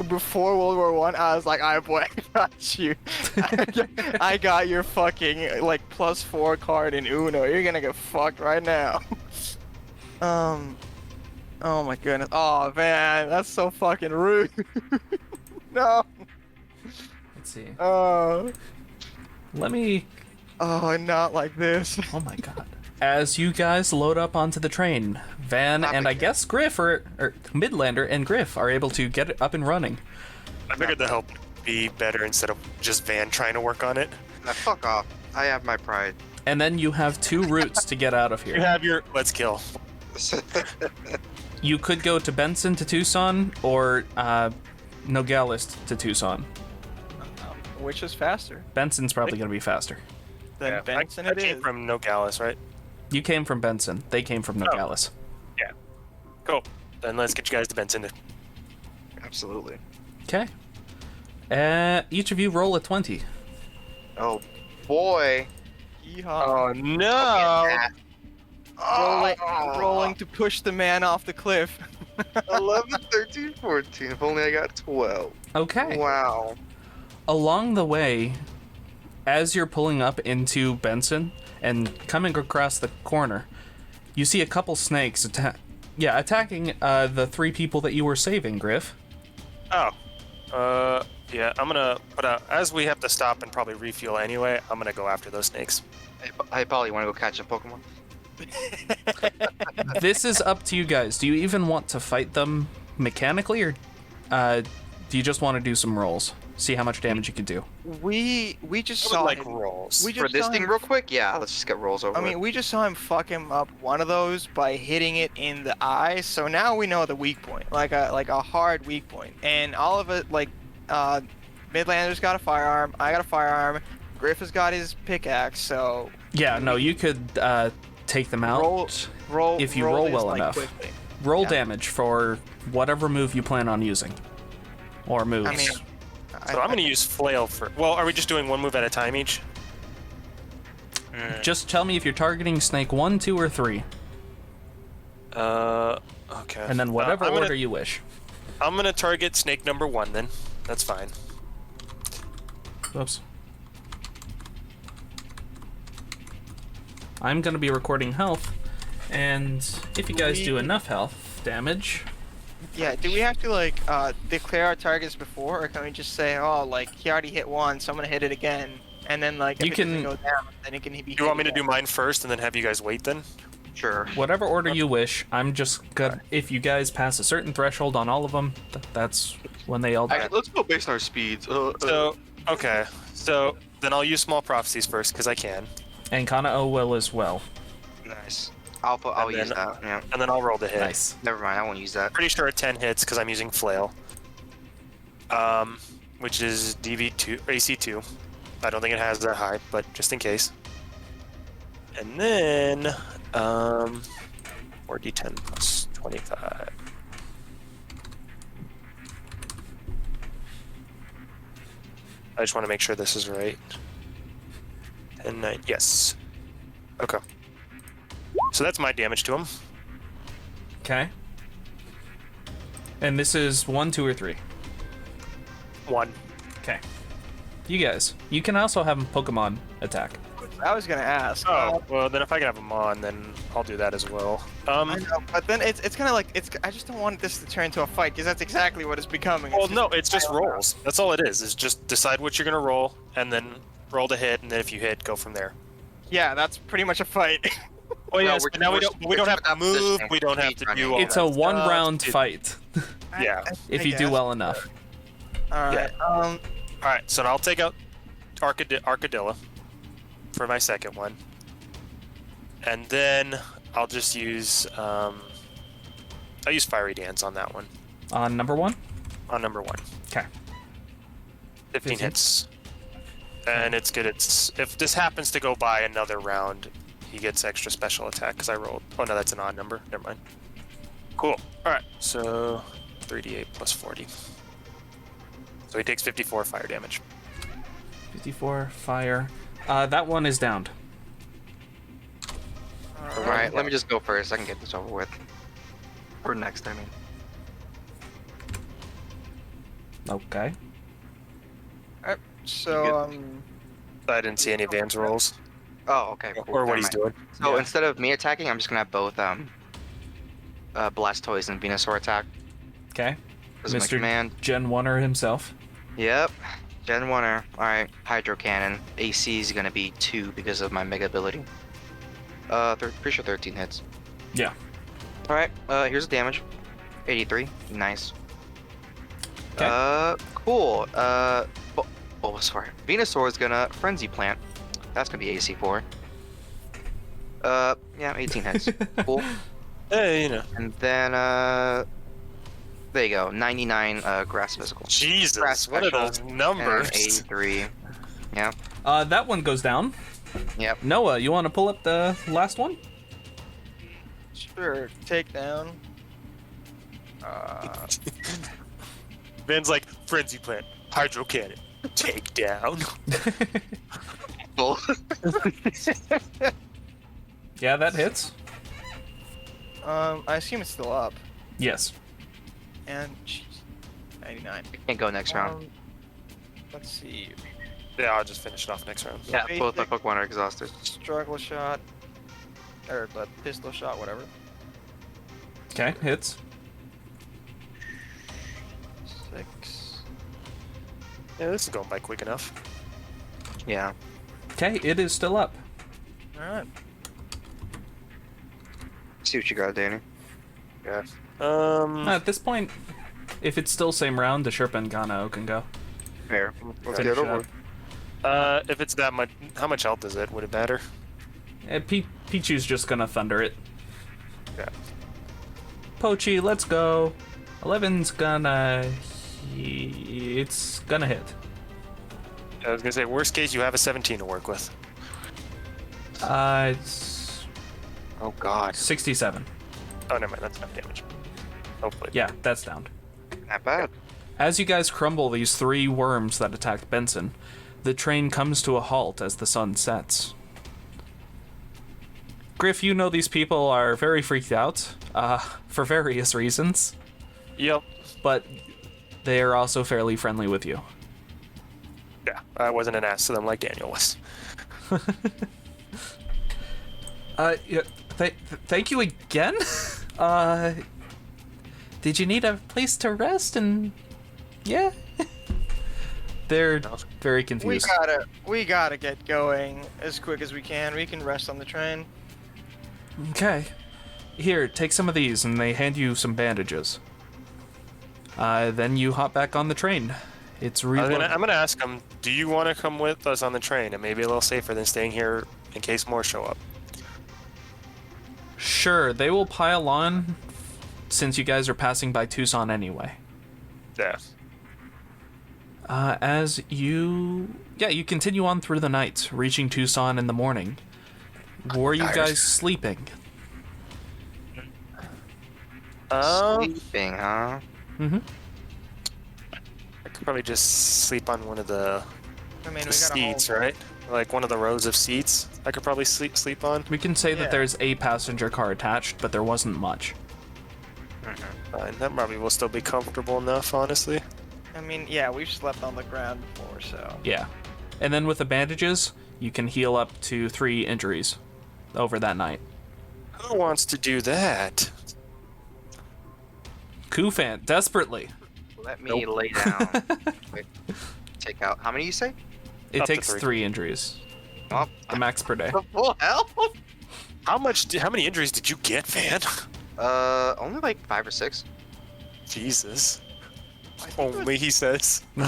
Speaker 1: before World War One, I was like, alright boy, I got you. I got your fucking +4 card in Uno. You're gonna get fucked right now. Oh my goodness. Oh man, that's so fucking rude. No.
Speaker 3: Let's see. Let me.
Speaker 1: Oh, not like this.
Speaker 3: Oh my god. As you guys load up onto the train, Van
Speaker 4: Stop
Speaker 3: and I
Speaker 4: again.
Speaker 3: guess Griff or Midlander and Griff are able to get it up and running.
Speaker 2: I figured the help would be better instead of just Van trying to work on it.
Speaker 4: Now, fuck off. I have my pride.
Speaker 3: And then you have 2 routes to get out of
Speaker 2: You
Speaker 3: here.
Speaker 2: have your let's kill.
Speaker 3: You could go to Benson to Tucson or Nogales to Tucson.
Speaker 1: Which is faster?
Speaker 3: Benson's probably going to be faster.
Speaker 1: Then
Speaker 2: Yeah,
Speaker 1: Benson
Speaker 2: I
Speaker 1: it
Speaker 2: came
Speaker 1: is.
Speaker 2: from Nogales, right?
Speaker 3: You came from Benson. They came from Nogales.
Speaker 2: Cool. Then let's get you guys to Benson.
Speaker 4: Absolutely.
Speaker 3: Okay. Each of you roll a 20.
Speaker 4: Oh boy.
Speaker 1: Yeehaw.
Speaker 2: no!
Speaker 1: Rolling to push the man off the cliff.
Speaker 4: 11, 13, 14. If only I got 12.
Speaker 3: Okay.
Speaker 4: Wow.
Speaker 3: Along the way, as you're pulling up into Benson and coming across the corner, you see a couple snakes attacking the 3 people that you were saving, Griff.
Speaker 2: Oh. Yeah, I'm gonna put out, as we have to stop and probably refuel anyway, I'm gonna go after those snakes.
Speaker 4: Hey, Paul, you want to go catch a Pokemon?
Speaker 3: This is up to you guys. Do you even want to fight them mechanically, or do you just want to do some rolls? See how much damage you can do.
Speaker 1: We just
Speaker 2: I
Speaker 1: saw
Speaker 2: would like
Speaker 1: him.
Speaker 2: rolls.
Speaker 1: We
Speaker 4: For
Speaker 1: just
Speaker 4: this
Speaker 1: saw
Speaker 4: thing
Speaker 1: him.
Speaker 4: real quick? Yeah, let's just get rolls over
Speaker 1: I mean, we just saw him fuck him up one of those by hitting it in the eye. So now we know the weak point, like a hard weak point. And all of it, like, Midlander's got a firearm. I got a firearm. Griff has got his pickaxe. So
Speaker 3: Yeah, no, you could take them out.
Speaker 1: roll.
Speaker 3: If you roll
Speaker 1: this,
Speaker 3: well
Speaker 1: like,
Speaker 3: enough.
Speaker 1: quickly.
Speaker 3: Roll
Speaker 1: Yeah.
Speaker 3: damage for whatever move you plan on using. Or moves.
Speaker 1: I mean,
Speaker 2: So I'm gonna use flail for. Well, are we just doing one move at a time each?
Speaker 3: Just tell me if you're targeting snake 1, 2, or 3.
Speaker 2: Okay.
Speaker 3: And then whatever
Speaker 2: I'm
Speaker 3: order
Speaker 2: gonna,
Speaker 3: you wish.
Speaker 2: I'm gonna target snake number 1 then. That's fine.
Speaker 3: Whoops. I'm going to be recording health, and if you guys do enough health damage...
Speaker 1: Yeah, do we have to, like, declare our targets before, or can we just say, oh, like, he already hit one, so I'm gonna hit it again, and then, like, if
Speaker 3: You
Speaker 1: it doesn't
Speaker 3: can-
Speaker 1: go down, then it can be
Speaker 2: Do you want me to do mine first and then have you guys wait then?
Speaker 4: Sure.
Speaker 3: Whatever order you wish, I'm just good. If you guys pass a certain threshold on all of them, that's when they all die.
Speaker 4: Actually, let's go based on our speeds.
Speaker 2: So, okay. So, then I'll use small prophecies first because I can.
Speaker 3: And Kana-O will as well.
Speaker 4: Nice. I'll
Speaker 2: And
Speaker 4: use
Speaker 2: then-
Speaker 4: that. Yeah.
Speaker 2: And then I'll roll the hit.
Speaker 3: Nice.
Speaker 4: Never mind. I won't use that.
Speaker 2: Pretty sure 10 hits because I'm using flail. Which is DV2, AC2. I don't think it has that high, but just in case. And then, 4d10 plus 25. I just want to make sure this is right. 10, 9, yes. Okay. So that's my damage to him.
Speaker 3: Okay. And this is 1, 2, or 3.
Speaker 2: 1.
Speaker 3: Okay. You guys, you can also have a Pokemon attack.
Speaker 1: I was gonna ask.
Speaker 2: Oh, well, then if I can have him on, then I'll do that as well.
Speaker 1: I know, but then it's kind of like I just don't want this to turn into a fight because that's exactly what it's becoming.
Speaker 2: Well,
Speaker 1: It's
Speaker 2: no, it's just rolls. That's all it is. Is just decide what you're gonna roll, and then roll to hit, and then if you hit, go from there.
Speaker 1: Yeah, that's pretty much a fight.
Speaker 2: Well,
Speaker 4: No,
Speaker 2: yes,
Speaker 4: we're-
Speaker 2: but now we
Speaker 4: we're-
Speaker 2: don't. We
Speaker 4: we're
Speaker 2: don't have to
Speaker 4: not positioning.
Speaker 2: move. We don't have to do all
Speaker 3: It's
Speaker 2: that
Speaker 3: a
Speaker 2: stuff.
Speaker 3: one-round
Speaker 2: It-
Speaker 3: fight,
Speaker 2: Yeah.
Speaker 3: if you do well enough.
Speaker 1: All right.
Speaker 2: All right, so I'll take out Arcadilla for my second one, and then I'll just use I'll use Fiery Dance on that one.
Speaker 3: On number 1?
Speaker 2: On number 1.
Speaker 3: Okay.
Speaker 2: 15
Speaker 3: 15?
Speaker 2: hits. And it's good. It's if this happens to go by another round, he gets extra special attack because I rolled. Oh no, that's an odd number. Never mind. Cool. All right. So 3d8 plus 40. So he takes 54 fire damage.
Speaker 3: 54, fire. That one is downed.
Speaker 4: All right. Let me just go first. I can get this over with. Or next, I mean.
Speaker 3: Okay.
Speaker 1: So
Speaker 2: I didn't see any advance rolls
Speaker 4: Oh, okay. Cool.
Speaker 2: or
Speaker 4: Never
Speaker 2: what he's
Speaker 4: mind.
Speaker 2: doing.
Speaker 4: So
Speaker 3: Yeah.
Speaker 4: instead of me attacking, I'm just gonna have both Blastoise and Venusaur attack.
Speaker 3: Okay.
Speaker 4: This is my
Speaker 3: Mr.
Speaker 4: command.
Speaker 3: Gen 1er himself.
Speaker 4: Yep. Gen 1er. Alright. Hydro Cannon. AC is gonna be 2 because of my Mega ability. Pretty sure 13 hits.
Speaker 3: Yeah.
Speaker 4: Alright, here's the damage. 83. Nice.
Speaker 3: 'Kay.
Speaker 4: Cool. Bulbasaur. Venusaur is gonna Frenzy Plant. That's gonna be AC 4. Yeah, 18 hits. Cool.
Speaker 2: Hey, you know.
Speaker 4: And then, There you go. 99 grass physical.
Speaker 2: Jesus,
Speaker 4: Grass
Speaker 2: what are
Speaker 4: special,
Speaker 2: those
Speaker 4: And
Speaker 2: numbers?
Speaker 4: 83. Yeah.
Speaker 3: That one goes down.
Speaker 4: Yep.
Speaker 3: Noah, you want to pull up the last one?
Speaker 1: Sure. Takedown.
Speaker 2: Ben's like, frenzy plant, hydro cannon, take down.
Speaker 4: Bull.
Speaker 3: Yeah, that hits.
Speaker 1: I assume it's still up.
Speaker 3: Yes.
Speaker 1: And jeez, 99.
Speaker 4: Can't go next round.
Speaker 1: Let's see.
Speaker 2: Yeah, I'll just finish it off next round.
Speaker 4: Yeah, both my
Speaker 1: basic-
Speaker 4: Pokemon are exhausted.
Speaker 1: Struggle shot, or the pistol shot, whatever.
Speaker 3: Okay, hits.
Speaker 1: 6.
Speaker 2: Yeah, this is going by quick enough.
Speaker 4: Yeah.
Speaker 3: Okay, it is still up.
Speaker 1: All right.
Speaker 4: See what you got, Danny.
Speaker 2: Yeah.
Speaker 3: At this point, if it's still same round, the Sherpa and Gano can go.
Speaker 4: Fair. Let's
Speaker 3: Finish
Speaker 4: get
Speaker 3: it
Speaker 4: over.
Speaker 3: up.
Speaker 2: If it's that much, how much health is it? Would it matter?
Speaker 3: Pichu's just gonna thunder it.
Speaker 2: Yeah.
Speaker 3: Pochi, let's go. 11's gonna... It's gonna hit.
Speaker 2: I was gonna say, worst case, you have a 17 to work with.
Speaker 3: It's
Speaker 4: Oh God.
Speaker 3: 67.
Speaker 2: Oh, never mind, that's enough damage. Hopefully.
Speaker 3: Yeah, that's down.
Speaker 4: Not bad.
Speaker 3: As you guys crumble these 3 worms that attacked Benson, the train comes to a halt as the sun sets. Griff, you know these people are very freaked out, for various reasons,
Speaker 2: Yep.
Speaker 3: but they are also fairly friendly with you.
Speaker 2: Yeah, I wasn't an ass to them like Daniel was.
Speaker 3: Yeah, thank you again? Did you need a place to rest and... Yeah? They're very confused.
Speaker 1: We gotta get going as quick as we can. We can rest on the train.
Speaker 3: Okay. Here, take some of these, and they hand you some bandages. Then you hop back on the train. It's
Speaker 2: I'm
Speaker 3: really...
Speaker 2: gonna ask them, do you want to come with us on the train? It may be a little safer than staying here in case more show up.
Speaker 3: Sure, they will pile on since you guys are passing by Tucson anyway.
Speaker 2: Yeah.
Speaker 3: As you... Yeah, you continue on through the night, reaching Tucson in the morning. Were you guys sleeping?
Speaker 4: Sleeping, huh?
Speaker 3: Mm-hmm.
Speaker 2: I could probably just sleep on one of the
Speaker 1: I mean, we
Speaker 2: the
Speaker 1: gotta
Speaker 2: seats,
Speaker 1: hold.
Speaker 2: right? Like one of the rows of seats. I could probably sleep on.
Speaker 3: We can say
Speaker 1: Yeah.
Speaker 3: that there's a passenger car attached, but there wasn't much.
Speaker 2: Fine, that probably will still be comfortable enough, honestly.
Speaker 1: I mean, yeah, we've slept on the ground before, so.
Speaker 3: Yeah. And then with the bandages, you can heal up to 3 injuries over that night.
Speaker 2: Who wants to do that?
Speaker 3: Kufan, desperately.
Speaker 4: Let me lay down. Wait. Take out. How many you say?
Speaker 3: It
Speaker 2: Up to
Speaker 3: takes
Speaker 2: 3.
Speaker 3: 3 injuries.
Speaker 4: Well,
Speaker 3: The max per day.
Speaker 4: the full health?
Speaker 2: How many injuries did you get, man?
Speaker 4: Only like 5 or 6.
Speaker 2: Jesus. Only, he says.
Speaker 1: I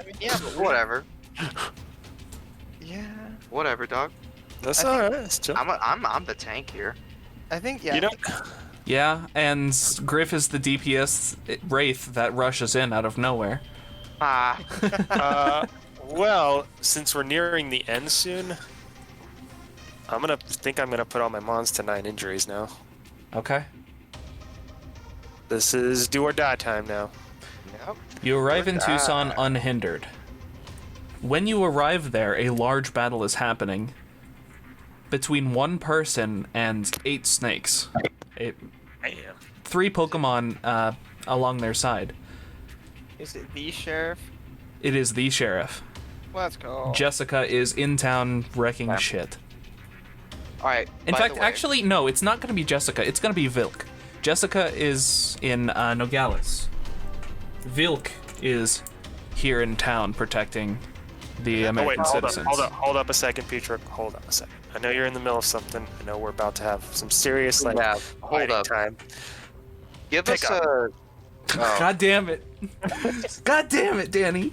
Speaker 1: mean, yeah, but
Speaker 4: Whatever.
Speaker 1: yeah.
Speaker 4: Whatever, dog.
Speaker 2: That's
Speaker 1: I
Speaker 2: alright. That's chill.
Speaker 4: I'm the tank here.
Speaker 1: I think, yeah.
Speaker 2: You know,
Speaker 3: Yeah, and Griff is the DPS wraith that rushes in out of nowhere.
Speaker 4: Ah.
Speaker 2: well, since we're nearing the end soon, I'm gonna put all my mons to 9 injuries now.
Speaker 3: Okay.
Speaker 2: This is do or die time now.
Speaker 4: Yep.
Speaker 3: You arrive in
Speaker 4: Good
Speaker 3: Tucson
Speaker 4: eye.
Speaker 3: unhindered. When you arrive there, a large battle is happening between 1 person and 8 snakes.
Speaker 2: Damn.
Speaker 3: 3 Pokemon along their side.
Speaker 1: Is it the sheriff?
Speaker 3: It is the sheriff.
Speaker 1: Let's go.
Speaker 3: Jessica is in town wrecking shit.
Speaker 4: Alright.
Speaker 3: In
Speaker 4: by
Speaker 3: fact,
Speaker 4: the way,
Speaker 3: actually, no, it's not going to be Jessica. It's going to be Vilk. Jessica is in Nogales. Vilk is here in town protecting the
Speaker 2: Oh wait,
Speaker 3: American
Speaker 2: hold
Speaker 3: citizens.
Speaker 2: hold up a second, Peter. Hold on a second. I know you're in the middle of something. I know we're about to have some serious like
Speaker 4: Yeah, hold
Speaker 2: fighting
Speaker 4: up.
Speaker 2: time.
Speaker 4: give
Speaker 2: pick
Speaker 4: us
Speaker 2: up.
Speaker 4: a. Oh,
Speaker 3: God damn it. God damn it, Danny.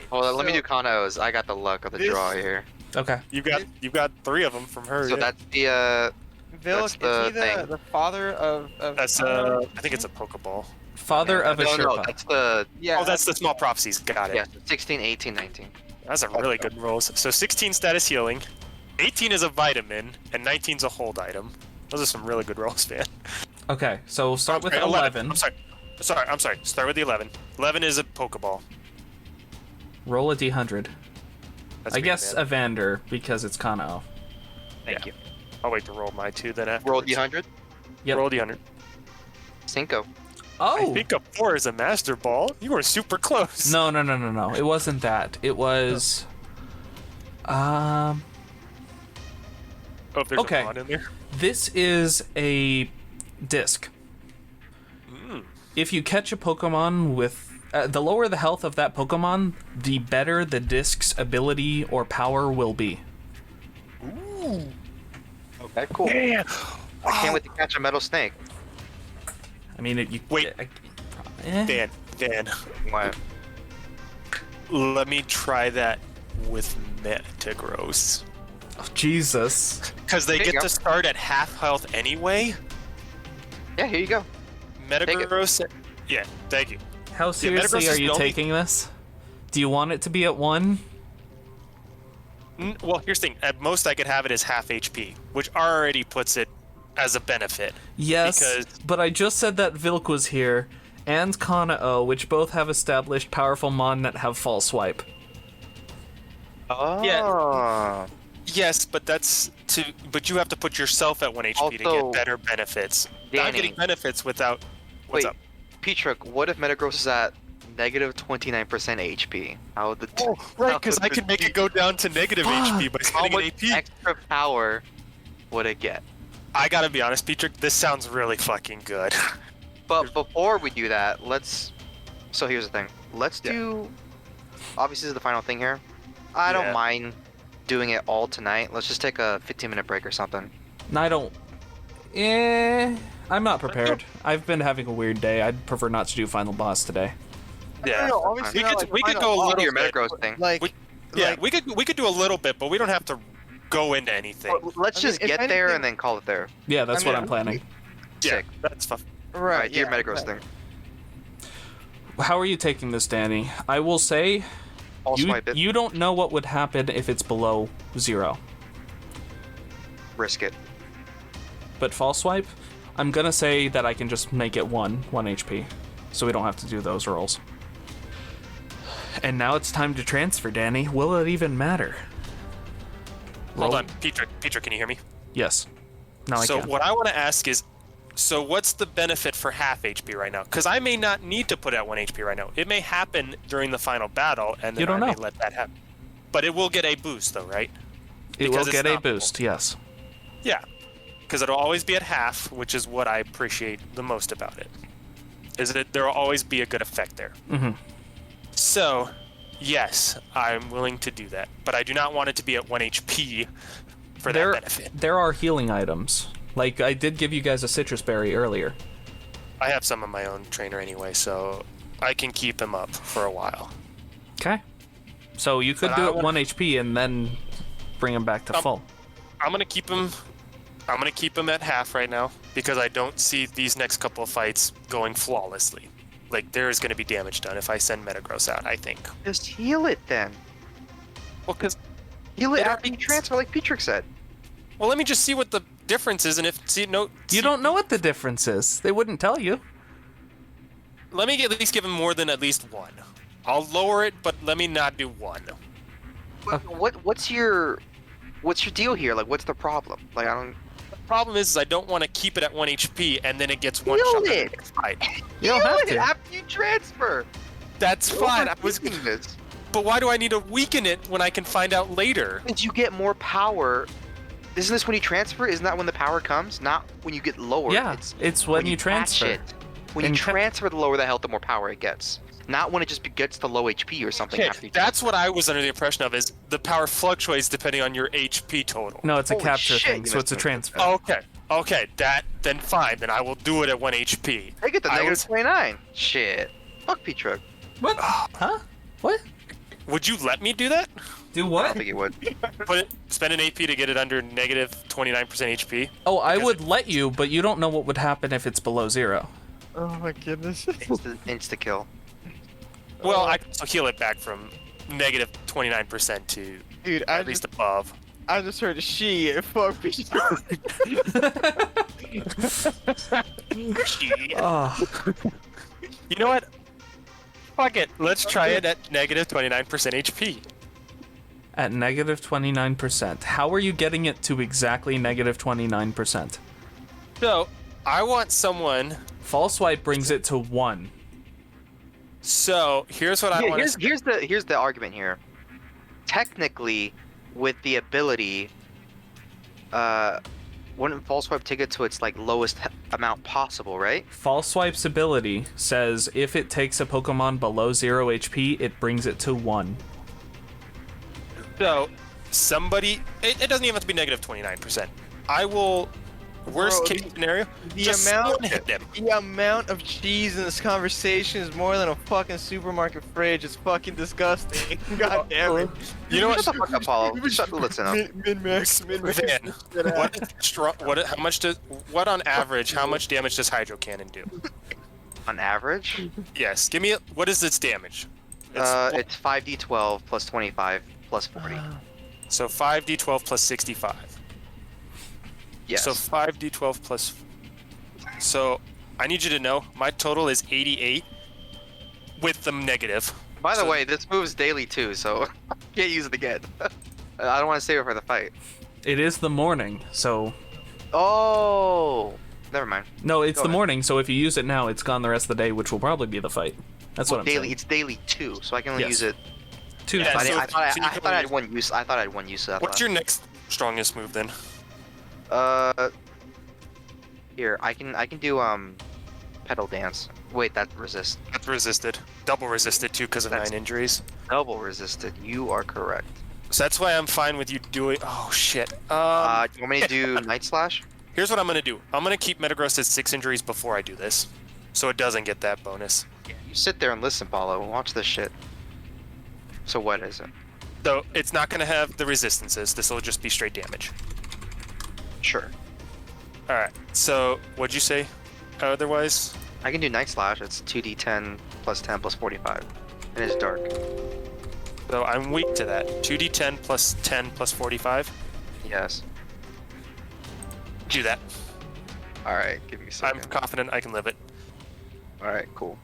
Speaker 4: hold on, let me
Speaker 1: So-
Speaker 4: do Kanos. I got the luck of the
Speaker 1: This-
Speaker 4: draw here.
Speaker 3: Okay.
Speaker 2: You've got 3 of them from her.
Speaker 4: So
Speaker 2: yeah.
Speaker 4: that's the
Speaker 1: Vilk, is
Speaker 4: the
Speaker 1: he
Speaker 4: thing.
Speaker 1: the father of
Speaker 2: That's I think it's a Pokeball.
Speaker 3: Father of a
Speaker 4: No,
Speaker 3: Sherpa.
Speaker 4: that's the
Speaker 1: yeah.
Speaker 2: Oh, that's the small prophecies. Got it.
Speaker 4: yeah 16, 18, 19.
Speaker 2: That's a really good rolls. So 16 status healing, 18 is a vitamin, and 19 is a hold item. Those are some really good rolls, man.
Speaker 3: Okay, so start with
Speaker 2: Okay,
Speaker 3: 11.
Speaker 2: I'm sorry. Start with the 11. 11 is a Pokeball.
Speaker 3: Roll a d100.
Speaker 2: That's
Speaker 3: I
Speaker 2: me,
Speaker 3: guess
Speaker 2: man.
Speaker 3: Evander, because it's Kanao.
Speaker 4: Thank you.
Speaker 2: I'll wait to roll my 2 then after.
Speaker 4: Roll D100.
Speaker 3: Yep.
Speaker 2: Roll D100.
Speaker 4: Cinco.
Speaker 3: Oh!
Speaker 2: I think a 4 is a Master Ball. You were super close.
Speaker 3: No. It wasn't that. It was...
Speaker 2: Oh, there's
Speaker 3: Okay.
Speaker 2: a mod in there.
Speaker 3: This is a disc.
Speaker 2: Mm.
Speaker 3: If you catch a Pokemon with... the lower the health of that Pokemon, the better the disc's ability or power will be.
Speaker 4: Okay, cool.
Speaker 2: Yeah.
Speaker 4: I can't wait to catch a metal snake.
Speaker 3: I mean, you...
Speaker 2: Wait.
Speaker 3: Eh.
Speaker 2: Dan,
Speaker 4: What?
Speaker 2: let me try that with Metagross.
Speaker 3: Oh, Jesus.
Speaker 2: Because they
Speaker 4: There you
Speaker 2: get
Speaker 4: go.
Speaker 2: to start at half health anyway.
Speaker 4: Yeah, here you go.
Speaker 2: Metagross. Yeah, thank you.
Speaker 3: How seriously
Speaker 2: Metagross
Speaker 3: are
Speaker 2: is
Speaker 3: you
Speaker 2: the only-
Speaker 3: taking this? Do you want it to be at 1?
Speaker 2: Well, here's the thing. At most, I could have it as half HP, which already puts it as a benefit.
Speaker 3: Yes,
Speaker 2: Because-
Speaker 3: but I just said that Vilk was here, and Kanao, which both have established powerful Mon that have False Swipe.
Speaker 4: Oh.
Speaker 2: Yes, but but you have to put yourself at 1 HP to
Speaker 4: Also,
Speaker 2: get better benefits. I'm
Speaker 4: Danny.
Speaker 2: getting benefits without. What's
Speaker 4: Wait,
Speaker 2: up?
Speaker 4: Petrick, what if Metagross is at negative 29% HP? How would the
Speaker 2: Oh, right,
Speaker 4: how
Speaker 2: because
Speaker 4: would
Speaker 2: I can make it go down to negative HP by
Speaker 4: how
Speaker 2: spending an
Speaker 4: much
Speaker 2: AP.
Speaker 4: extra power would it get?
Speaker 2: I gotta be honest, Petrick, this sounds really fucking good.
Speaker 4: But before we do that, let's. So here's the thing. Let's do. Obviously, this is the final thing here. I
Speaker 2: Yeah.
Speaker 4: don't mind doing it all tonight. Let's just take a 15-minute break or something.
Speaker 3: No, I don't... I'm not prepared. I've been having a weird day. I'd prefer not to do Final Boss today.
Speaker 2: Yeah.
Speaker 1: No, obviously
Speaker 2: We
Speaker 1: not,
Speaker 2: could-
Speaker 1: like,
Speaker 2: we could
Speaker 1: final
Speaker 2: go a
Speaker 1: boss,
Speaker 2: little
Speaker 4: Your
Speaker 2: bit.
Speaker 4: Metagross thing.
Speaker 1: Like,
Speaker 2: Yeah,
Speaker 1: like,
Speaker 2: we could do a little bit, but we don't have to go into anything.
Speaker 4: Let's
Speaker 1: I
Speaker 4: just
Speaker 1: mean, if
Speaker 4: get there
Speaker 1: anything-
Speaker 4: and then call it there.
Speaker 3: Yeah, that's
Speaker 1: I mean,
Speaker 3: what I'm planning.
Speaker 2: Yeah,
Speaker 4: Sick.
Speaker 2: that's fun.
Speaker 1: right,
Speaker 4: Alright, do your
Speaker 1: yeah,
Speaker 4: Metagross
Speaker 1: exactly.
Speaker 4: thing.
Speaker 3: How are you taking this, Danny? I will say,
Speaker 4: I'll
Speaker 3: you,
Speaker 4: swipe it.
Speaker 3: you don't know what would happen if it's below 0.
Speaker 4: Risk it.
Speaker 3: But False Swipe, I'm gonna say that I can just make it 1 HP. So we don't have to do those rolls. And now it's time to transfer, Danny. Will it even matter?
Speaker 2: Hold
Speaker 3: Roll-
Speaker 2: on, Petrick, can you hear me?
Speaker 3: Yes. Now I
Speaker 2: So
Speaker 3: can.
Speaker 2: what I want to ask is, so what's the benefit for half HP right now? Because I may not need to put out 1 HP right now. It may happen during the final battle, and then
Speaker 3: You don't
Speaker 2: I may
Speaker 3: know.
Speaker 2: let that happen. But it will get a boost, though, right?
Speaker 3: It will
Speaker 2: because it's
Speaker 3: get a
Speaker 2: stoppable.
Speaker 3: boost, yes.
Speaker 2: Yeah, because it'll always be at half, which is what I appreciate the most about it. Is that there will always be a good effect there.
Speaker 3: Mm-hmm.
Speaker 2: So, yes, I'm willing to do that, but I do not want it to be at 1 HP for that benefit.
Speaker 3: There are healing items. Like, I did give you guys a citrus berry earlier.
Speaker 2: I have some of my own trainer anyway, so I can keep him up for a while.
Speaker 3: Okay. So you could
Speaker 2: But
Speaker 3: do
Speaker 2: I
Speaker 3: it
Speaker 2: wanna-
Speaker 3: 1 HP and then bring him back to full.
Speaker 2: I'm gonna keep him. I'm gonna keep him at half right now because I don't see these next couple of fights going flawlessly. Like there is gonna be damage done if I send Metagross out. I think.
Speaker 4: Just heal it then.
Speaker 2: Well, because
Speaker 4: Heal it
Speaker 2: It
Speaker 4: after you
Speaker 2: happens.
Speaker 4: transfer, like Petrick said.
Speaker 2: let me just see what the difference is, and if
Speaker 3: You don't know what the difference is. They wouldn't tell you.
Speaker 2: Let me at least give him more than at least 1. I'll lower it, but let me not do 1.
Speaker 4: What's your deal here? Like, what's the problem? Like, I don't.
Speaker 2: The problem is I don't want to keep it at 1 HP and then it gets one
Speaker 4: Heal
Speaker 2: shot.
Speaker 4: it!
Speaker 2: in the next fight.
Speaker 3: You don't
Speaker 4: Heal
Speaker 3: have
Speaker 4: it
Speaker 3: to.
Speaker 4: after you transfer.
Speaker 2: That's fine. I was,
Speaker 4: Overthinking this.
Speaker 2: but why do I need to weaken it when I can find out later?
Speaker 4: Because you get more power. Isn't this when you transfer? Isn't that when the power comes? Not when you get lower.
Speaker 3: Yeah, it's when you
Speaker 4: catch
Speaker 3: transfer.
Speaker 4: it. When you
Speaker 3: And
Speaker 4: transfer, the lower the health, the more power it gets. Not when it just gets to low HP or something
Speaker 2: Okay,
Speaker 4: after you
Speaker 2: that's what I was under the impression of, is the power fluctuates depending on your HP total.
Speaker 3: No, it's a
Speaker 4: Holy
Speaker 3: capture
Speaker 4: shit,
Speaker 3: thing,
Speaker 4: you
Speaker 3: so it's a
Speaker 4: missed me.
Speaker 3: transfer.
Speaker 2: Okay, then fine, then I will do it at 1 HP.
Speaker 4: I get the
Speaker 2: I
Speaker 4: negative
Speaker 2: was-
Speaker 4: 29. Shit. Fuck Petrick.
Speaker 3: What? Huh? What?
Speaker 2: Would you let me do that?
Speaker 3: Do
Speaker 4: I
Speaker 3: what?
Speaker 4: don't think it would.
Speaker 2: Spend an AP to get it under negative 29% HP.
Speaker 3: Oh, I
Speaker 2: Because
Speaker 3: would let you, but you don't know what would happen if it's below 0.
Speaker 1: Oh my goodness.
Speaker 4: Insta kill.
Speaker 2: Well, I can also heal it back from negative 29% to
Speaker 1: Dude,
Speaker 2: at least above.
Speaker 1: I just heard she and fuck me.
Speaker 3: Oh,
Speaker 2: You know what? Fuck it. Let's try it at negative 29% HP.
Speaker 3: at negative 29%. How are you getting it to exactly negative 29%?
Speaker 2: So, I want someone.
Speaker 3: False swipe brings it to 1.
Speaker 2: So, here's what I want to
Speaker 4: Here's the argument here. Technically, with the ability, wouldn't false swipe take it to its like lowest amount possible, right?
Speaker 3: False swipe's ability says if it takes a Pokemon below 0 HP, it brings it to 1.
Speaker 2: So, somebody. It doesn't even have to be negative 29%. I will. Worst case scenario,
Speaker 1: The
Speaker 2: just
Speaker 1: amount,
Speaker 2: hit them.
Speaker 1: the amount of cheese in this conversation is more than a fucking supermarket fridge. It's fucking disgusting. God damn it.
Speaker 2: You know what?
Speaker 4: Shut the fuck up, Apollo. Listen up.
Speaker 1: Min-max.
Speaker 2: Van, what on average, how much damage does Hydro Cannon do?
Speaker 4: On average,
Speaker 2: Yes, give me what is its damage?
Speaker 4: it's 5d12 plus 25 plus 40.
Speaker 2: So 5d12 plus 65.
Speaker 4: Yes.
Speaker 2: So 5d12 plus. So I need you to know my total is 88 with the negative.
Speaker 4: By the
Speaker 2: so-
Speaker 4: way, this move's daily too, so can't use it again. I don't want to save it for the fight.
Speaker 3: It is the morning, so...
Speaker 4: Oh, never mind.
Speaker 3: No, it's
Speaker 4: Go
Speaker 3: the
Speaker 4: ahead.
Speaker 3: morning, so if you use it now, it's gone the rest of the day, which will probably be the fight. That's what I'm
Speaker 4: daily.
Speaker 3: saying.
Speaker 4: It's daily 2, so I can only
Speaker 3: Yes.
Speaker 4: use it.
Speaker 3: 2
Speaker 2: Yeah,
Speaker 3: times.
Speaker 2: so-
Speaker 4: I thought
Speaker 2: so you
Speaker 4: I
Speaker 2: can
Speaker 4: thought I
Speaker 2: only-
Speaker 4: had one use. I thought I had one use.
Speaker 2: What's your next strongest move then?
Speaker 4: Here, I can do pedal dance. Wait, that resist.
Speaker 2: That's resisted. Double resisted too because of
Speaker 4: That's-
Speaker 2: 9 injuries.
Speaker 4: Double resisted. You are correct.
Speaker 2: So that's why I'm fine with you doing. Oh shit.
Speaker 4: Do you want me to do Night Slash?
Speaker 2: Here's what I'm gonna do. I'm gonna keep Metagross at 6 injuries before I do this, so it doesn't get that bonus.
Speaker 4: You sit there and listen, Paulo. Watch this shit. So what is it?
Speaker 2: So it's not gonna have the resistances. This will just be straight damage.
Speaker 4: Sure.
Speaker 2: All right. So what'd you say? Otherwise,
Speaker 4: I can do Night Slash. It's 2d10 plus 10 plus 45. And it's dark.
Speaker 2: so I'm weak to that. 2d10 plus 10 plus 45.
Speaker 4: Yes.
Speaker 2: Do that.
Speaker 4: Alright, give me a
Speaker 2: I'm
Speaker 4: second.
Speaker 2: confident I can live it.
Speaker 4: Alright, cool.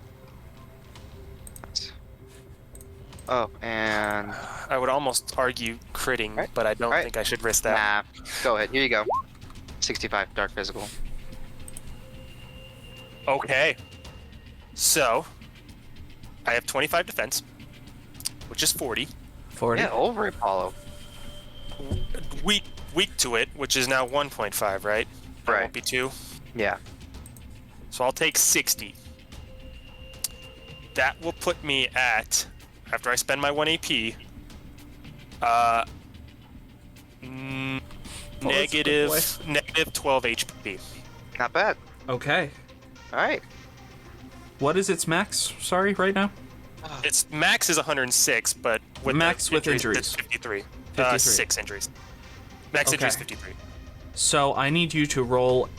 Speaker 4: Oh, and...
Speaker 2: I would almost argue critting,
Speaker 4: Right.
Speaker 2: but I don't
Speaker 4: Right.
Speaker 2: think I should risk that.
Speaker 4: Nah. Go ahead. Here you go. 65 Dark Physical.
Speaker 2: Okay. So I have 25 defense, which is 40.
Speaker 3: 40.
Speaker 4: Yeah, over it, Paulo.
Speaker 2: Weak to it, which is now 1.5, right? That
Speaker 4: Right.
Speaker 2: won't be 2.
Speaker 4: Yeah.
Speaker 2: So I'll take 60. That will put me at, after I spend my 1 AP, negative 12 HP.
Speaker 4: Not bad.
Speaker 3: Okay.
Speaker 4: Alright.
Speaker 3: What is its max, sorry, right now?
Speaker 2: Its max is 106, but with
Speaker 3: Max
Speaker 2: the
Speaker 3: with injuries.
Speaker 2: it's 53.
Speaker 3: 53.
Speaker 2: 6 injuries. Max injuries
Speaker 3: Okay.
Speaker 2: 53.
Speaker 3: So I need you to roll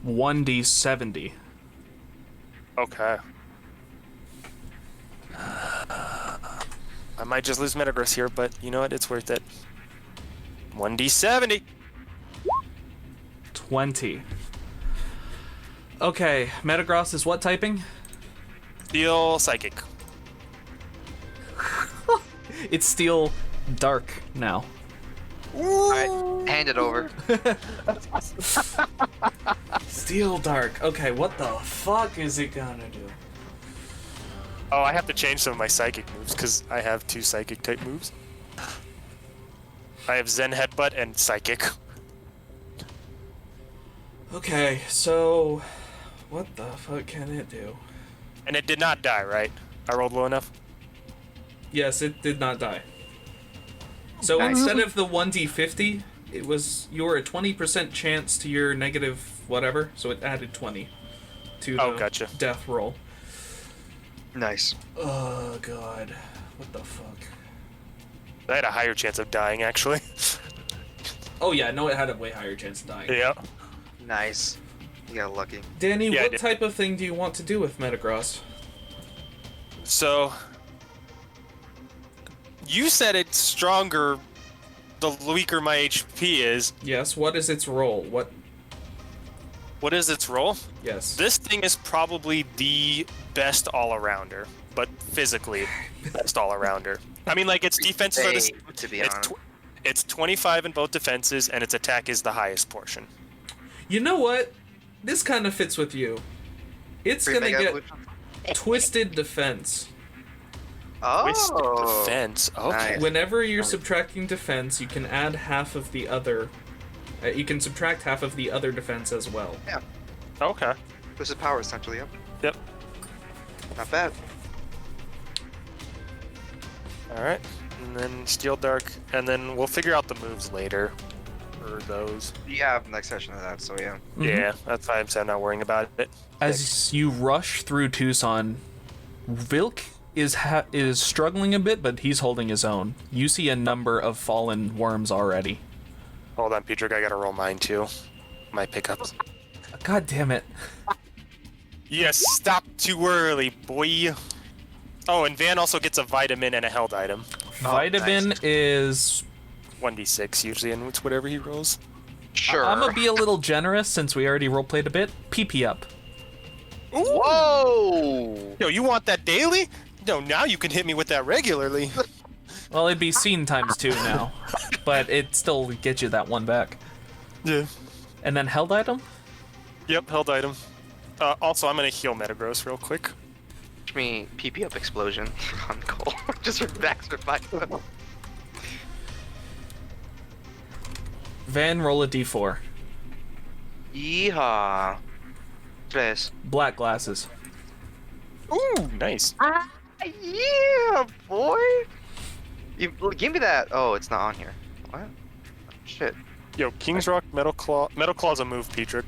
Speaker 3: 1d70.
Speaker 2: Okay. I might just lose Metagross here, but you know what? It's worth it. 1d70.
Speaker 3: 20. Okay, Metagross is what typing?
Speaker 2: Steel Psychic.
Speaker 3: It's Steel Dark now.
Speaker 4: Alright, hand it over.
Speaker 3: Steel Dark. Okay, what the fuck is it gonna do?
Speaker 2: Oh, I have to change some of my Psychic moves because I have 2 Psychic type moves. I have Zen Headbutt and Psychic.
Speaker 3: Okay, so what the fuck can it do?
Speaker 2: And it did not die, right? I rolled low enough?
Speaker 3: Yes, it did not die. So
Speaker 4: Nice.
Speaker 3: instead of the 1d50, it was your 20% chance to your negative whatever, so it added 20 to the
Speaker 2: Oh, gotcha.
Speaker 3: death roll.
Speaker 4: Nice.
Speaker 3: Oh god. What the fuck?
Speaker 2: I had a higher chance of dying, actually.
Speaker 3: Oh yeah, no, it had a way higher chance of dying.
Speaker 2: Yeah.
Speaker 4: Nice. You got lucky.
Speaker 3: Danny,
Speaker 2: Yeah, I
Speaker 3: what
Speaker 2: did.
Speaker 3: type of thing do you want to do with Metagross?
Speaker 2: So, you said it's stronger the weaker my HP is.
Speaker 3: Yes, what is its role?
Speaker 2: What is its role?
Speaker 3: Yes.
Speaker 2: This thing is probably the best all-arounder, but physically best all-arounder. I mean, like, its defenses are the same.
Speaker 4: To be
Speaker 2: It's,
Speaker 4: honest.
Speaker 2: it's 25 in both defenses, and its attack is the highest portion.
Speaker 3: You know what? This kind of fits with you. It's
Speaker 4: Pretty
Speaker 3: gonna
Speaker 4: big
Speaker 3: get
Speaker 4: evolution.
Speaker 3: Twisted Defense.
Speaker 2: Twisted
Speaker 4: Oh.
Speaker 2: defense. Okay.
Speaker 4: Nice.
Speaker 3: Whenever you're subtracting defense, you can add half of the other. You can subtract half of the other defense as well.
Speaker 2: Okay.
Speaker 4: This is power essentially. Yep.
Speaker 2: Yep.
Speaker 4: Not bad.
Speaker 2: All right. And then Steel Dark, and then we'll figure out the moves later for those.
Speaker 4: You have next session of that, so yeah.
Speaker 3: Mhm.
Speaker 2: Yeah, that's why I'm not worrying about it.
Speaker 3: As you rush through Tucson, Vilk is struggling a bit, but he's holding his own. You see a number of fallen worms already.
Speaker 2: Hold on, Petrick, I gotta roll mine too. My pickups.
Speaker 3: God damn it.
Speaker 2: Yes, stop too early, boy. Oh, and Van also gets a vitamin and a held item.
Speaker 3: Vitamin
Speaker 4: nice.
Speaker 3: is...
Speaker 2: 1d6 usually, and it's whatever he rolls.
Speaker 4: Sure.
Speaker 3: I'm gonna be a little generous since we already roleplayed a bit. PP up.
Speaker 4: Whoa!
Speaker 2: Yo, you want that daily? No, now you can hit me with that regularly.
Speaker 3: Well, it'd be seen times 2 now. But it still gets you that one back.
Speaker 2: Yeah.
Speaker 3: And then held item?
Speaker 2: Yep, held item. Also, I'm gonna heal Metagross real quick.
Speaker 4: Watch me PP up explosion on Cole. Just for Max revival.
Speaker 3: Van, roll a d4.
Speaker 4: Yeehaw. Tres.
Speaker 3: Black glasses.
Speaker 2: Ooh, nice.
Speaker 4: Yeah, boy. You give me that. Oh, it's not on here. What? Shit.
Speaker 2: Yo, King's Rock, Metal Claw. Metal Claw's a move, Petrick.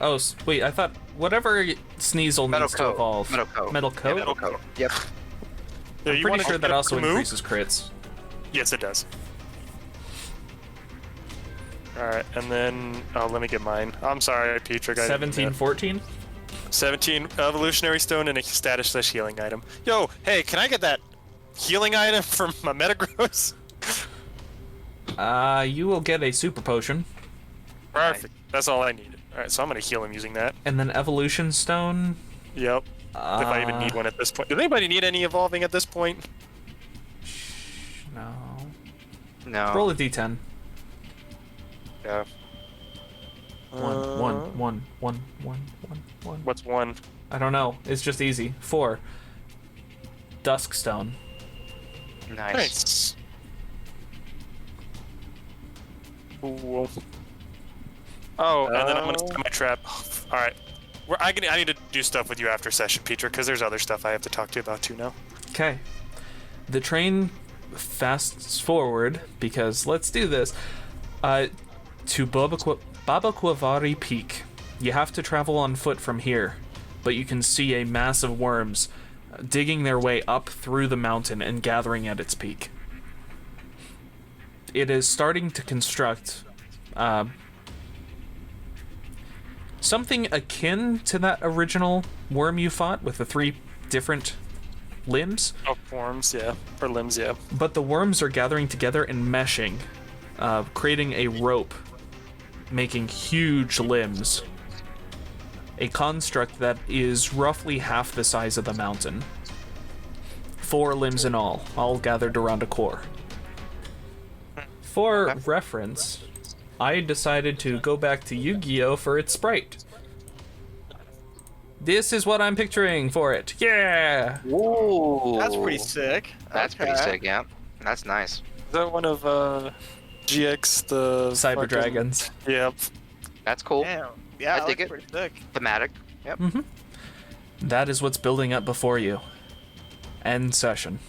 Speaker 3: Oh, wait, I thought whatever Sneasel
Speaker 4: Metal
Speaker 3: needs to
Speaker 4: Coat.
Speaker 3: evolve.
Speaker 4: Metal Coat.
Speaker 3: Metal
Speaker 4: Yeah,
Speaker 3: Coat?
Speaker 4: metal coat. Yep.
Speaker 2: Yeah,
Speaker 3: I'm
Speaker 2: you
Speaker 3: pretty
Speaker 2: wanna
Speaker 3: sure that
Speaker 2: get
Speaker 3: also
Speaker 2: the move?
Speaker 3: increases crits.
Speaker 2: Yes, it does. Alright, and then... Oh, let me get mine. I'm sorry, Petrick.
Speaker 3: 17, 14?
Speaker 2: 17 Evolutionary Stone and a status/healing item. Yo, hey, can I get that healing item from my Metagross?
Speaker 3: You will get a super potion.
Speaker 2: Perfect. That's all I needed. Alright, so I'm gonna heal him using that.
Speaker 3: And then evolution stone.
Speaker 2: Yep. If I even need one at this point. Does anybody need any evolving at this point?
Speaker 3: No.
Speaker 4: No.
Speaker 3: Roll a d10.
Speaker 2: Yeah.
Speaker 3: One.
Speaker 2: What's one?
Speaker 3: I don't know. It's just easy. 4. Duskstone.
Speaker 4: Nice.
Speaker 2: Nice. Cool. Oh, and then I'm gonna set my trap. All right. I need to do stuff with you after session, Peter, because there's other stuff I have to talk to you about too now.
Speaker 3: Okay. The train fasts forward because let's do this. To Babaquavari Peak. You have to travel on foot from here, but you can see a mass of worms digging their way up through the mountain and gathering at its peak. It is starting to construct something akin to that original worm you fought with the 3 different limbs.
Speaker 2: Oh, forms, yeah. Or limbs, yeah.
Speaker 3: But the worms are gathering together and meshing, creating a rope, making huge limbs. A construct that is roughly half the size of the mountain. 4 limbs in all gathered around a core. For reference, I decided to go back to Yu-Gi-Oh! For its sprite. This is what I'm picturing for it. Yeah!
Speaker 4: Ooh.
Speaker 1: That's pretty sick.
Speaker 4: That's pretty
Speaker 1: Okay.
Speaker 4: sick, yeah. That's nice.
Speaker 2: Is that one of GX, the
Speaker 3: Cyber
Speaker 2: fucking-
Speaker 3: Dragons.
Speaker 2: Yep.
Speaker 4: That's cool.
Speaker 1: Damn. Yeah,
Speaker 4: I
Speaker 1: that
Speaker 4: dig
Speaker 1: looks
Speaker 4: it.
Speaker 1: pretty sick.
Speaker 4: Thematic. Yep.
Speaker 3: That is what's building up before you. End session.